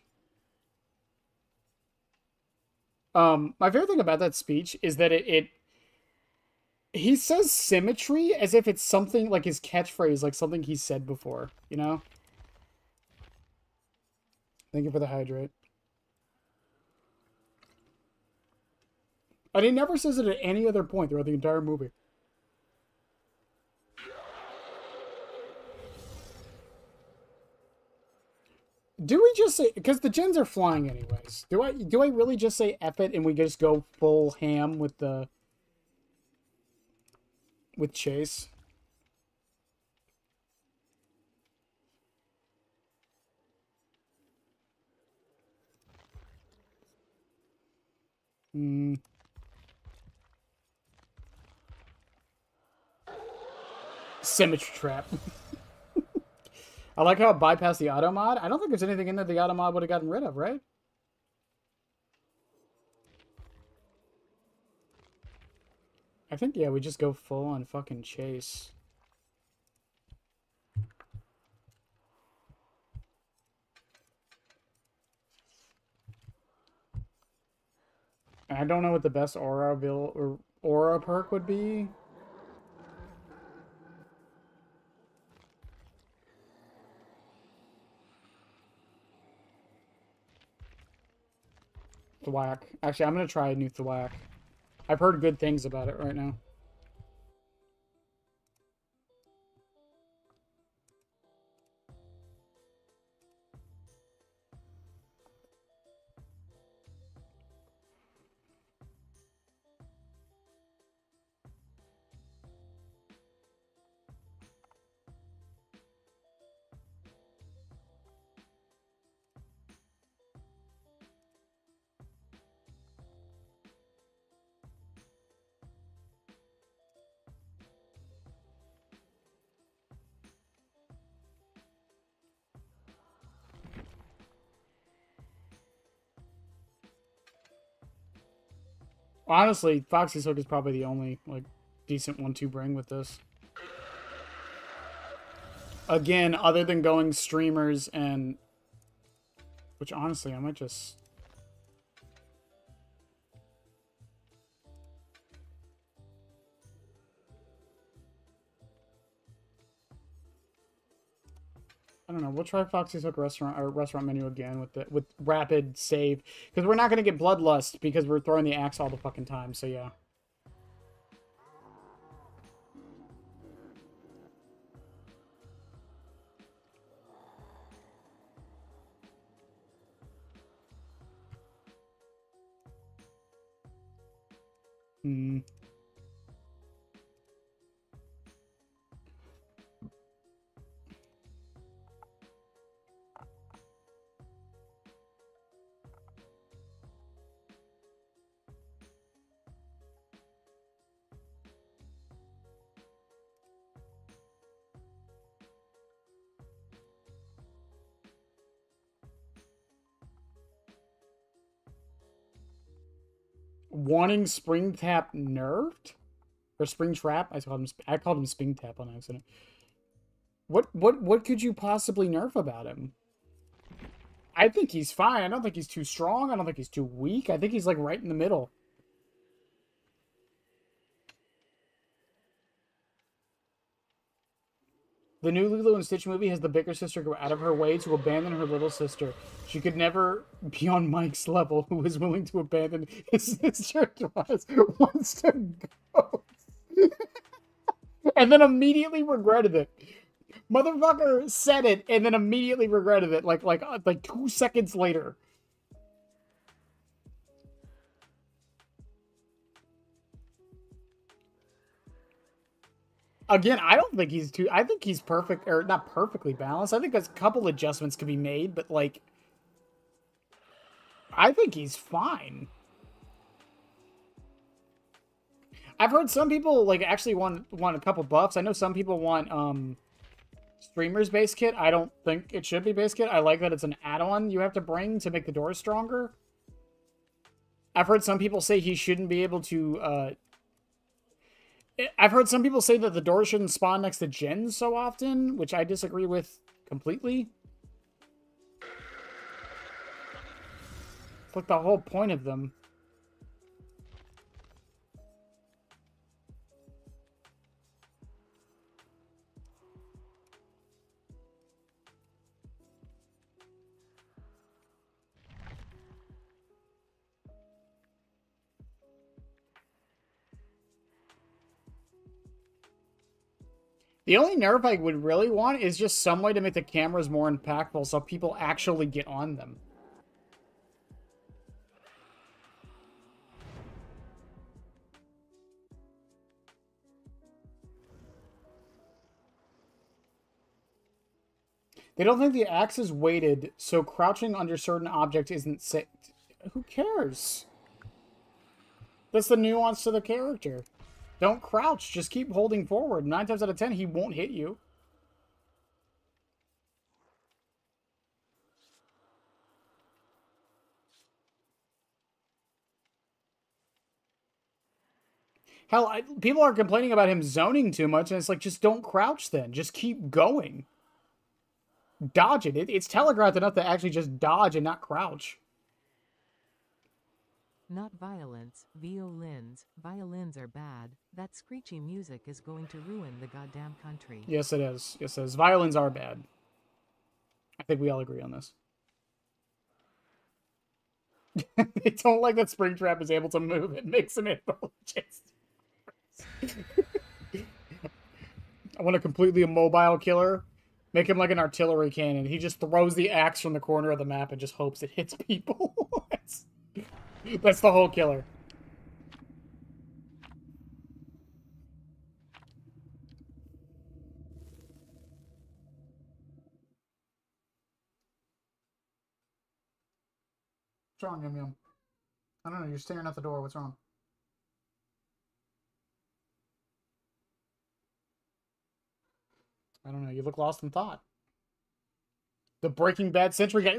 is that he says symmetry as if it's something like his catchphrase, like something he said before, you know? Thank you for the hydrate. And he never says it at any other point throughout the entire movie. Do we just say, because the gens are flying anyways, do I really just say F it and we just go full ham with Chase? Symmetry trap. I like how it bypassed the auto mod. I don't think there's anything in there the auto mod would have gotten rid of, right? I think, yeah, we just go full on fucking Chase. I don't know what the best aura perk would be. Thwack. Actually, I'm gonna try a new Thwack. I've heard good things about it right now. Honestly, Foxy's Hook is probably the only, like, decent one to bring with this. Again, other than going streamers and... Which, honestly, I might just... I don't know. We'll try Foxy's Hook restaurant menu again with rapid save, because we're not gonna get Bloodlust because we're throwing the axe all the fucking time. So yeah. Hmm. Wanting springtrap nerfed? Or springtrap? I called him springtrap on accident. What could you possibly nerf about him? I think he's fine. I don't think he's too strong. I don't think he's too weak. I think he's like right in the middle. The new Lilo and Stitch movie has the bigger sister go out of her way to abandon her little sister. She could never be on Mike's level, who is willing to abandon his sister twice, wants to go. And then immediately regretted it. Motherfucker said it and then immediately regretted it, like 2 seconds later. Again, I don't think he's too... I think he's perfect, or not perfectly balanced. I think a couple adjustments could be made, but, like... I think he's fine. I've heard some people, like, actually want a couple buffs. I know some people want, Streamer's base kit. I don't think it should be base kit. I like that it's an add-on you have to bring to make the doors stronger. I've heard some people say he shouldn't be able to, I've heard some people say that the doors shouldn't spawn next to gens so often, which I disagree with completely. It's like the whole point of them. The only nerf I would really want is just some way to make the cameras more impactful so people actually get on them. They don't think the axe is weighted, so crouching under certain objects isn't safe. Who cares? That's the nuance to the character. Don't crouch. Just keep holding forward. 9 times out of 10, he won't hit you. Hell, people are complaining about him zoning too much, and it's like, just don't crouch then. Just keep going. Dodge it. It's telegraphed enough to actually just dodge and not crouch. Not violence, violins. Violins are bad. That screechy music is going to ruin the goddamn country. Yes, it is. Yes, it is. Violins are bad. I think we all agree on this. They don't like that Springtrap is able to move. It makes him able to chase. I want a completely immobile killer. Make him like an artillery cannon. He just throws the axe from the corner of the map and just hopes it hits people. That's the whole killer. What's wrong, Yum Yum? I don't know, you're staring at the door. What's wrong? I don't know, you look lost in thought. The Breaking Bad Century guy.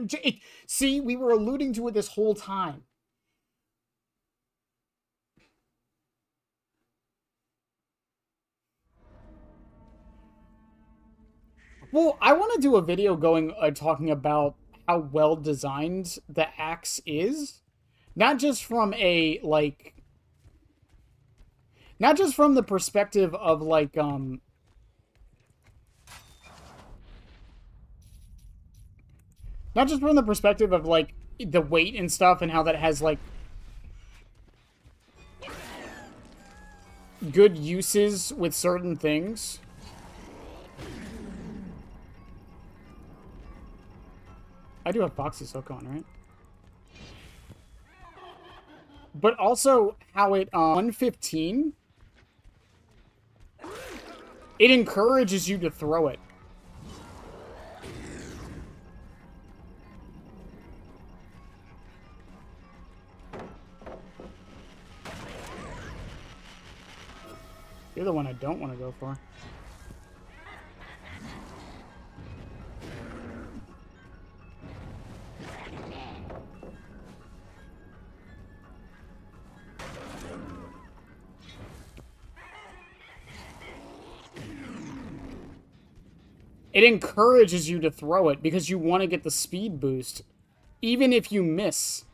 See, we were alluding to it this whole time. Well, I want to do a video talking about how well designed the axe is. Not just from a, like... Not just from the perspective of, like, Not just from the perspective of, like, the weight and stuff and how that has, like, good uses with certain things. I do have Foxy's hook on, right? But also how it 115, it encourages you to throw it. You're the one I don't want to go for. It encourages you to throw it because you want to get the speed boost, even if you miss.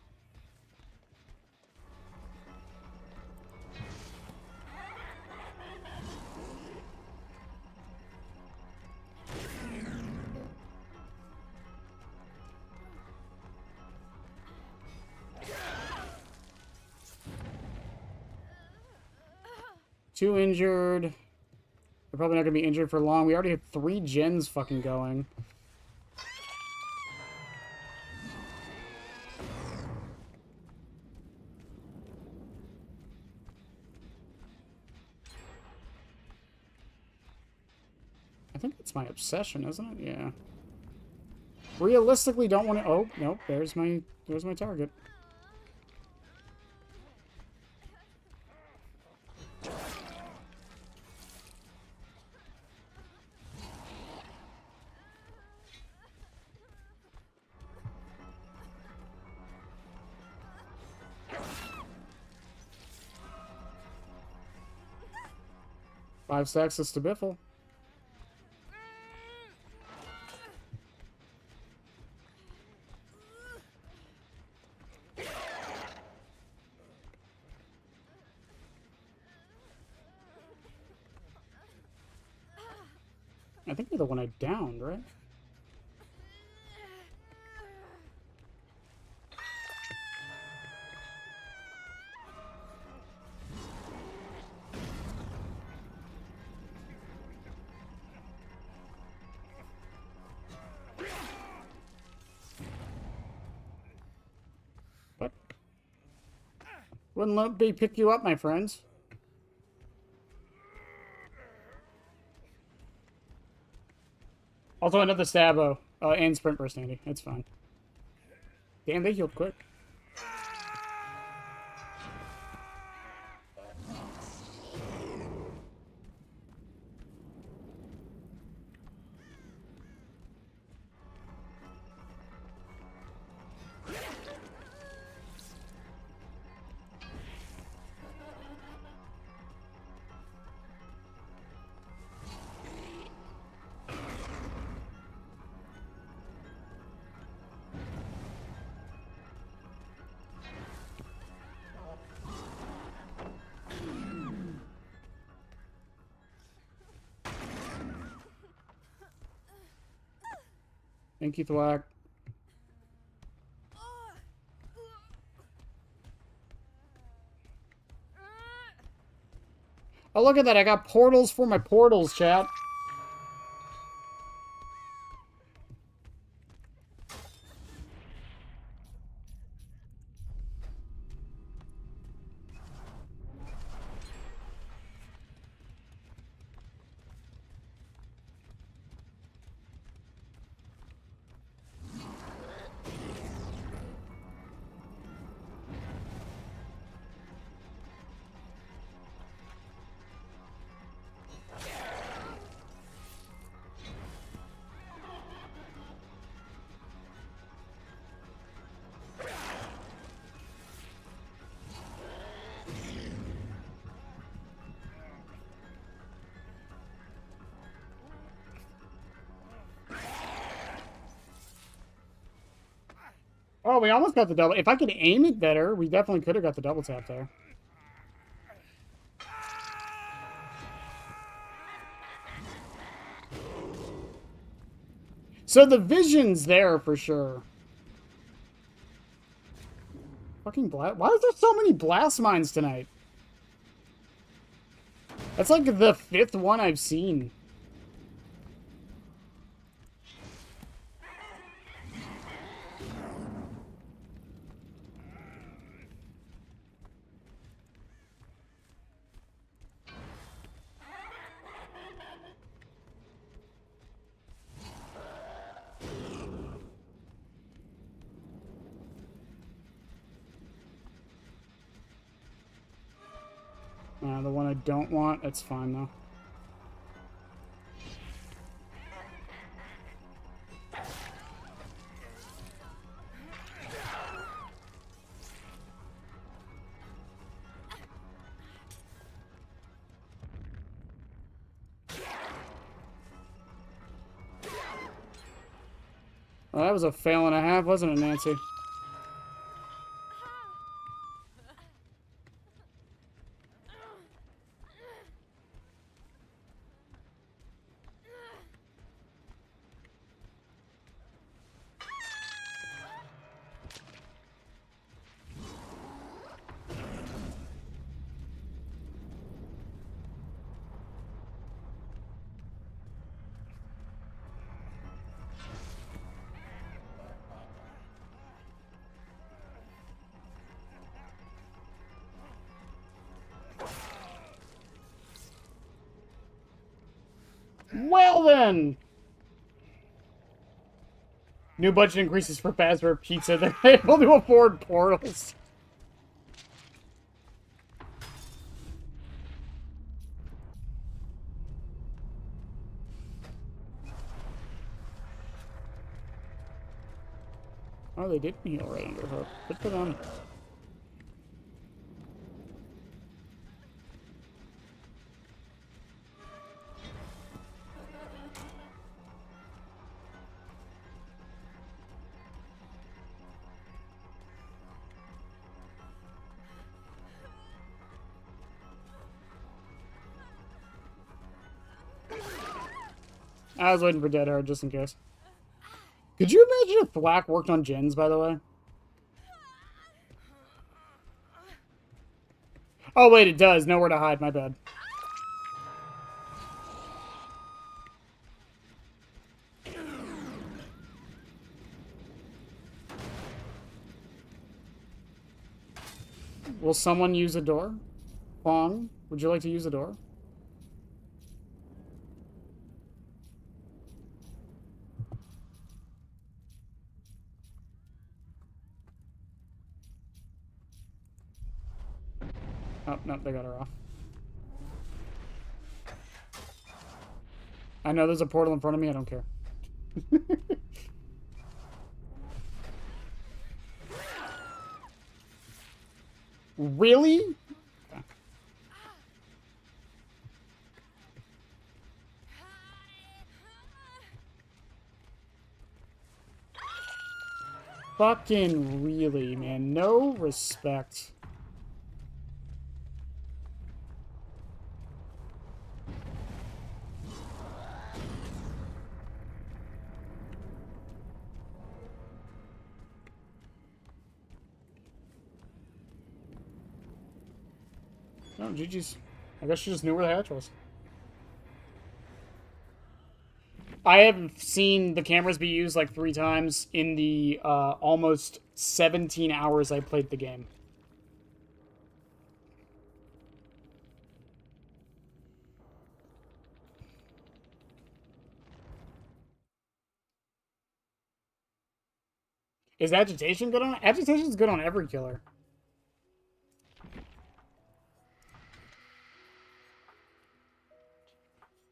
Two injured. They're probably not going to be injured for long. We already have 3 gens fucking going. I think it's my obsession, isn't it? Yeah. Realistically, don't want to... Oh, nope. There's my target. Five stacks of STBFL. I think you're the one I downed, right? What? Wouldn't let me pick you up, my friends. Also, another Stabbo. And Sprint Burst, Andy. It's fine. Damn, they healed quick. Thank you, Thwack. Oh, look at that. I got portals for my portals, chat. Oh, we almost got the double. If I could aim it better, we definitely could have got the double tap there. So the vision's there for sure. Fucking blast. Why is there so many blast mines tonight? That's like the 5th one I've seen. The one I don't want, it's fine though. Well, that was a fail and a half, wasn't it, Nancy? Well then! New budget increases for Fazbear Pizza. They're able to afford portals. Oh, they did heal right under her. Good for them. I was waiting for Dead Hard just in case. Could you imagine if Thwack worked on gens, by the way? Oh, wait, it does. Nowhere to hide. My bad. Will someone use a door? Pong, would you like to use a door? Oh, no, they got her off. I know there's a portal in front of me. I don't care. Really? Okay. Fucking really, man. No respect. Oh, GG's. I guess she just knew where the hatch was. I have seen the cameras be used like 3 times in the almost 17 hours I played the game. Is agitation good on it? Agitation's good on every killer.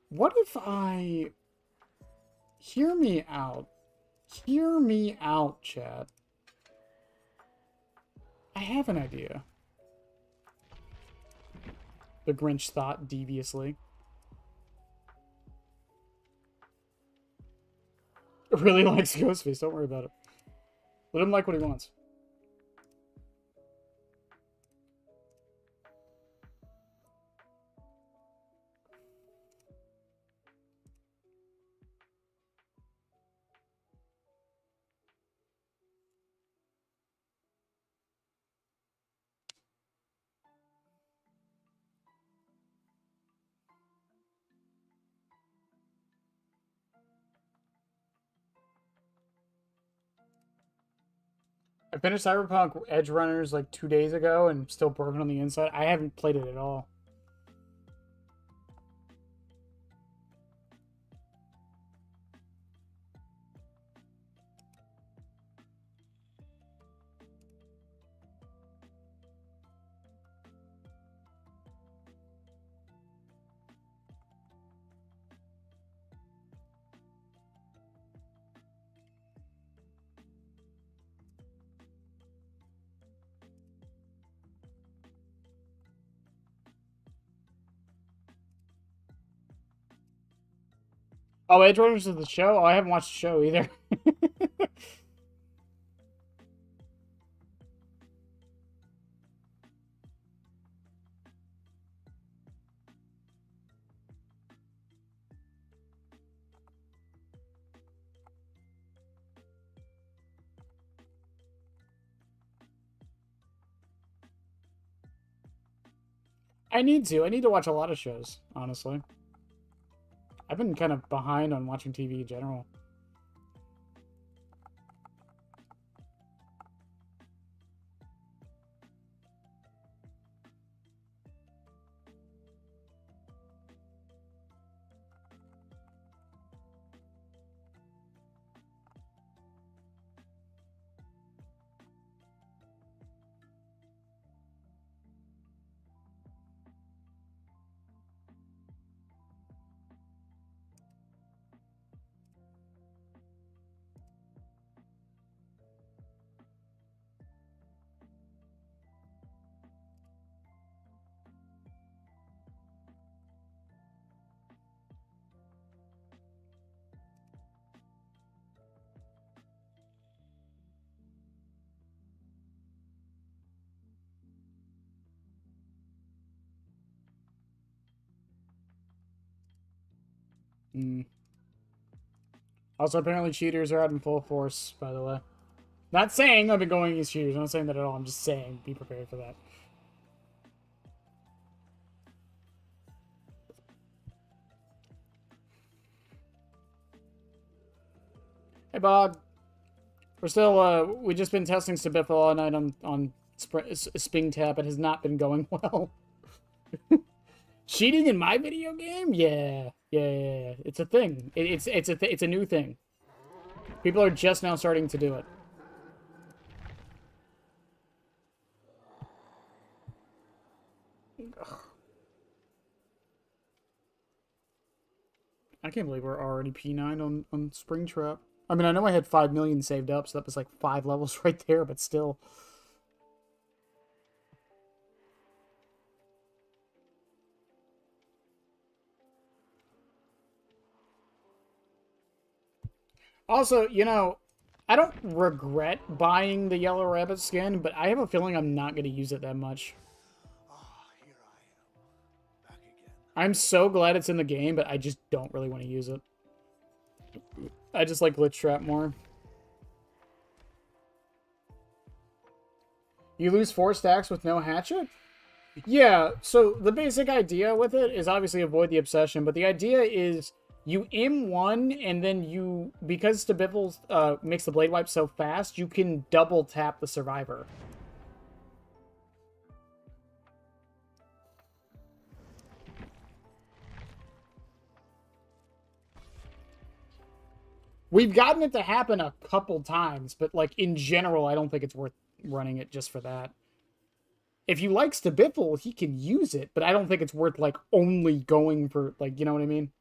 What if I... Hear me out. Hear me out, chat. I have an idea. The Grinch thought deviously. Really likes Ghostface, don't worry about it. Let him like what he wants. I finished Cyberpunk Edge Runners like 2 days ago and still broken on the inside. I haven't played it at all. Oh, Edge Runners is the show? Oh, I haven't watched the show either. I need to. I need to watch a lot of shows, honestly. I've been kind of behind on watching TV in general. Mm. Also, apparently cheaters are out in full force, by the way. Not saying I've been going against cheaters. I'm not saying that at all. I'm just saying be prepared for that. Hey, Bob. We're still, we've just been testing STBFL all night on springtrap. It has not been going well. Cheating in my video game? Yeah. It's a thing. It's a new thing. People are just now starting to do it. Ugh. I can't believe we're already P9 on Springtrap. I mean, I know I had 5 million saved up, so that was like 5 levels right there, but still. Also, you know, I don't regret buying the Yellow Rabbit skin, but I have a feeling I'm not going to use it that much. Here I am, back again. I'm so glad it's in the game, but I just don't really want to use it. I just like Glitch Trap more. You lose 4 stacks with no hatchet? Yeah, so the basic idea with it is obviously avoid the obsession, but the idea is you M1 and then you, because STBFL makes the blade wipe so fast, you can double tap the survivor. We've gotten it to happen a couple times, but like in general, I don't think it's worth running it just for that. If you like STBFL, he can use it, but I don't think it's worth like only going for like, you know what I mean?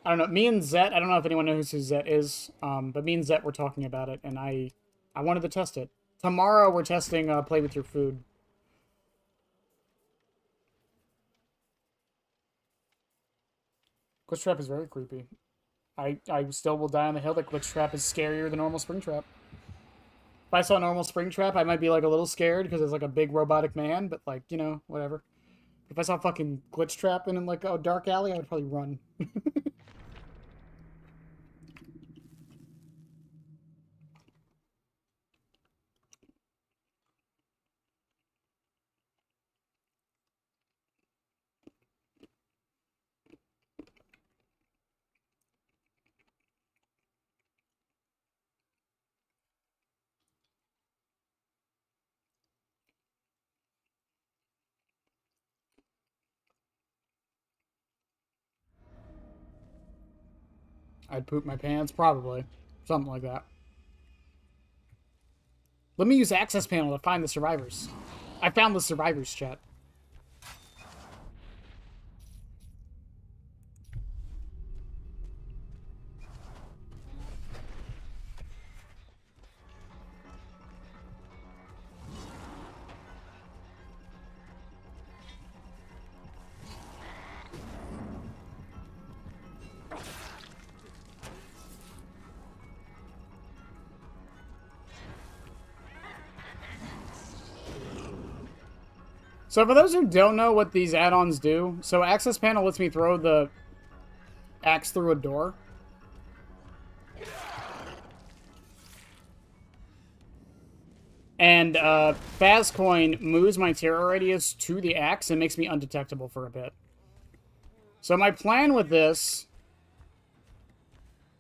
I don't know. Me and Zet, I don't know if anyone knows who Zet is, but me and Zet were talking about it, and I wanted to test it. Tomorrow we're testing Play With Your Food. Glitch Trap is very creepy. I still will die on the hill that Glitch Trap is scarier than normal Springtrap. If I saw normal Springtrap, I might be like a little scared because it's like a big robotic man, but like, you know, whatever. If I saw fucking Glitch Trap in like a dark alley, I would probably run. I'd poop my pants, probably. Something like that. Let me use access panel to find the survivors. I found the survivors, chat. So for those who don't know what these add-ons do, so Access Panel lets me throw the axe through a door. And Fazcoin moves my terror radius to the axe and makes me undetectable for a bit. So my plan with this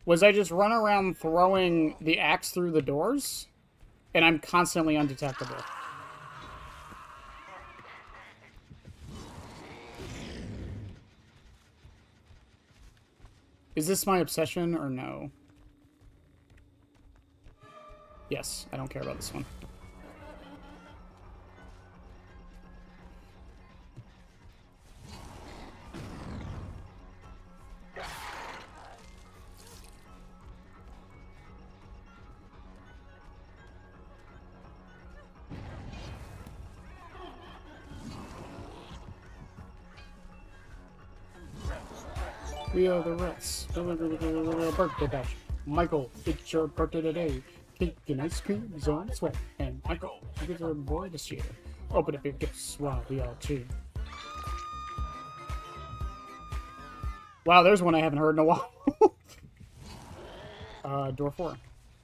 was I just run around throwing the axe through the doors, and I'm constantly undetectable. Is this my obsession or no? Yes, I don't care about this one. We are the Rats. Birthday bash. Michael, it's your birthday today. Cake and ice cream is on its way. And Michael, you get a boy this year. Open up your gifts while we all cheer. Wow, there's one I haven't heard in a while. Door 4.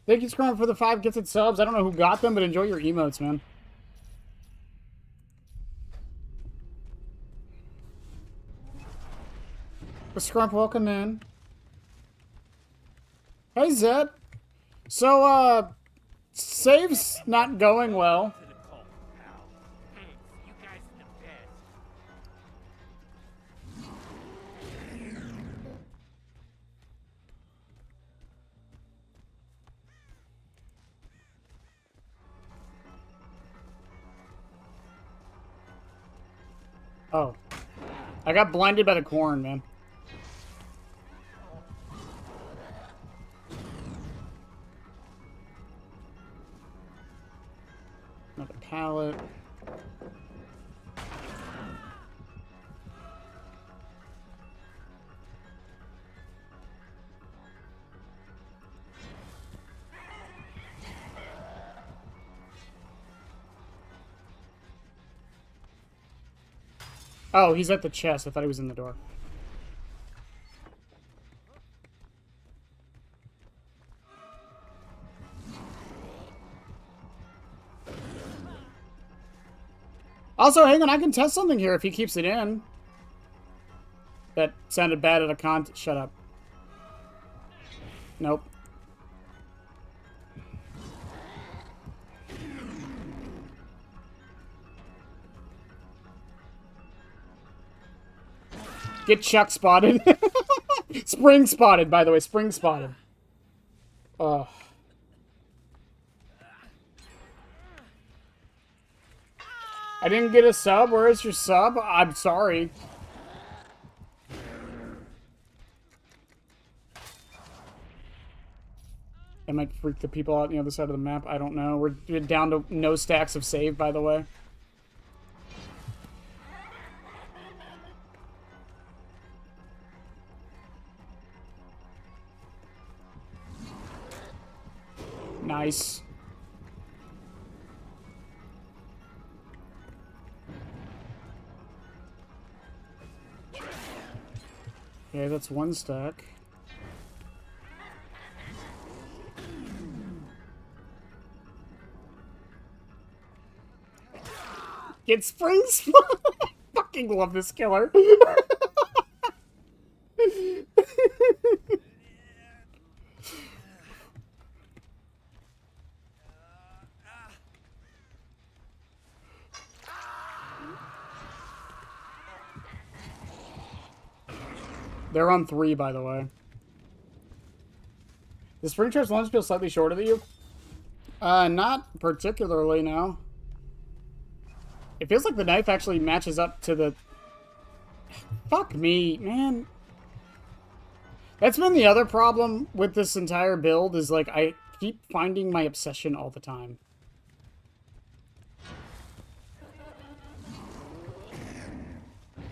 Thank you, Scrum, for the 5 gifted subs. I don't know who got them, but enjoy your emotes, man. Scrump, welcome in. Hey, Zed. So, save's not going well. To the cult, pal. Thanks, you guys are the best. Oh. I got blinded by the corn, man. Another pallet. Oh, he's at the chest. I thought he was in the door. Also, hang on, I can test something here if he keeps it in. That sounded bad at a Shut up. Nope. Get Chuck spotted. Spring spotted, by the way. Spring spotted. Ugh. I didn't get a sub. Where is your sub? I'm sorry. That might freak the people out on the other side of the map. I don't know. We're down to no stacks of save, by the way. Nice. Okay, that's one stack. Get springs. Fucking love this killer. They're on 3, by the way. The Springtrap's lunge feel slightly shorter than you? Not particularly, no. It feels like the knife actually matches up to the... Fuck me, man. That's been the other problem with this entire build, is like, I keep finding my obsession all the time.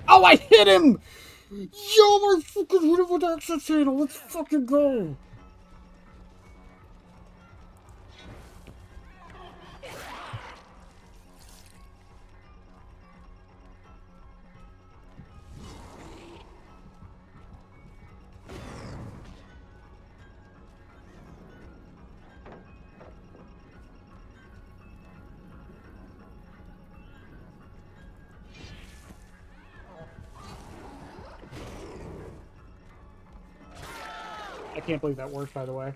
Oh, I hit him! Yo, I fucking hit him with the access channel. Let's fucking go. I can't believe that worked, by the way.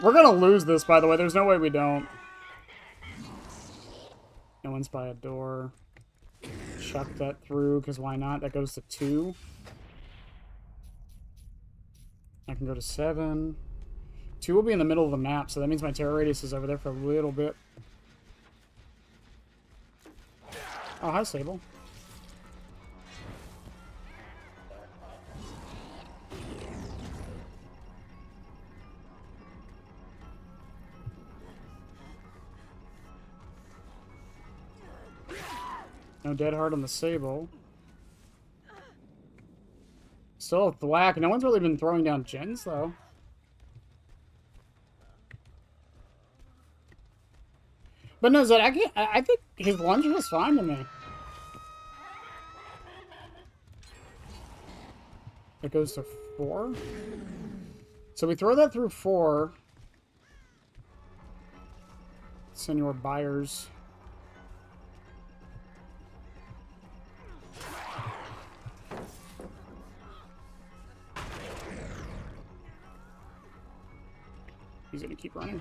We're gonna lose this, by the way. There's no way we don't. No one's by a door. Chuck that through, because why not? That goes to 2. I can go to 7. 2 will be in the middle of the map, so that means my terror radius is over there for a little bit. Oh, hi, Sable. No dead hard on the Sable. Still a thwack. No one's really been throwing down gens, though. But no, Zed, I think his lunge was fine to me. It goes to 4. So we throw that through 4. Senor Byers. He's gonna keep running.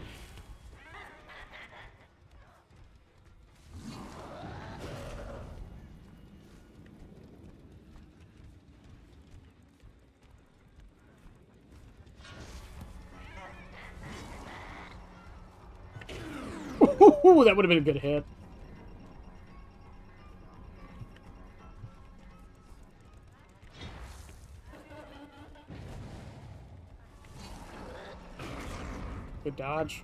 Ooh, that would have been a good hit. Good dodge.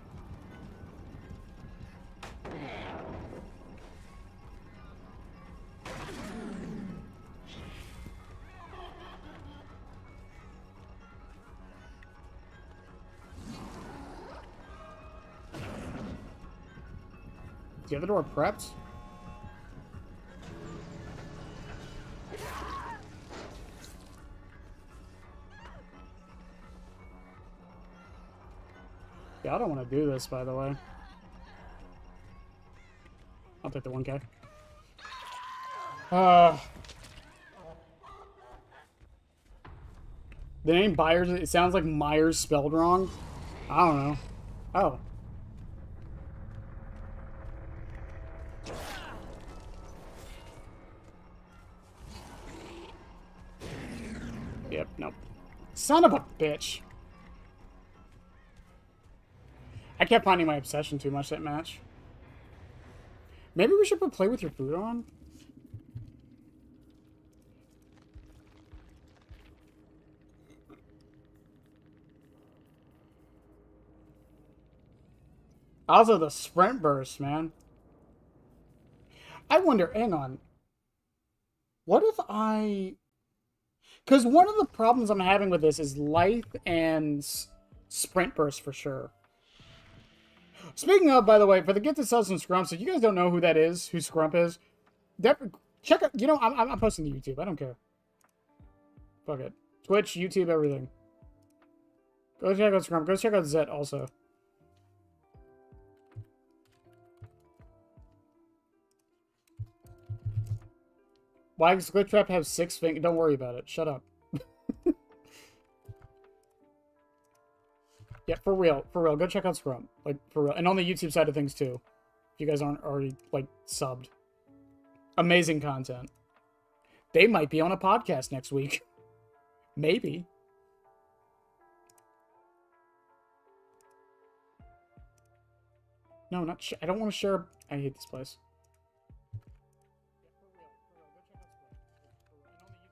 Is the other door prepped? Yeah, I don't want to do this, by the way. I'll take the 1K. The name Byers, it sounds like Myers spelled wrong. I don't know. Oh. Yep, nope. Son of a bitch. I kept finding my obsession too much that match. Maybe we should put play with your food on? Also, the sprint burst, man. I wonder, hang on. What if I... Because one of the problems I'm having with this is lithe and sprint burst for sure. Speaking of, by the way, for the Get to Sell Some Scrumps, if you guys don't know who that is, who Scrump is, check out, you know, I'm posting to YouTube. I don't care. Fuck it. Twitch, YouTube, everything. Go check out Scrump. Go check out Zet also. Why does Springtrap have 6 fingers? Don't worry about it. Shut up. Yeah, for real. For real. Go check out Scrum. Like, for real. And on the YouTube side of things, too. If you guys aren't already, like, subbed. Amazing content. They might be on a podcast next week. Maybe. No, not I don't want to share... I hate this place.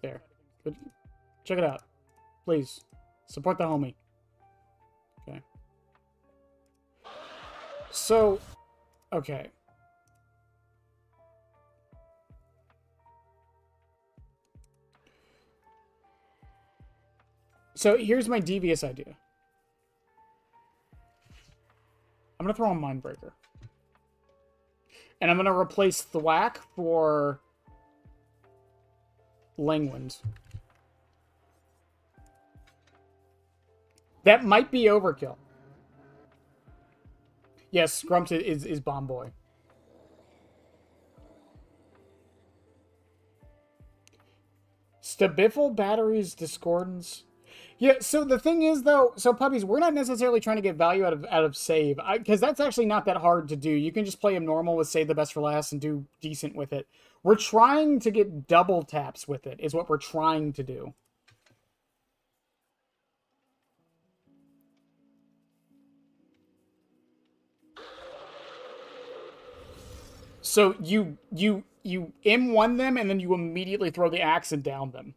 There. But check it out. Please. Support the homie. Okay. So, okay. So here's my devious idea. I'm going to throw a Mindbreaker. And I'm going to replace Thwack for Langwind. That might be overkill. Yes, Grumped is Bomb Boy. STBFL batteries discordance. Yeah, so the thing is, though, so puppies, we're not necessarily trying to get value out of save, because that's actually not that hard to do. You can just play him normal with save the best for last and do decent with it. We're trying to get double taps with it, is what we're trying to do. So you M1 them, and then you immediately throw the axe and down them.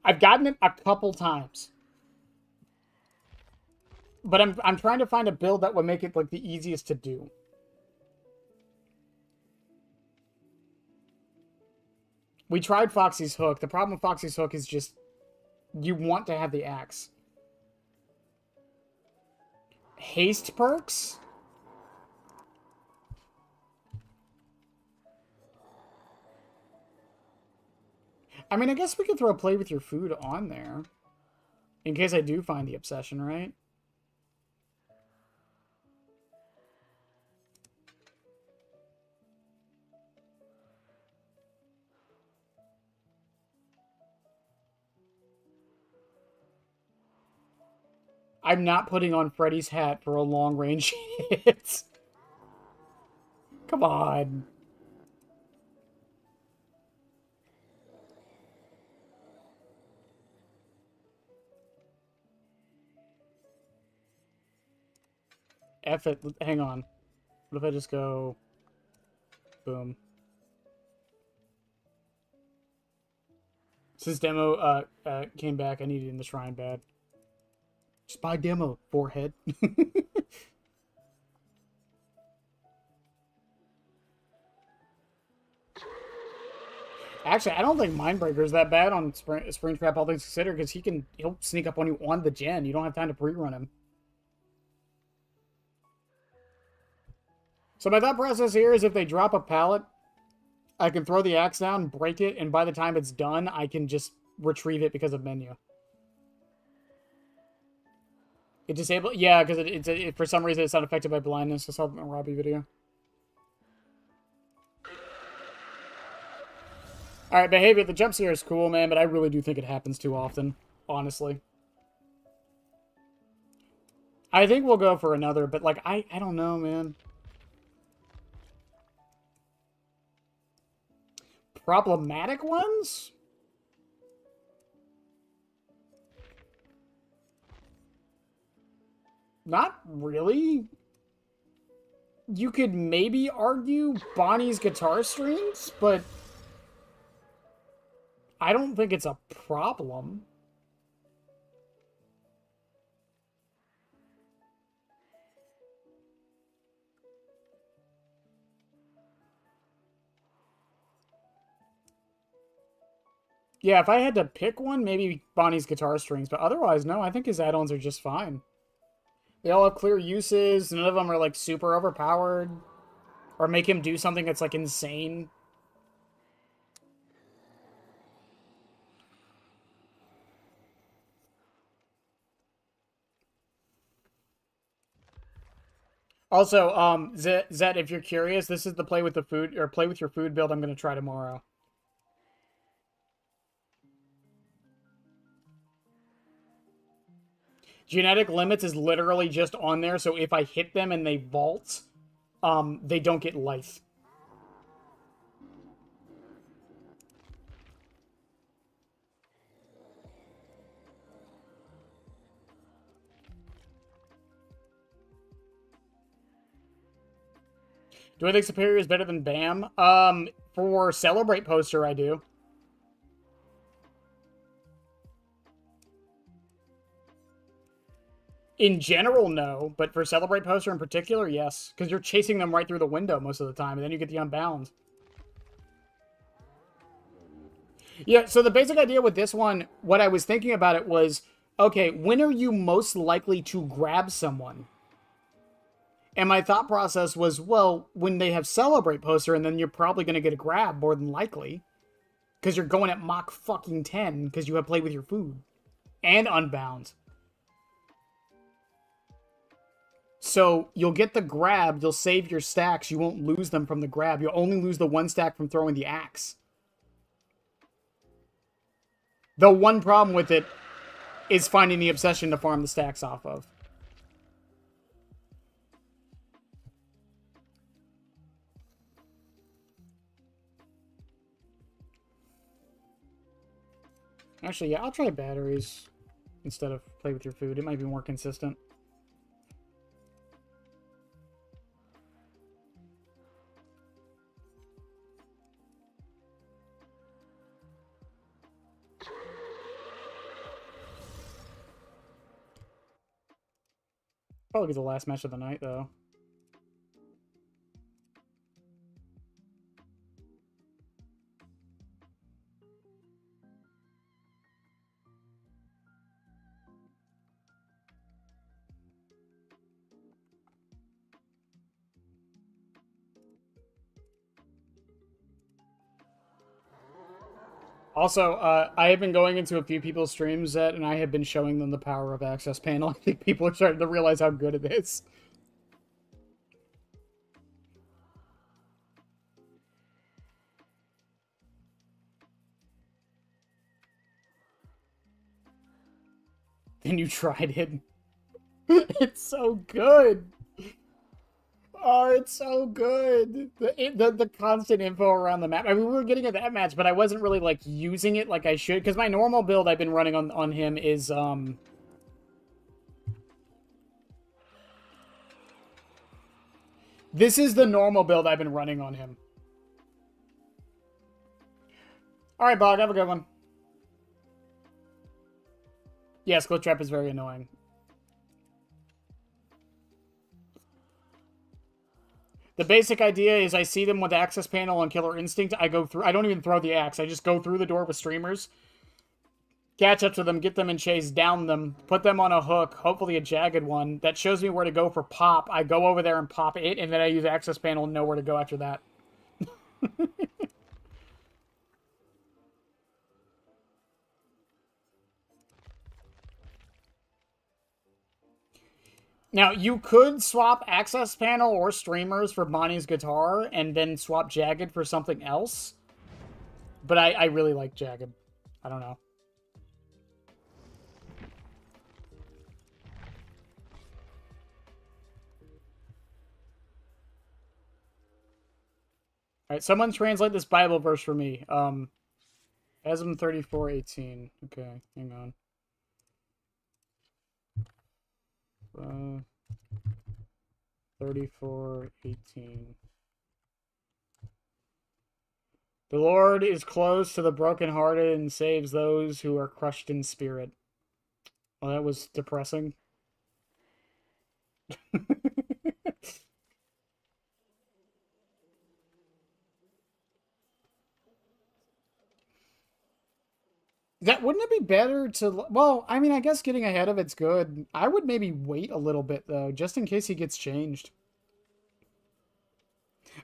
I've gotten it a couple times. But I'm trying to find a build that would make it like the easiest to do. We tried Foxy's Hook. The problem with Foxy's Hook is just you want to have the axe. Haste perks? I mean, I guess we could throw play with your food on there. In case I do find the obsession, right? I'm not putting on Freddy's hat for a long range hit. Come on. F it. Hang on. What if I just go... Boom. Since demo came back, I need it in the shrine bad. Just buy demo, forehead. Actually, I don't think Mindbreaker is that bad on Springtrap, all things considered, because he'll sneak up on you on the gen. You don't have time to pre-run him. So my thought process here is if they drop a pallet, I can throw the axe down, break it, and by the time it's done, I can just retrieve it because of menu. It disabled, yeah, because it for some reason it's not affected by blindness. I saw the Robbie video. All right, behavior. The jump scare is cool, man, but I really do think it happens too often. Honestly, I think we'll go for another, but like I don't know, man. Problematic ones. Not really. You could maybe argue Bonnie's guitar strings, but I don't think it's a problem. Yeah, if I had to pick one, maybe Bonnie's guitar strings, but otherwise, no, I think his add-ons are just fine. They all have clear uses. None of them are, like, super overpowered. Or make him do something that's, like, insane. Also, Zed, if you're curious, this is the play with the food, or play with your food build I'm going to try tomorrow. Genetic limits is literally just on there, so if I hit them and they vault, they don't get life. Do I think Superior is better than BAM? For Celebrate poster, I do. In general, no. But for Celebrate poster in particular, yes. Because you're chasing them right through the window most of the time, and then you get the Unbound. Yeah, so the basic idea with this one, what I was thinking about it was, okay, when are you most likely to grab someone? And my thought process was, well, when they have Celebrate poster, and then you're probably going to get a grab, more than likely. Because you're going at Mach fucking 10, because you have Play with your food. And Unbound. So, you'll get the grab, you'll save your stacks, you won't lose them from the grab. You'll only lose the one stack from throwing the axe. The one problem with it is finding the obsession to farm the stacks off of. Actually, yeah, I'll try batteries instead of play with your food. It might be more consistent. Probably be the last match of the night, though. Also, I have been going into a few people's streams and I have been showing them the power of Access Panel. I think people are starting to realize how good it is. And you tried it. It's so good. Oh, it's so good. The constant info around the map. I mean, we were getting at that match, but I wasn't really, like, using it like I should. Because my normal build I've been running on him is, This is the normal build I've been running on him. Alright, Bog, have a good one. Yes, Glitch Trap is very annoying. The basic idea is I see them with Access Panel and Killer Instinct. I go through. I don't even throw the axe. I just go through the door with streamers, catch up to them, get them in chase, down them, put them on a hook, hopefully a jagged one, that shows me where to go for pop. I go over there and pop it, and then I use Access Panel and know where to go after that. Now, you could swap Access Panel or streamers for Bonnie's guitar and then swap Jagged for something else. But I really like Jagged. I don't know. Alright, someone translate this Bible verse for me. Asm 34:18. Okay, hang on. 34:18. The Lord is close to the brokenhearted and saves those who are crushed in spirit. Well, that was depressing. Wouldn't it be better to... Well, I mean, I guess getting ahead of it's good. I would maybe wait a little bit, though, just in case he gets changed.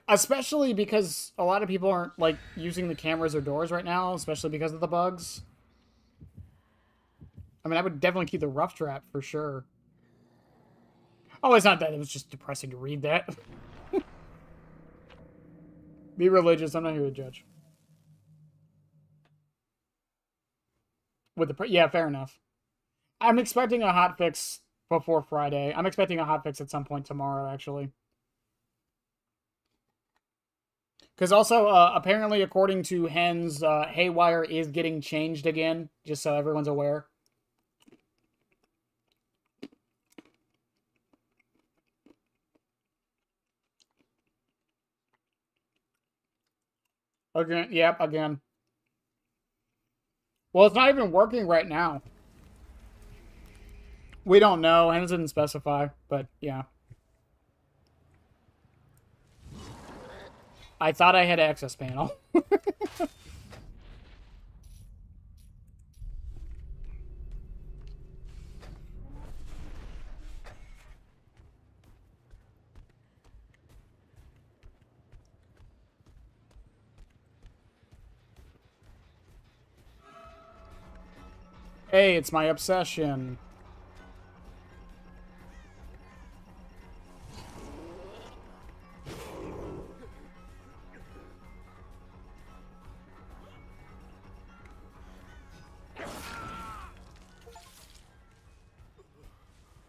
Especially because a lot of people aren't, like, using the cameras or doors right now, especially because of the bugs. I mean, I would definitely keep the rough trap, for sure. Oh, it's not that. It was just depressing to read that. Be religious. I'm not here to judge. With the yeah, fair enough. I'm expecting a hotfix before Friday. I'm expecting a hotfix at some point tomorrow, actually. Because also, apparently, according to Hens, Haywire is getting changed again, just so everyone's aware. Again, yep, again. Well, it's not even working right now. We don't know. Hens didn't specify, but yeah. I thought I had Access Panel. Hey, it's my obsession.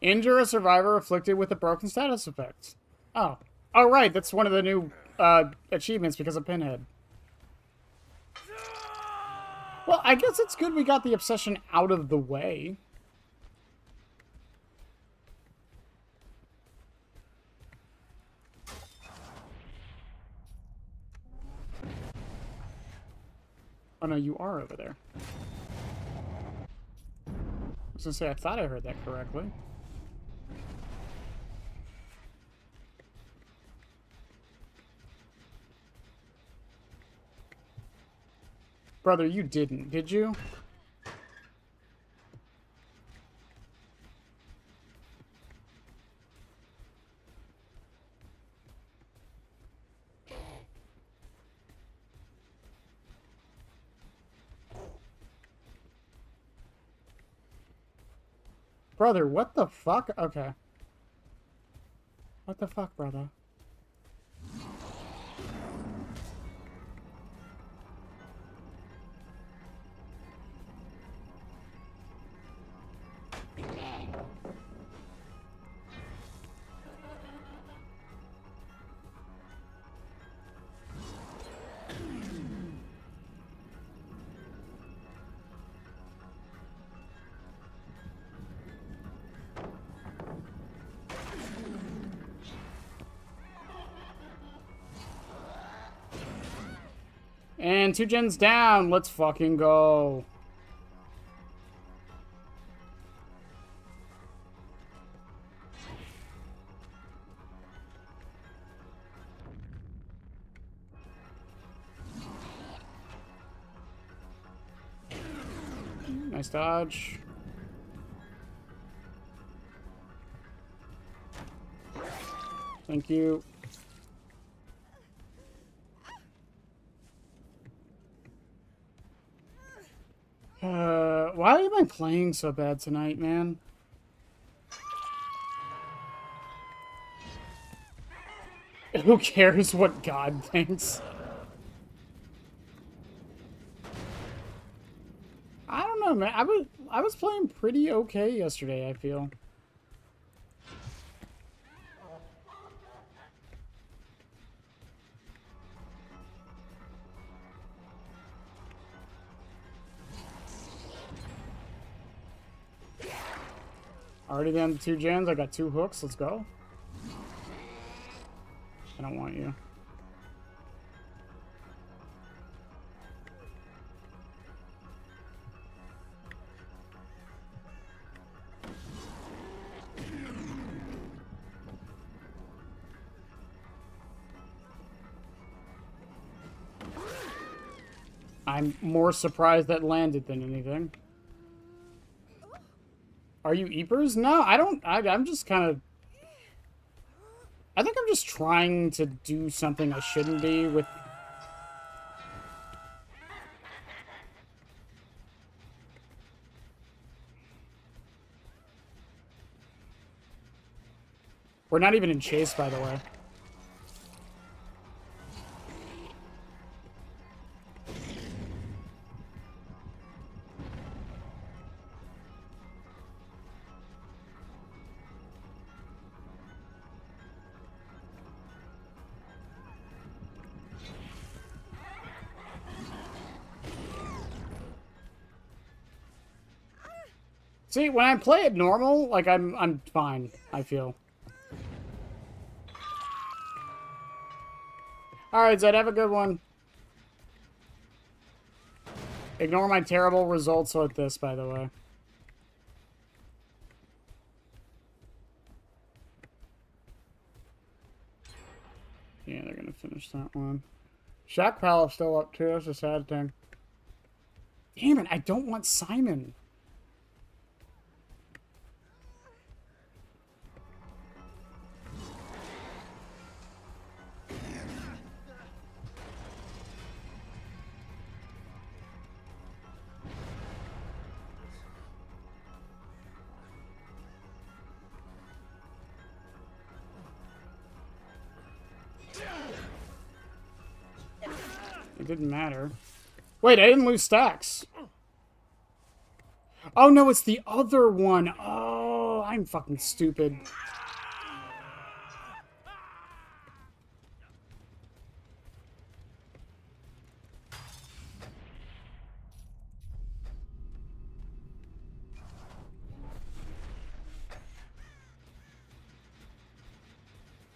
Injure a survivor afflicted with a broken status effect. Oh. Oh, right. That's one of the new achievements because of Pinhead. Well, I guess it's good we got the obsession out of the way. Oh, no, you are over there. I was gonna say, I thought I heard that correctly. Brother, you didn't, did you? Brother, what the fuck? Okay. What the fuck, brother? And 2 gens down. Let's fucking go. Nice dodge. Thank you. Why am I playing so bad tonight, man? Who cares what God thinks? I don't know, man. I was playing pretty okay yesterday, I feel. Already down to 2 gens. I got 2 hooks. Let's go. I don't want you. I'm more surprised that landed than anything. Are you Eepers? No, I don't. I'm just kind of... I think I'm just trying to do something I shouldn't be with... We're not even in chase, by the way. See, when I play it normal, like, I'm fine, I feel. Alright, Zed, have a good one. Ignore my terrible results with this, by the way. Yeah, they're gonna finish that one. Shaq Pal is still up too, that's a sad thing. Damn it, I don't want Simon. It didn't matter. Wait, I didn't lose stacks. Oh, no, it's the other one. Oh, I'm fucking stupid.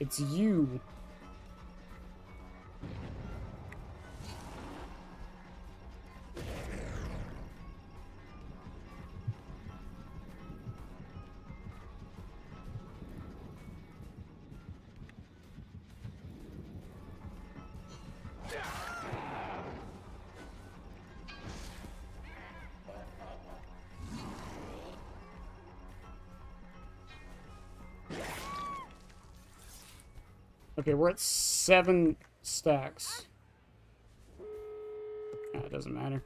It's you. Okay, we're at 7 stacks. Ah, it doesn't matter.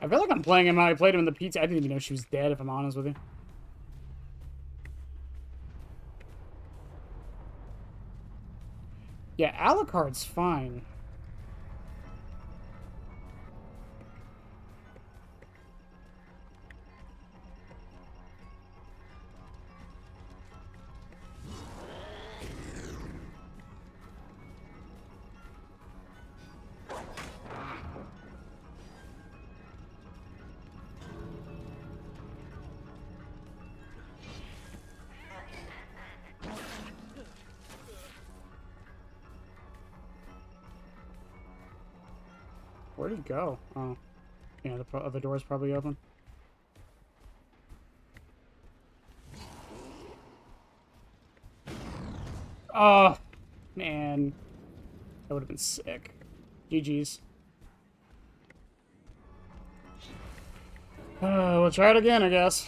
I feel like I'm playing him how I played him in the pizza. I didn't even know she was dead, if I'm honest with you. Yeah, Alucard's fine. Where'd he go? Oh. Yeah, the other door's probably open. Oh, man. That would have been sick. GG's. We'll try it again, I guess.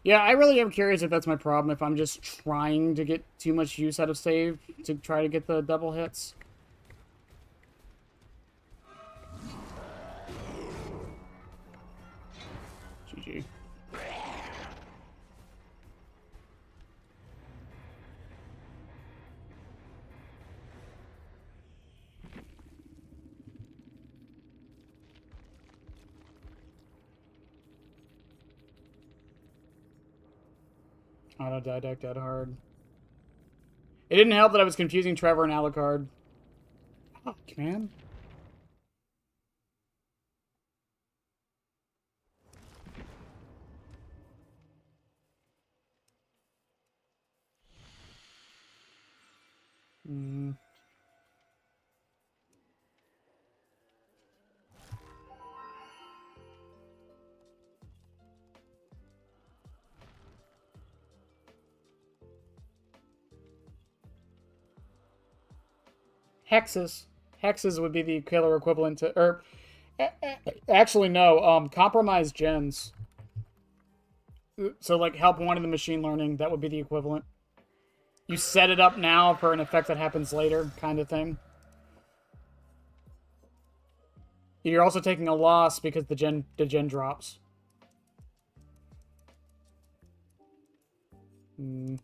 Yeah, I really am curious if that's my problem, if I'm just trying to get too much use out of save to try to get the double hits. GG. Autodidact dead hard. It didn't help that I was confusing Trevor and Alucard. Fuck, man. Hmm. Hexes. Hexes would be the killer equivalent to... Or, actually, no. Compromised gens. So, like, help one in the machine learning. That would be the equivalent. You set it up now for an effect that happens later, kind of thing. You're also taking a loss because the gen drops. Hmm.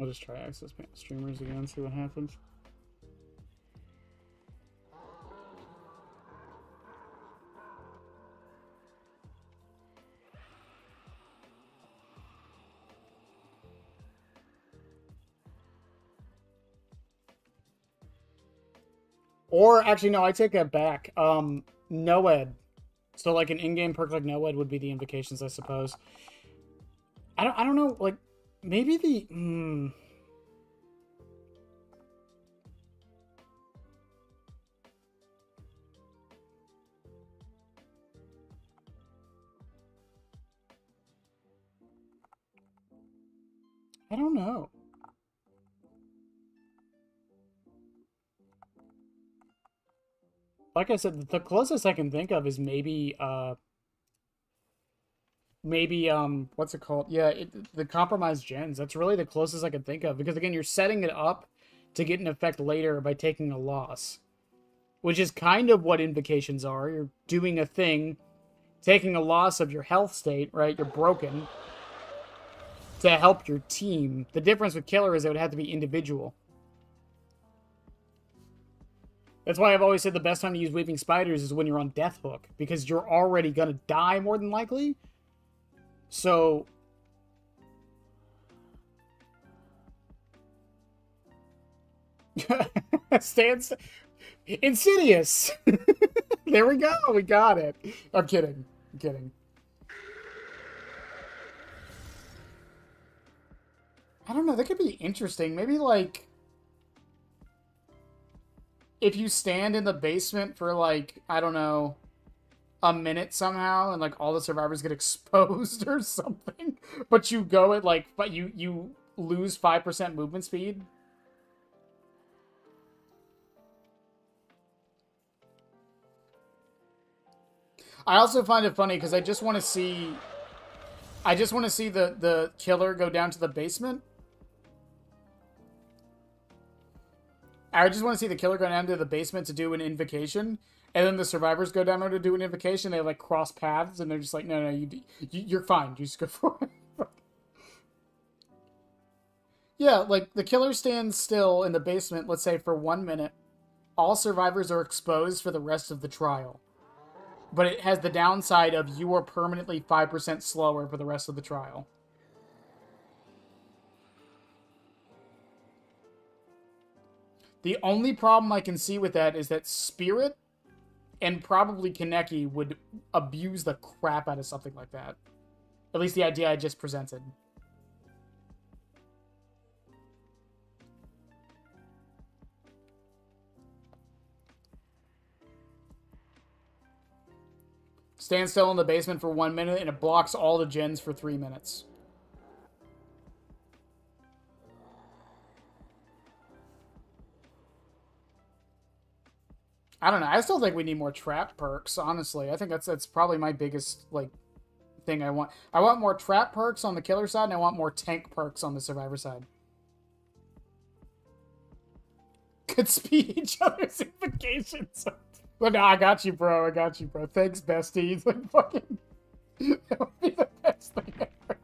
I'll just try access streamers again, see what happens. Or, actually, no, I take that back. NOED. So, like, an in-game perk like NOED would be the invocations, I suppose. I don't know, like, maybe the... I don't know. Like I said, the closest I can think of is maybe what's it called? Yeah, the compromised gens. That's really the closest I can think of, because again, you're setting it up to get an effect later by taking a loss, which is kind of what invocations are. You're doing a thing, taking a loss of your health state, right? You're broken, to help your team. The difference with killer is it would have to be individual. That's why I've always said the best time to use weeping spiders is when you're on death hook, because you're already gonna die more than likely. So stands Insidious. There we go. We got it. I'm kidding. I'm kidding. I don't know. That could be interesting. Maybe like if you stand in the basement for like, I don't know, a minute somehow, and like all the survivors get exposed or something, but you go at like, but you lose 5% movement speed. I also find it funny because I just want to see the killer go down to the basement. I just want to see the killer go down to the basement to do an invocation, and then the survivors go down there to do an invocation. They like cross paths, and they're just like, no, you're fine. You just go for it. Yeah, like the killer stands still in the basement, let's say for 1 minute. All survivors are exposed for the rest of the trial. But it has the downside of you are permanently 5% slower for the rest of the trial. The only problem I can see with that is that Spirit and probably Kaneki would abuse the crap out of something like that. At least the idea I just presented. Stand still in the basement for 1 minute, and it blocks all the gens for 3 minutes. I don't know. I still think we need more trap perks, honestly. I think that's probably my biggest, like, thing I want. I want more trap perks on the killer side, and I want more tank perks on the survivor side. Could speed each other's invocations. But no, I got you, bro. I got you, bro. Thanks, bestie. Like, fucking... That would be the best thing ever.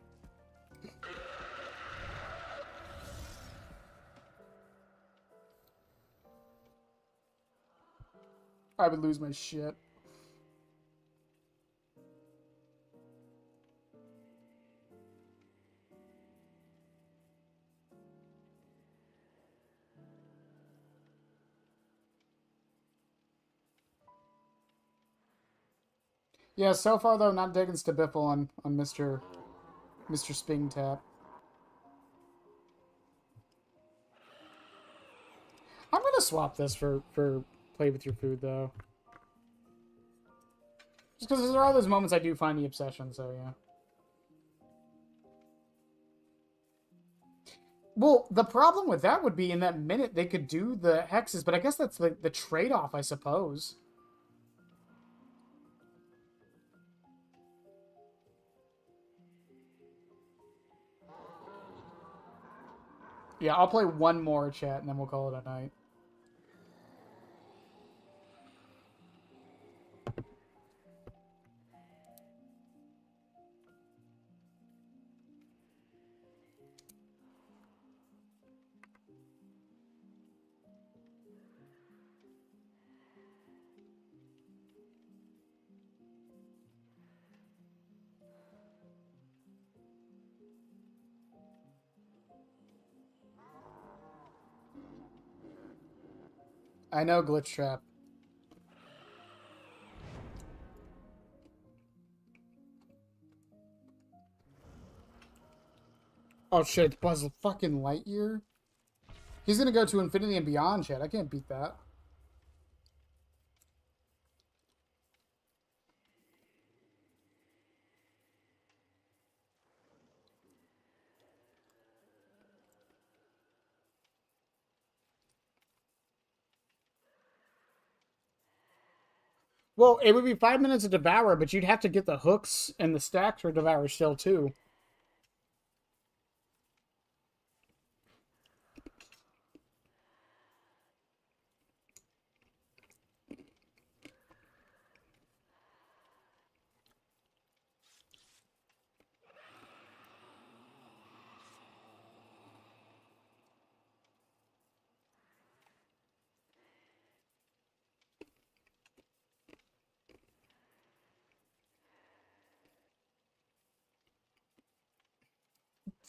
I would lose my shit. Yeah, so far though, not digging STBFL on Mr. Springtrap. I'm gonna swap this for play with your food though. Just because there are those moments I do find the obsession, so yeah. Well, the problem with that would be in that minute they could do the hexes, but I guess that's the trade-off, I suppose. Yeah, I'll play one more, chat, and then we'll call it a night. I know, Glitch Trap. Oh shit, it's Buzz fucking Lightyear? He's gonna go to Infinity and Beyond, chat. I can't beat that. Well, it would be 5 minutes of Devour, but you'd have to get the hooks and the stacks for Devour still, too.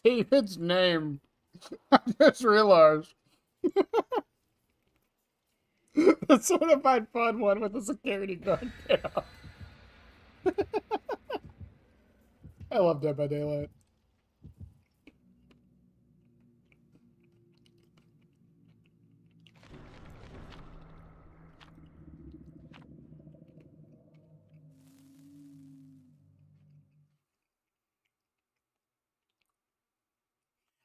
David's name. I just realized. The certified fun one with the security guard payoff. I love Dead by Daylight.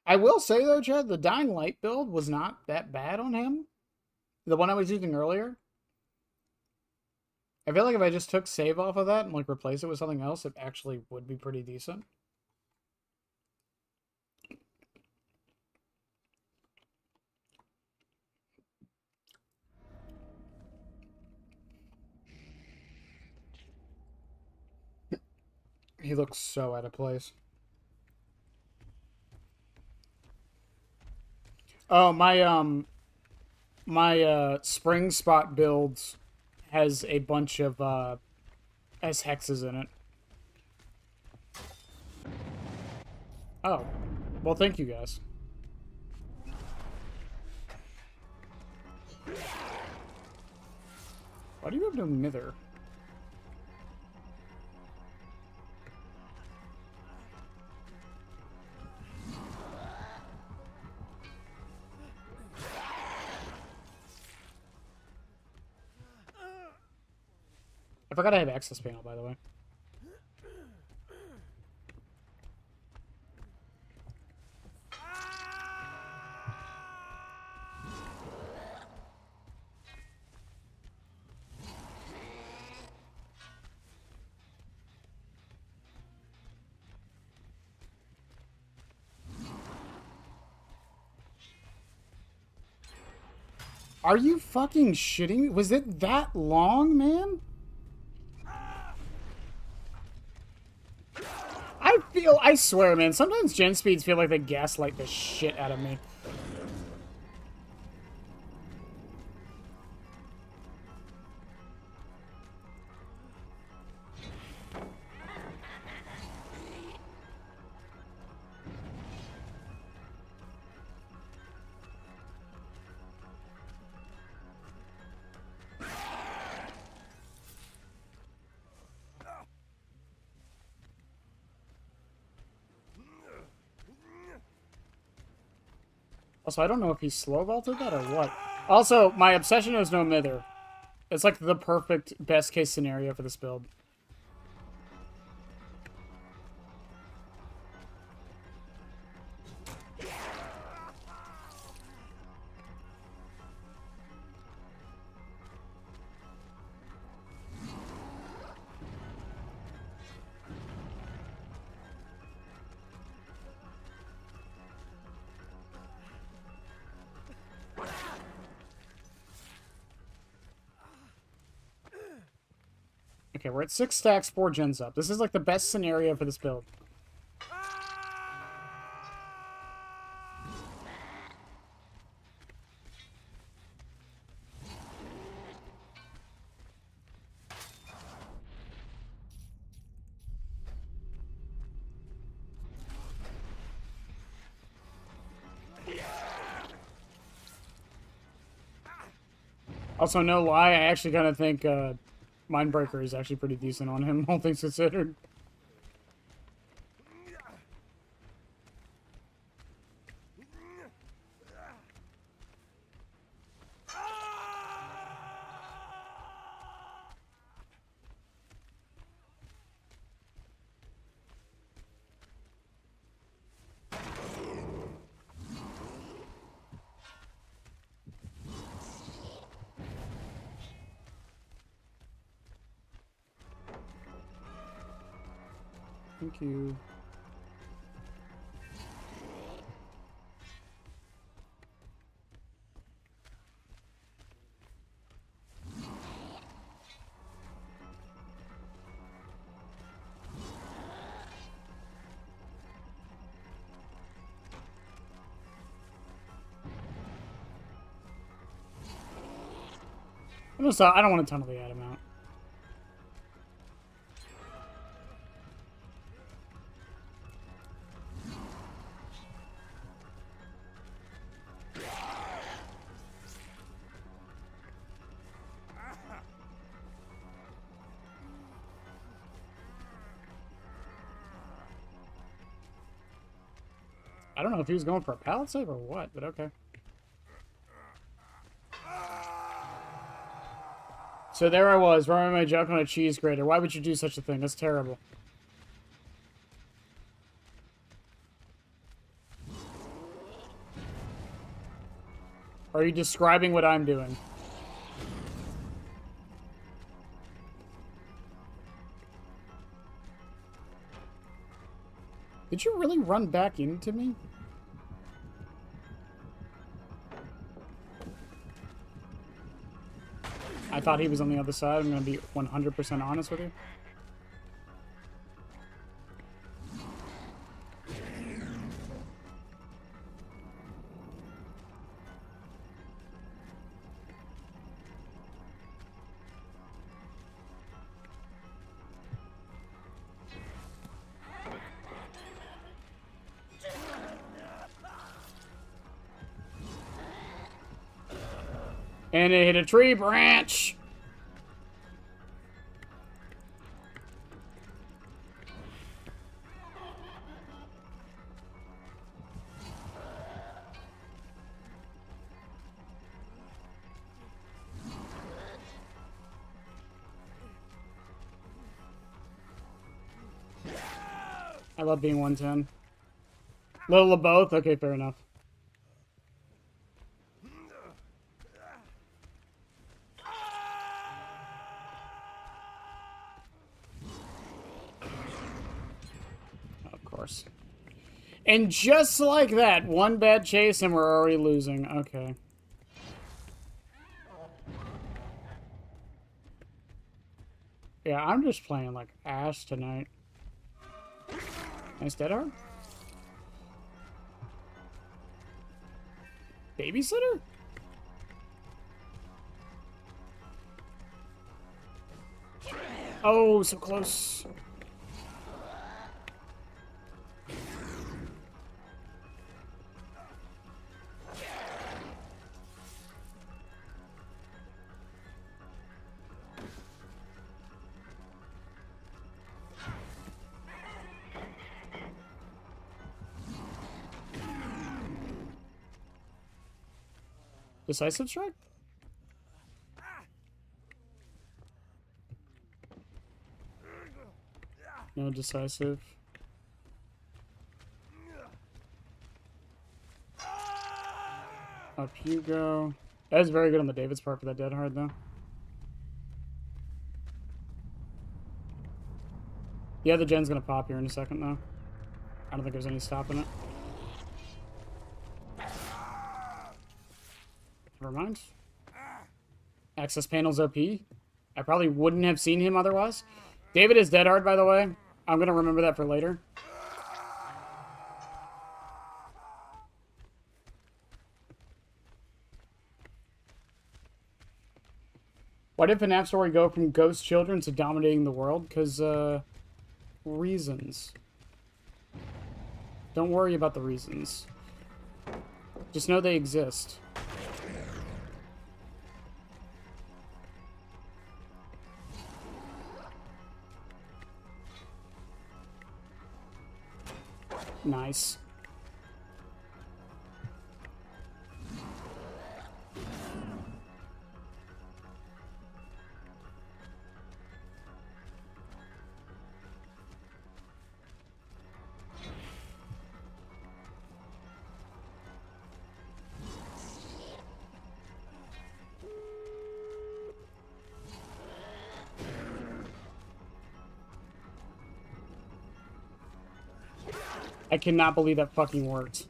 I will say though, Chad, the Dying Light build was not that bad on him. The one I was using earlier. I feel like if I just took save off of that and like replace it with something else, it actually would be pretty decent. He looks so out of place. Oh, my spring spot builds has a bunch of has hexes in it. Oh. Well, thank you guys. Why do you have no mither? I forgot I have access panel, by the way. Are you fucking shitting me? Was it that long, man? I swear, man, sometimes gen speeds feel like they gaslight the shit out of me. Also, I don't know if he slow vaulted that or what. Also, my obsession is no mither. It's like the perfect best case scenario for this build. Okay, we're at 6 stacks, 4 gens up. This is like the best scenario for this build. Also, no lie, I actually kind of think Mindbreaker is actually pretty decent on him, all things considered. Thank you. I don't want to tunnel the item out. I don't know if he was going for a pallet save or what, but okay. So there I was, running my junk on a cheese grater. Why would you do such a thing? That's terrible. Are you describing what I'm doing? Did you really run back into me? I thought he was on the other side. I'm going to be 100% honest with you. And it hit a tree branch. I love being 110. Little of both? Okay, fair enough. Of course. And just like that, one bad chase and we're already losing. Okay. Yeah, I'm just playing like ass tonight. Nice dead hard. Babysitter? Oh, so close. Decisive strike? No decisive. Up you go. That was very good on the David's part for that dead hard, though. Yeah, the gen's gonna pop here in a second, though. I don't think there's any stopping it. Never mind. Access panel's OP. I probably wouldn't have seen him otherwise. David is dead hard, by the way. I'm gonna remember that for later. Why did FNAF Story go from ghost children to dominating the world? Because, reasons. Don't worry about the reasons. Just know they exist. Nice. I cannot believe that fucking worked.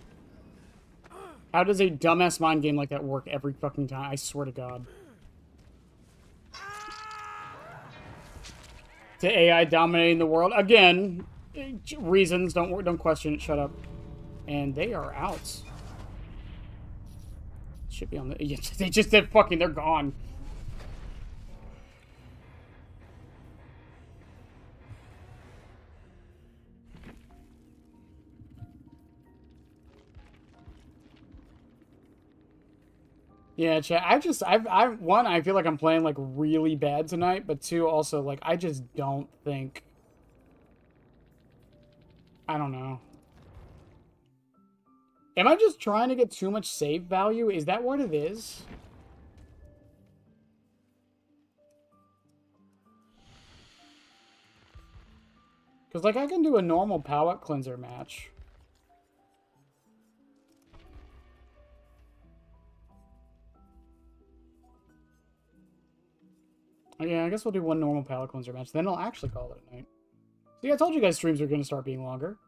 How does a dumbass mind game like that work every fucking time? I swear to God. To AI dominating the world. Again, reasons, don't question it, shut up. And they are out. Should be on the... Yeah, they just did fucking... They're gone. Yeah, chat. One, I feel like I'm playing, like, really bad tonight. But two, also, like, I just don't think... I don't know. Am I just trying to get too much save value? Is that what it is? Because, like, I can do a normal palette cleanser match. Yeah, I guess we'll do one normal palette cleanser match. Then I'll actually call it a night. See, I told you guys streams are going to start being longer.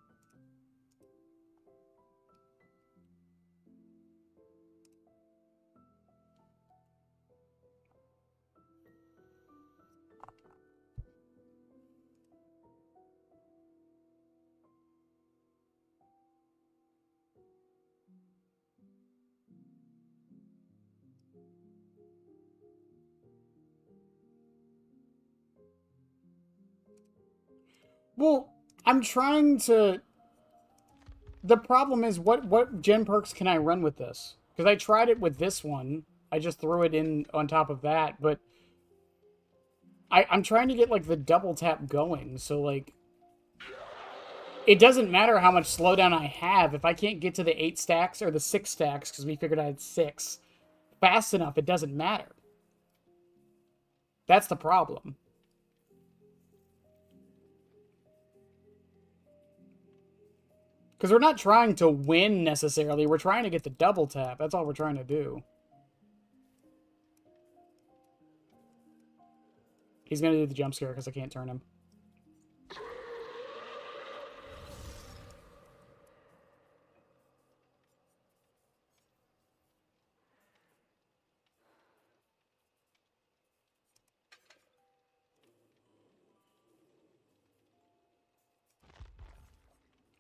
Well, I'm trying to... The problem is, what gen perks can I run with this? Because I tried it with this one. I just threw it in on top of that, but... I'm trying to get, like, the double tap going, so, like... It doesn't matter how much slowdown I have. If I can't get to the 8 stacks or the 6 stacks, because we figured I had 6, fast enough, it doesn't matter. That's the problem. Because we're not trying to win, necessarily. We're trying to get the double tap. That's all we're trying to do. He's going to do the jump scare because I can't turn him.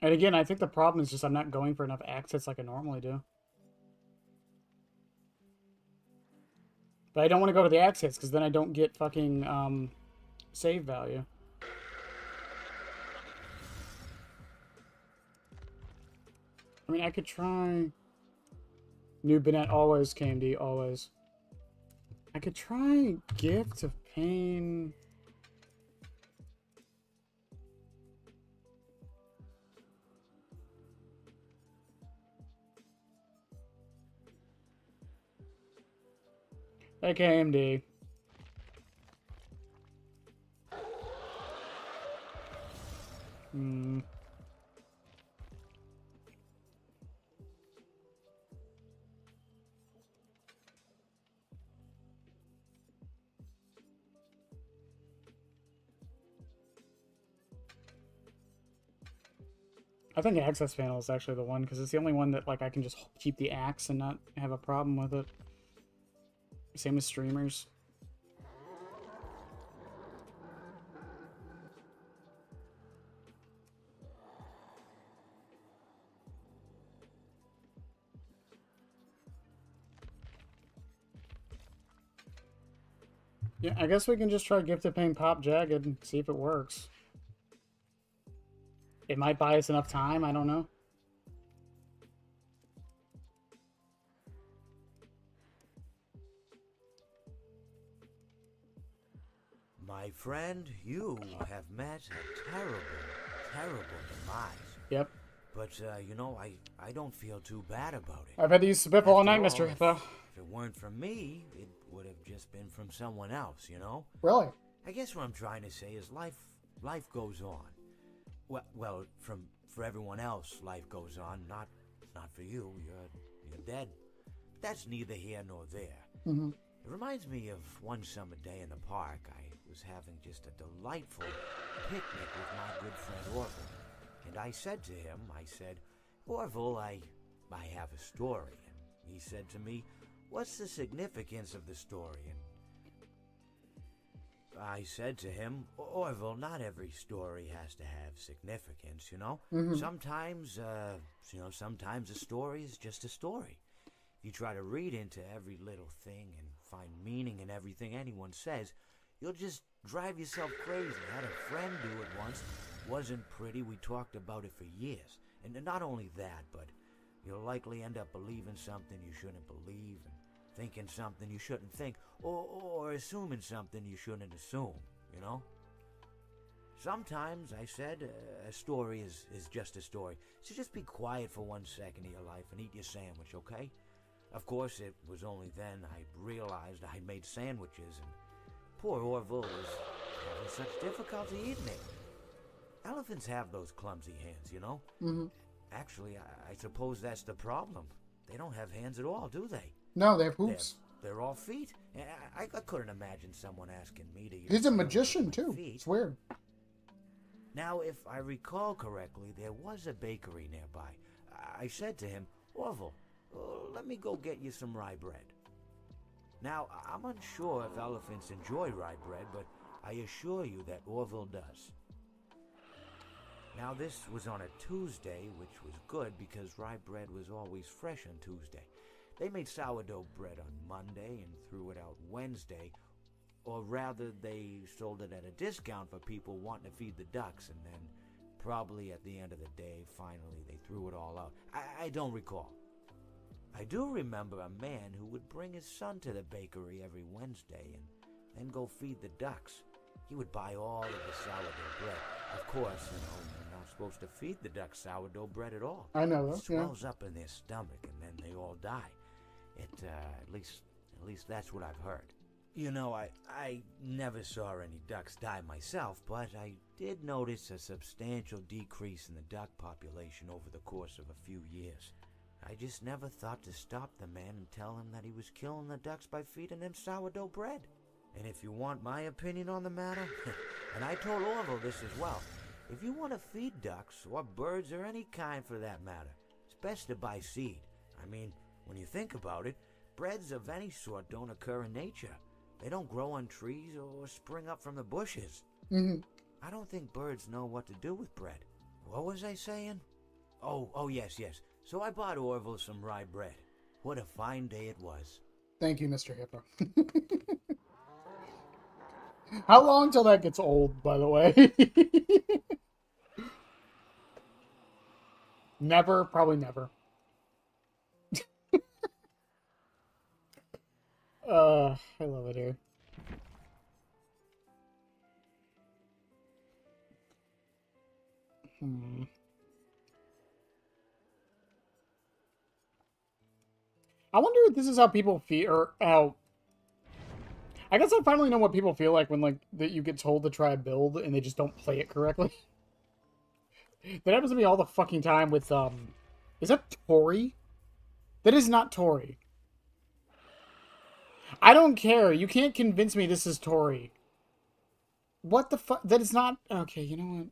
And again, I think the problem is just I'm not going for enough access like I normally do. But I don't want to go to the access because then I don't get fucking save value. I mean, I could try... New Bennett, always, KMD, always. I could try Gift of Pain... Like AMD. I think Access Panel is actually the one, because it's the only one that, like, I can just keep the axe and not have a problem with it. Same with streamers. Yeah, I guess we can just try Gifted Pain Pop Jagged and see if it works. It might buy us enough time, I don't know. My friend, you have met a terrible, terrible demise. Yep. But, you know, I don't feel too bad about it. I've had to use STBFL all night, Mr. Hippo. If it weren't from me, it would have just been from someone else, you know? Really? I guess what I'm trying to say is life goes on. Well, for everyone else, life goes on. Not for you. You're dead. That's neither here nor there. Mm-hmm. It reminds me of one summer day in the park. I was having just a delightful picnic with my good friend Orville. And I said to him, I said, Orville, I have a story. And he said to me, what's the significance of the story? And I said to him, Orville, not every story has to have significance, you know? Sometimes, sometimes a story is just a story. If you try to read into every little thing and find meaning in everything anyone says, you'll just drive yourself crazy. I had a friend do it once. Wasn't pretty. We talked about it for years. And not only that, but you'll likely end up believing something you shouldn't believe, and thinking something you shouldn't think, or assuming something you shouldn't assume, you know? Sometimes, I said, a story is just a story. So just be quiet for 1 second of your life and eat your sandwich, okay? Of course, it was only then I realized I made sandwiches, and poor Orville was having such difficulty eating it. Elephants have those clumsy hands, you know? Actually, I suppose that's the problem. They don't have hands at all, do they? No, they have hooves. They're all feet. I couldn't imagine someone asking me to use... He's a magician, too. Feet. It's weird. Now, if I recall correctly, there was a bakery nearby. I said to him, Orville, let me go get you some rye bread. Now, I'm unsure if elephants enjoy rye bread, but I assure you that Orville does. Now, this was on a Tuesday, which was good because rye bread was always fresh on Tuesday. They made sourdough bread on Monday and threw it out Wednesday, or rather, they sold it at a discount for people wanting to feed the ducks, and then probably at the end of the day, finally, they threw it all out. I don't recall. I do remember a man who would bring his son to the bakery every Wednesday and then go feed the ducks. He would buy all of the sourdough bread. Of course, you're not supposed to feed the ducks sourdough bread at all. I know that. It swells up in their stomach and then they all die. At least that's what I've heard. You know, I never saw any ducks die myself, but I did notice a substantial decrease in the duck population over the course of a few years. I just never thought to stop the man and tell him that he was killing the ducks by feeding them sourdough bread. And if you want my opinion on the matter, and I told Orville this as well, if you want to feed ducks, or birds, or any kind for that matter, it's best to buy seed. I mean, when you think about it, breads of any sort don't occur in nature. They don't grow on trees or spring up from the bushes. I don't think birds know what to do with bread. What was I saying? Oh, yes. So I bought Orville some rye bread. What a fine day it was. Thank you, Mr. Hippo. How long till that gets old, by the way? Never, probably never. I love it here. I wonder if this is how people feel, or how... I guess I finally know what people feel like when, like, that you get told to try a build and they just don't play it correctly. That happens to me all the fucking time with, is that Tori? That is not Tori. I don't care. You can't convince me this is Tori. What the fuck? That is not... Okay, you know what?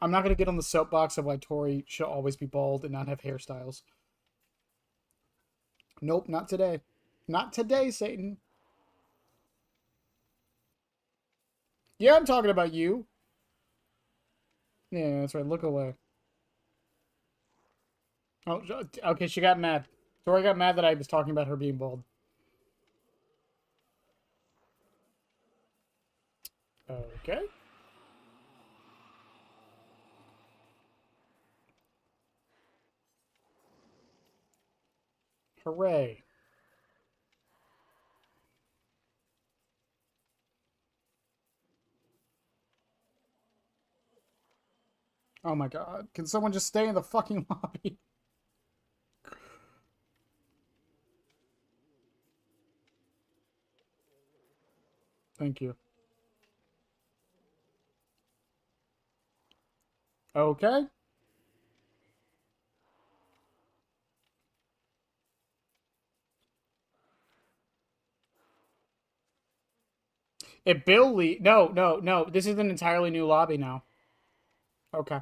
I'm not going to get on the soapbox of why Tori should always be bald and not have hairstyles. Nope, not today. Not today, Satan. Yeah, I'm talking about you. Yeah, that's right. Look away. Oh, okay, she got mad. Tori got mad that I was talking about her being bald. Okay. Hooray. Oh my god. Can someone just stay in the fucking lobby? Thank you. Okay. If Bill Lee... No. This is an entirely new lobby now. Okay.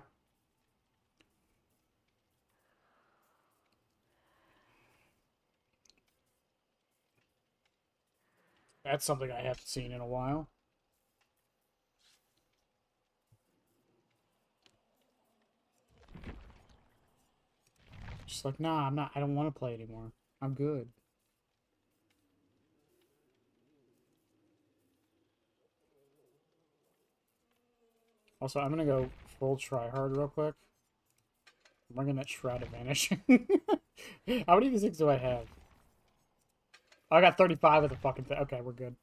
That's something I haven't seen in a while. Just like, nah, I'm not. I don't want to play anymore. I'm good. Also, I'm gonna go full try hard real quick. I'm bringing that Shroud of Vanishing. How many of these things do I have? Oh, I got 35 of the fucking thing. Okay, we're good.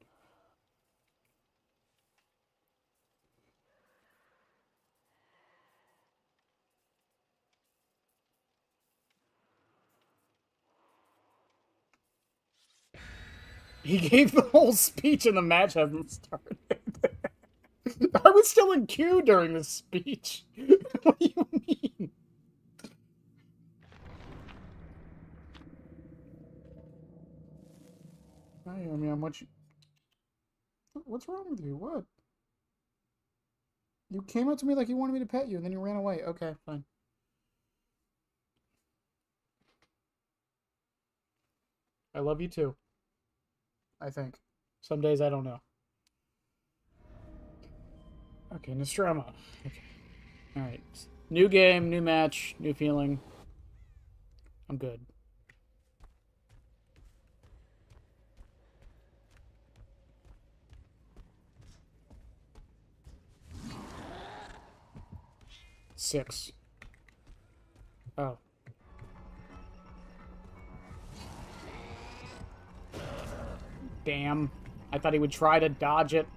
He gave the whole speech and the match hasn't started. I was still in queue during the speech. What do you mean? I mean, I'm what you... What's wrong with you? What? You came up to me like you wanted me to pet you, and then you ran away. Okay, fine. I love you too. I think. Some days I don't know. Okay, Nostromo. Okay. Alright. New game, new match, new feeling. I'm good. Six. Oh. Damn. I thought he would try to dodge it.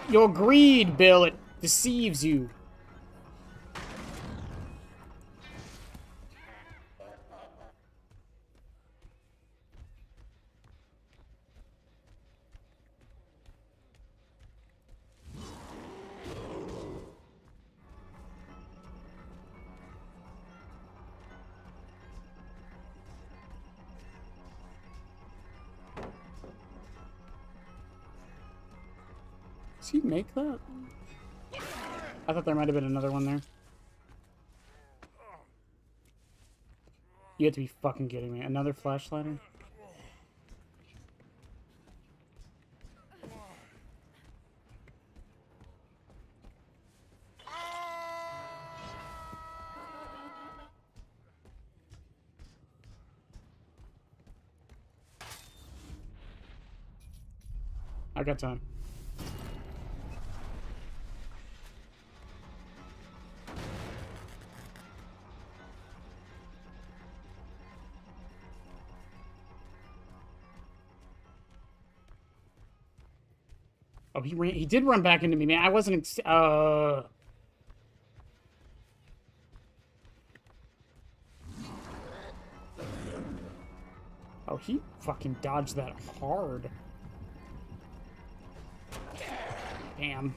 Your greed, Bill, it deceives you. Does he make that? I thought there might have been another one there. You have to be fucking kidding me. Another flashlighter? I got time. Oh, he did run back into me, man. I wasn't Oh, he fucking dodged that hard. Damn.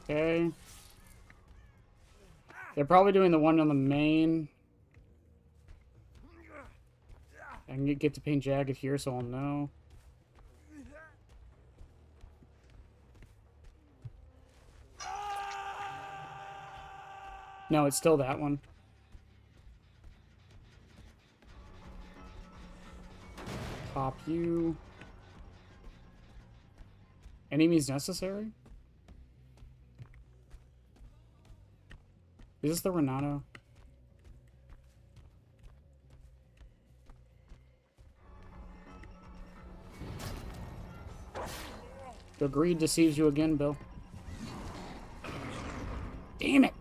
Okay. They're probably doing the one on the main. I can get to paint Jagged here, so I'll know. No, it's still that one. Pop you. Any means necessary? Is this the Renato? The greed deceives you again, Bill. Damn it!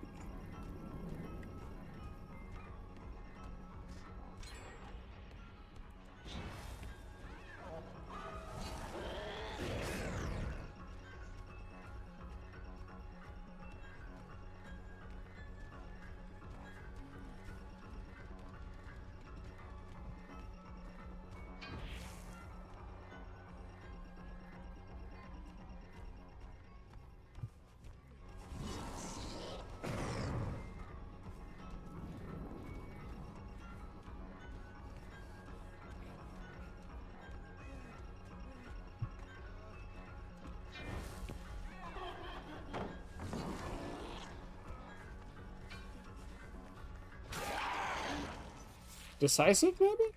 Decisive, maybe?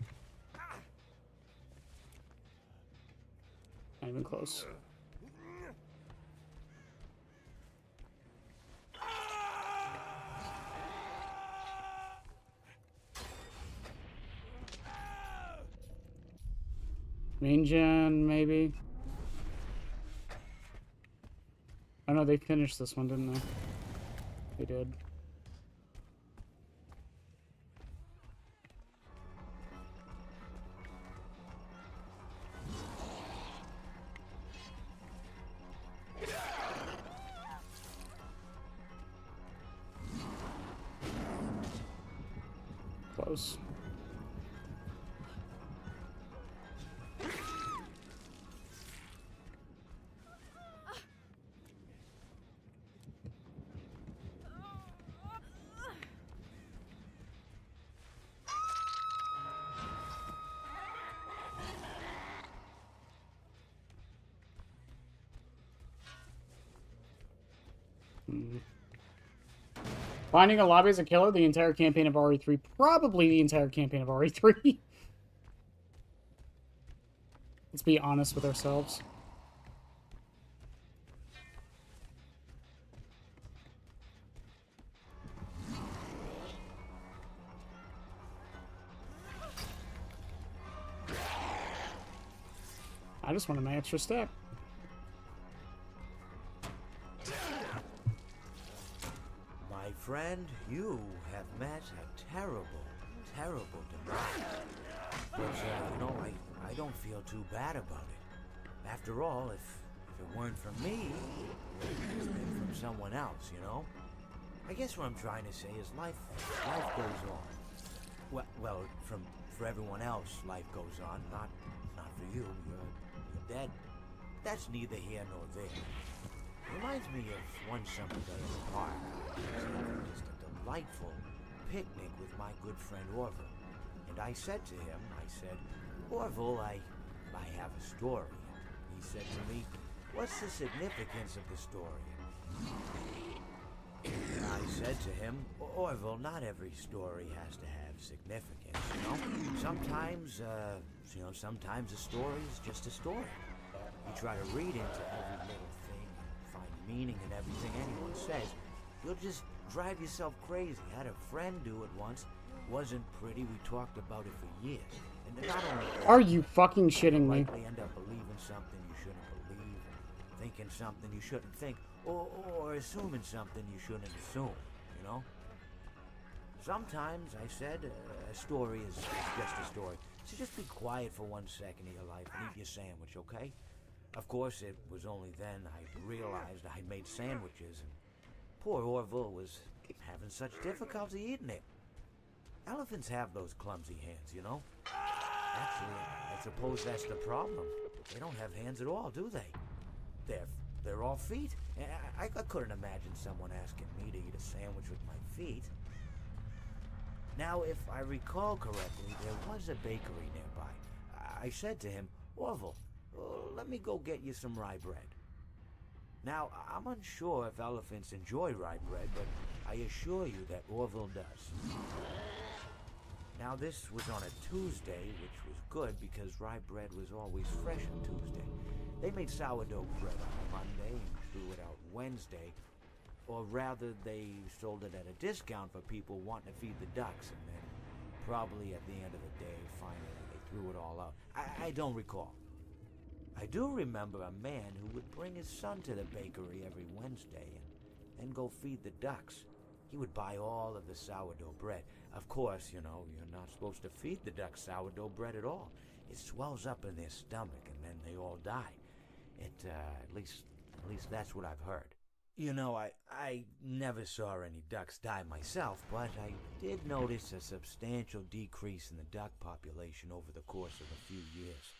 Not even close. Main gen, maybe? Oh no, they finished this one, didn't they? They did. Close. Finding a lobby as a killer, the entire campaign of RE3. Probably the entire campaign of RE3. Let's be honest with ourselves. I just wanted my extra step. My friend, you have met a terrible, terrible demise. But, you know, I don't feel too bad about it. After all, if it weren't for me, it would have been from someone else, you know? I guess what I'm trying to say is life goes on. Well, for everyone else, life goes on, not for you. You're dead. That's neither here nor there. Reminds me of one summer day in the park. I was having just a delightful picnic with my good friend Orville. And I said to him, Orville, I have a story. He said to me, what's the significance of the story? I said to him, Orville, not every story has to have significance, you know? Sometimes a story is just a story. You try to read into every little thing and find meaning in everything anyone says, you'll just drive yourself crazy. I had a friend do it once. Wasn't pretty. We talked about it for years. And not only that, Are you fucking shitting me? likely end up believing something you shouldn't believe, thinking something you shouldn't think, or assuming something you shouldn't assume, you know? Sometimes, I said, a story is just a story. So just be quiet for 1 second of your life and eat your sandwich, okay? Of course, it was only then I realized I'd made sandwiches, and poor Orville was having such difficulty eating it. Elephants have those clumsy hands, you know? Actually, I suppose that's the problem. They don't have hands at all, do they? They're all feet. I couldn't imagine someone asking me to eat a sandwich with my feet. Now, if I recall correctly, there was a bakery nearby. I said to him, Orville, let me go get you some rye bread. Now, I'm unsure if elephants enjoy rye bread, but I assure you that Orville does. Now, this was on a Tuesday, which was good because rye bread was always fresh on Tuesday. They made sourdough bread on Monday and threw it out Wednesday. Or rather, they sold it at a discount for people wanting to feed the ducks, and then probably at the end of the day, finally, they threw it all out. I don't recall. I do remember a man who would bring his son to the bakery every Wednesday and then go feed the ducks. He would buy all of the sourdough bread. Of course, you know, you're not supposed to feed the ducks sourdough bread at all. It swells up in their stomach and then they all die. At least that's what I've heard. You know, I never saw any ducks die myself, but I did notice a substantial decrease in the duck population over the course of a few years.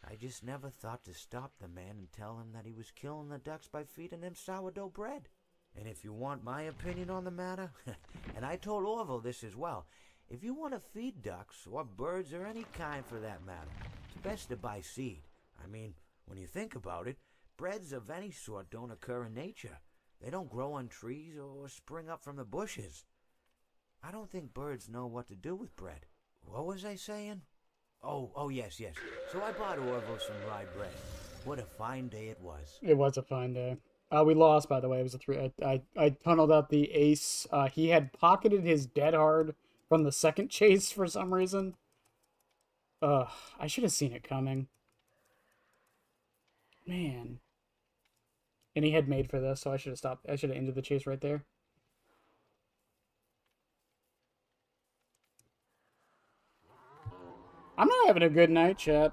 I just never thought to stop the man and tell him that he was killing the ducks by feeding them sourdough bread. And if you want my opinion on the matter, and I told Orville this as well, if you want to feed ducks, or birds, or any kind for that matter, it's best to buy seed. I mean, when you think about it, breads of any sort don't occur in nature. They don't grow on trees or spring up from the bushes. I don't think birds know what to do with bread. What was I saying? Oh, yes. So I bought Orville some rye bread. What a fine day it was. It was a fine day. We lost, by the way. It was a 3. I tunneled out the ace. He had pocketed his dead hard from the second chase for some reason. I should have seen it coming. Man. And he had made for this, so I should have stopped. I should have ended the chase right there. I'm not having a good night, chat.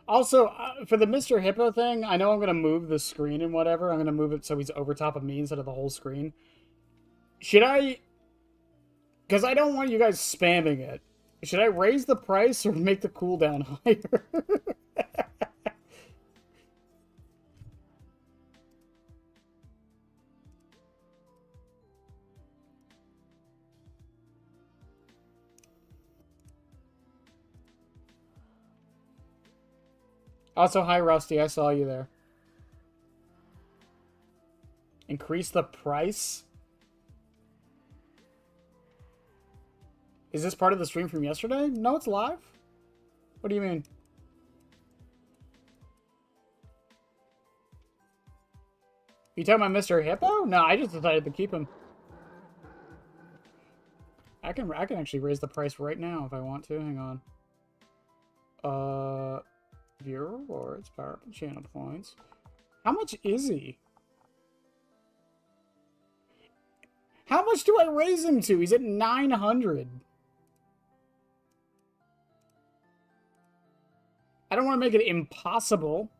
Also, for the Mr. Hippo thing, I know I'm going to move the screen and whatever. I'm going to move it so he's over top of me instead of the whole screen. Should I... Because I don't want you guys spamming it. Should I raise the price or make the cooldown higher? Also, hi, Rusty. I saw you there. Increase the price? Is this part of the stream from yesterday? No, it's live. What do you mean? You talking about Mr. Hippo? No, I just decided to keep him. I can actually raise the price right now if I want to. Hang on. Viewer rewards, power up and channel points. How much is he? How much do I raise him to? He's at 900. I don't want to make it impossible.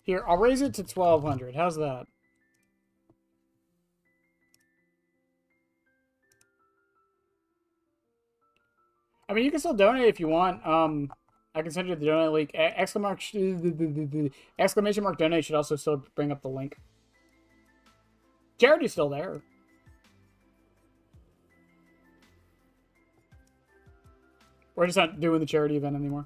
Here, I'll raise it to 1200. How's that? I mean, you can still donate if you want. I can send you the donate link. Exclamation mark donate should also still bring up the link. Charity's still there. We're just not doing the charity event anymore.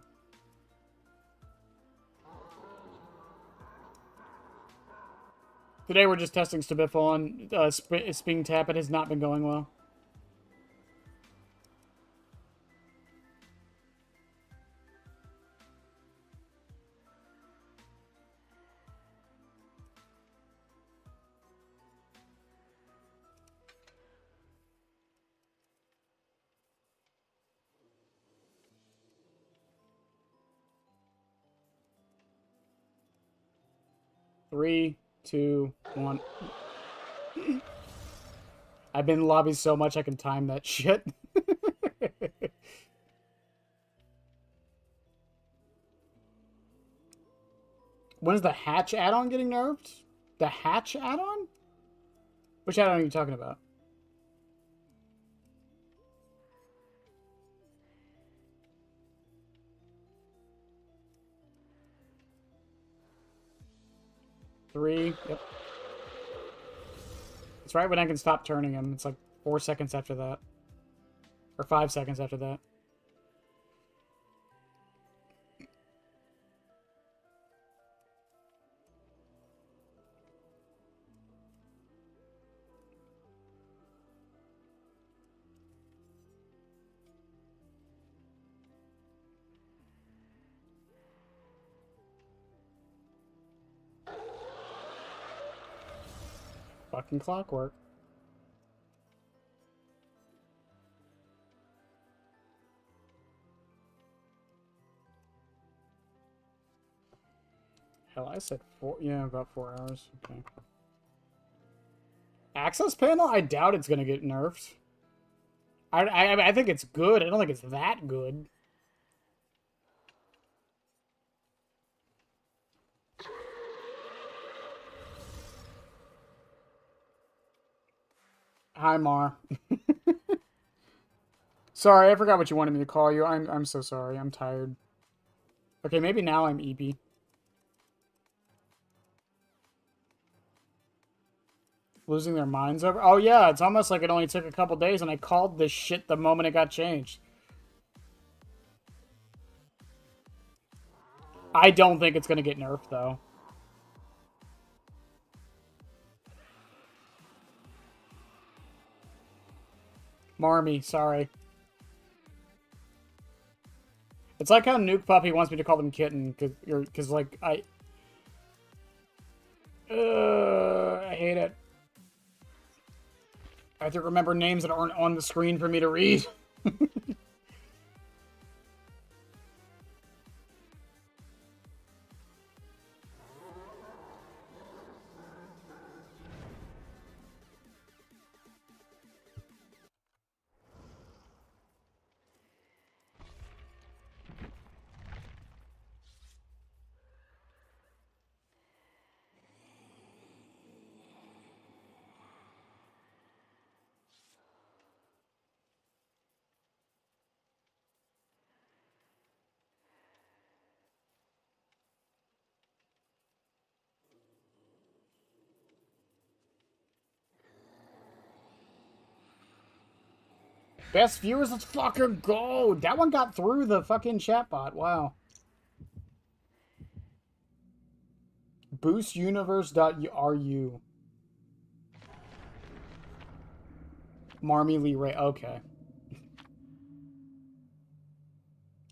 Today we're just testing STBFL on springtrap. It has not been going well. Three, 2, 1. I've been in lobbies so much I can time that shit. When is the hatch add-on getting nerfed? The hatch add-on? Which add-on are you talking about? Three. Yep. It's right when I can stop turning him. It's like 4 seconds after that. Or 5 seconds after that. Fucking clockwork. Hell, I said 4. Yeah, about 4 hours. Okay. Access panel? I doubt it's gonna get nerfed. I think it's good. I don't think it's that good. Hi, Mar. Sorry, I forgot what you wanted me to call you. I'm so sorry. I'm tired. Okay, maybe now I'm EP. Losing their minds over? Oh yeah, it's almost like it only took a couple days and I called this shit the moment it got changed. I don't think it's gonna get nerfed though. Marmy, sorry. It's like how Nuke Puppy wants me to call them Kitten, cause like, I hate it. I have to remember names that aren't on the screen for me to read. Best viewers, let's fucking go! That one got through the fucking chatbot. Wow. Boostuniverse.ru. Marmy Lee Ray. Okay.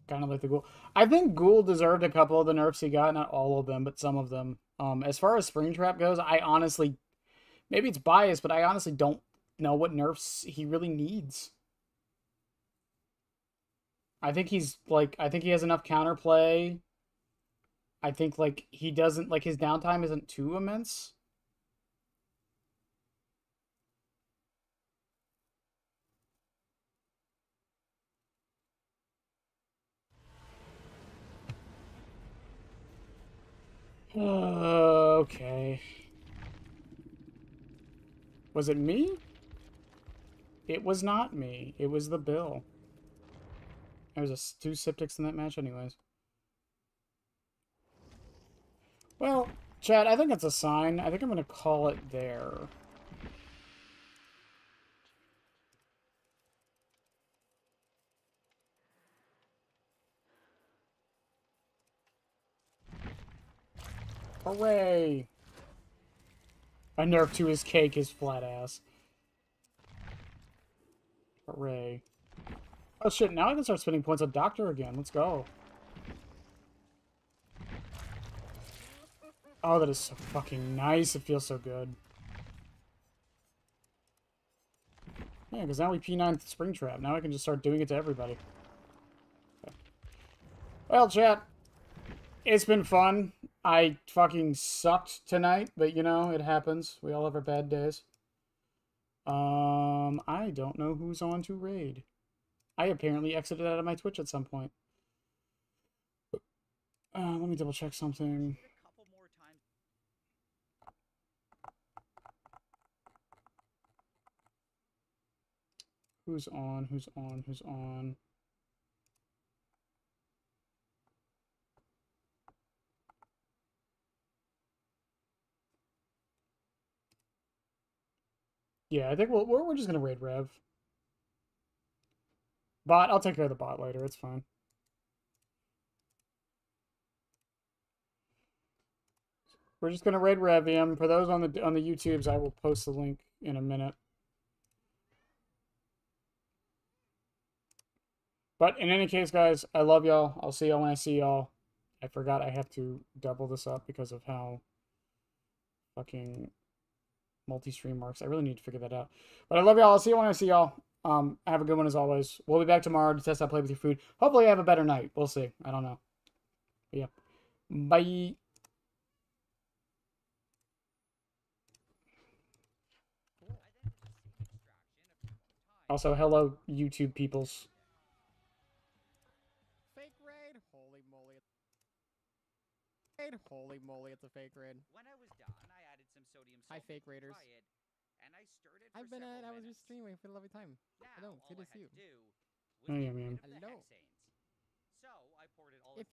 Kind of like the Ghoul. I think Ghoul deserved a couple of the nerfs he got. Not all of them, but some of them. As far as Springtrap goes, I honestly... Maybe it's biased, but I honestly don't know what nerfs he really needs. I think he's, like... I think he has enough counterplay. I think, like, he doesn't... Like, his downtime isn't too immense. Okay. Was it me? It was not me. It was the bill. There was two Siptics in that match anyways. Well, Chad, I think it's a sign. I think I'm going to call it there. Hooray! A nerf to his cake, his flat ass. Hooray. Oh shit, now I can start spending points on Doctor again. Let's go. Oh, that is so fucking nice. It feels so good. Yeah, because now we P9 Springtrap. Now I can just start doing it to everybody. Okay. Well, chat. It's been fun. I fucking sucked tonight, but you know, it happens. We all have our bad days. I don't know who's on to raid. I apparently exited out of my Twitch at some point. Let me double check something. Who's on? Who's on? Who's on? Yeah, I think we're just gonna raid Rev. Bot, I'll take care of the bot later. It's fine. We're just gonna raid Revium. For those on the YouTubes, I will post the link in a minute. But in any case, guys, I love y'all. I'll see y'all when I see y'all. I forgot I have to double this up because of how fucking multi-stream works. I really need to figure that out. But I love y'all. I'll see you when I see y'all. Have a good one as always. We'll be back tomorrow to test out Play With Your Food. Hopefully I have a better night. We'll see. I don't know. But yeah. Bye. Also, hello, YouTube peoples. Fake raid? Holy moly. Holy moly, it's a fake raid. When I was done, I added some sodium Hi, sulfate fake raiders. to it, and I stirred it for I've been several I was minutes. just streaming for a lovely time. Now, Hello, all good I to see had you. to do was Hey, get rid man. of the Hello. hexanes. So I poured it all If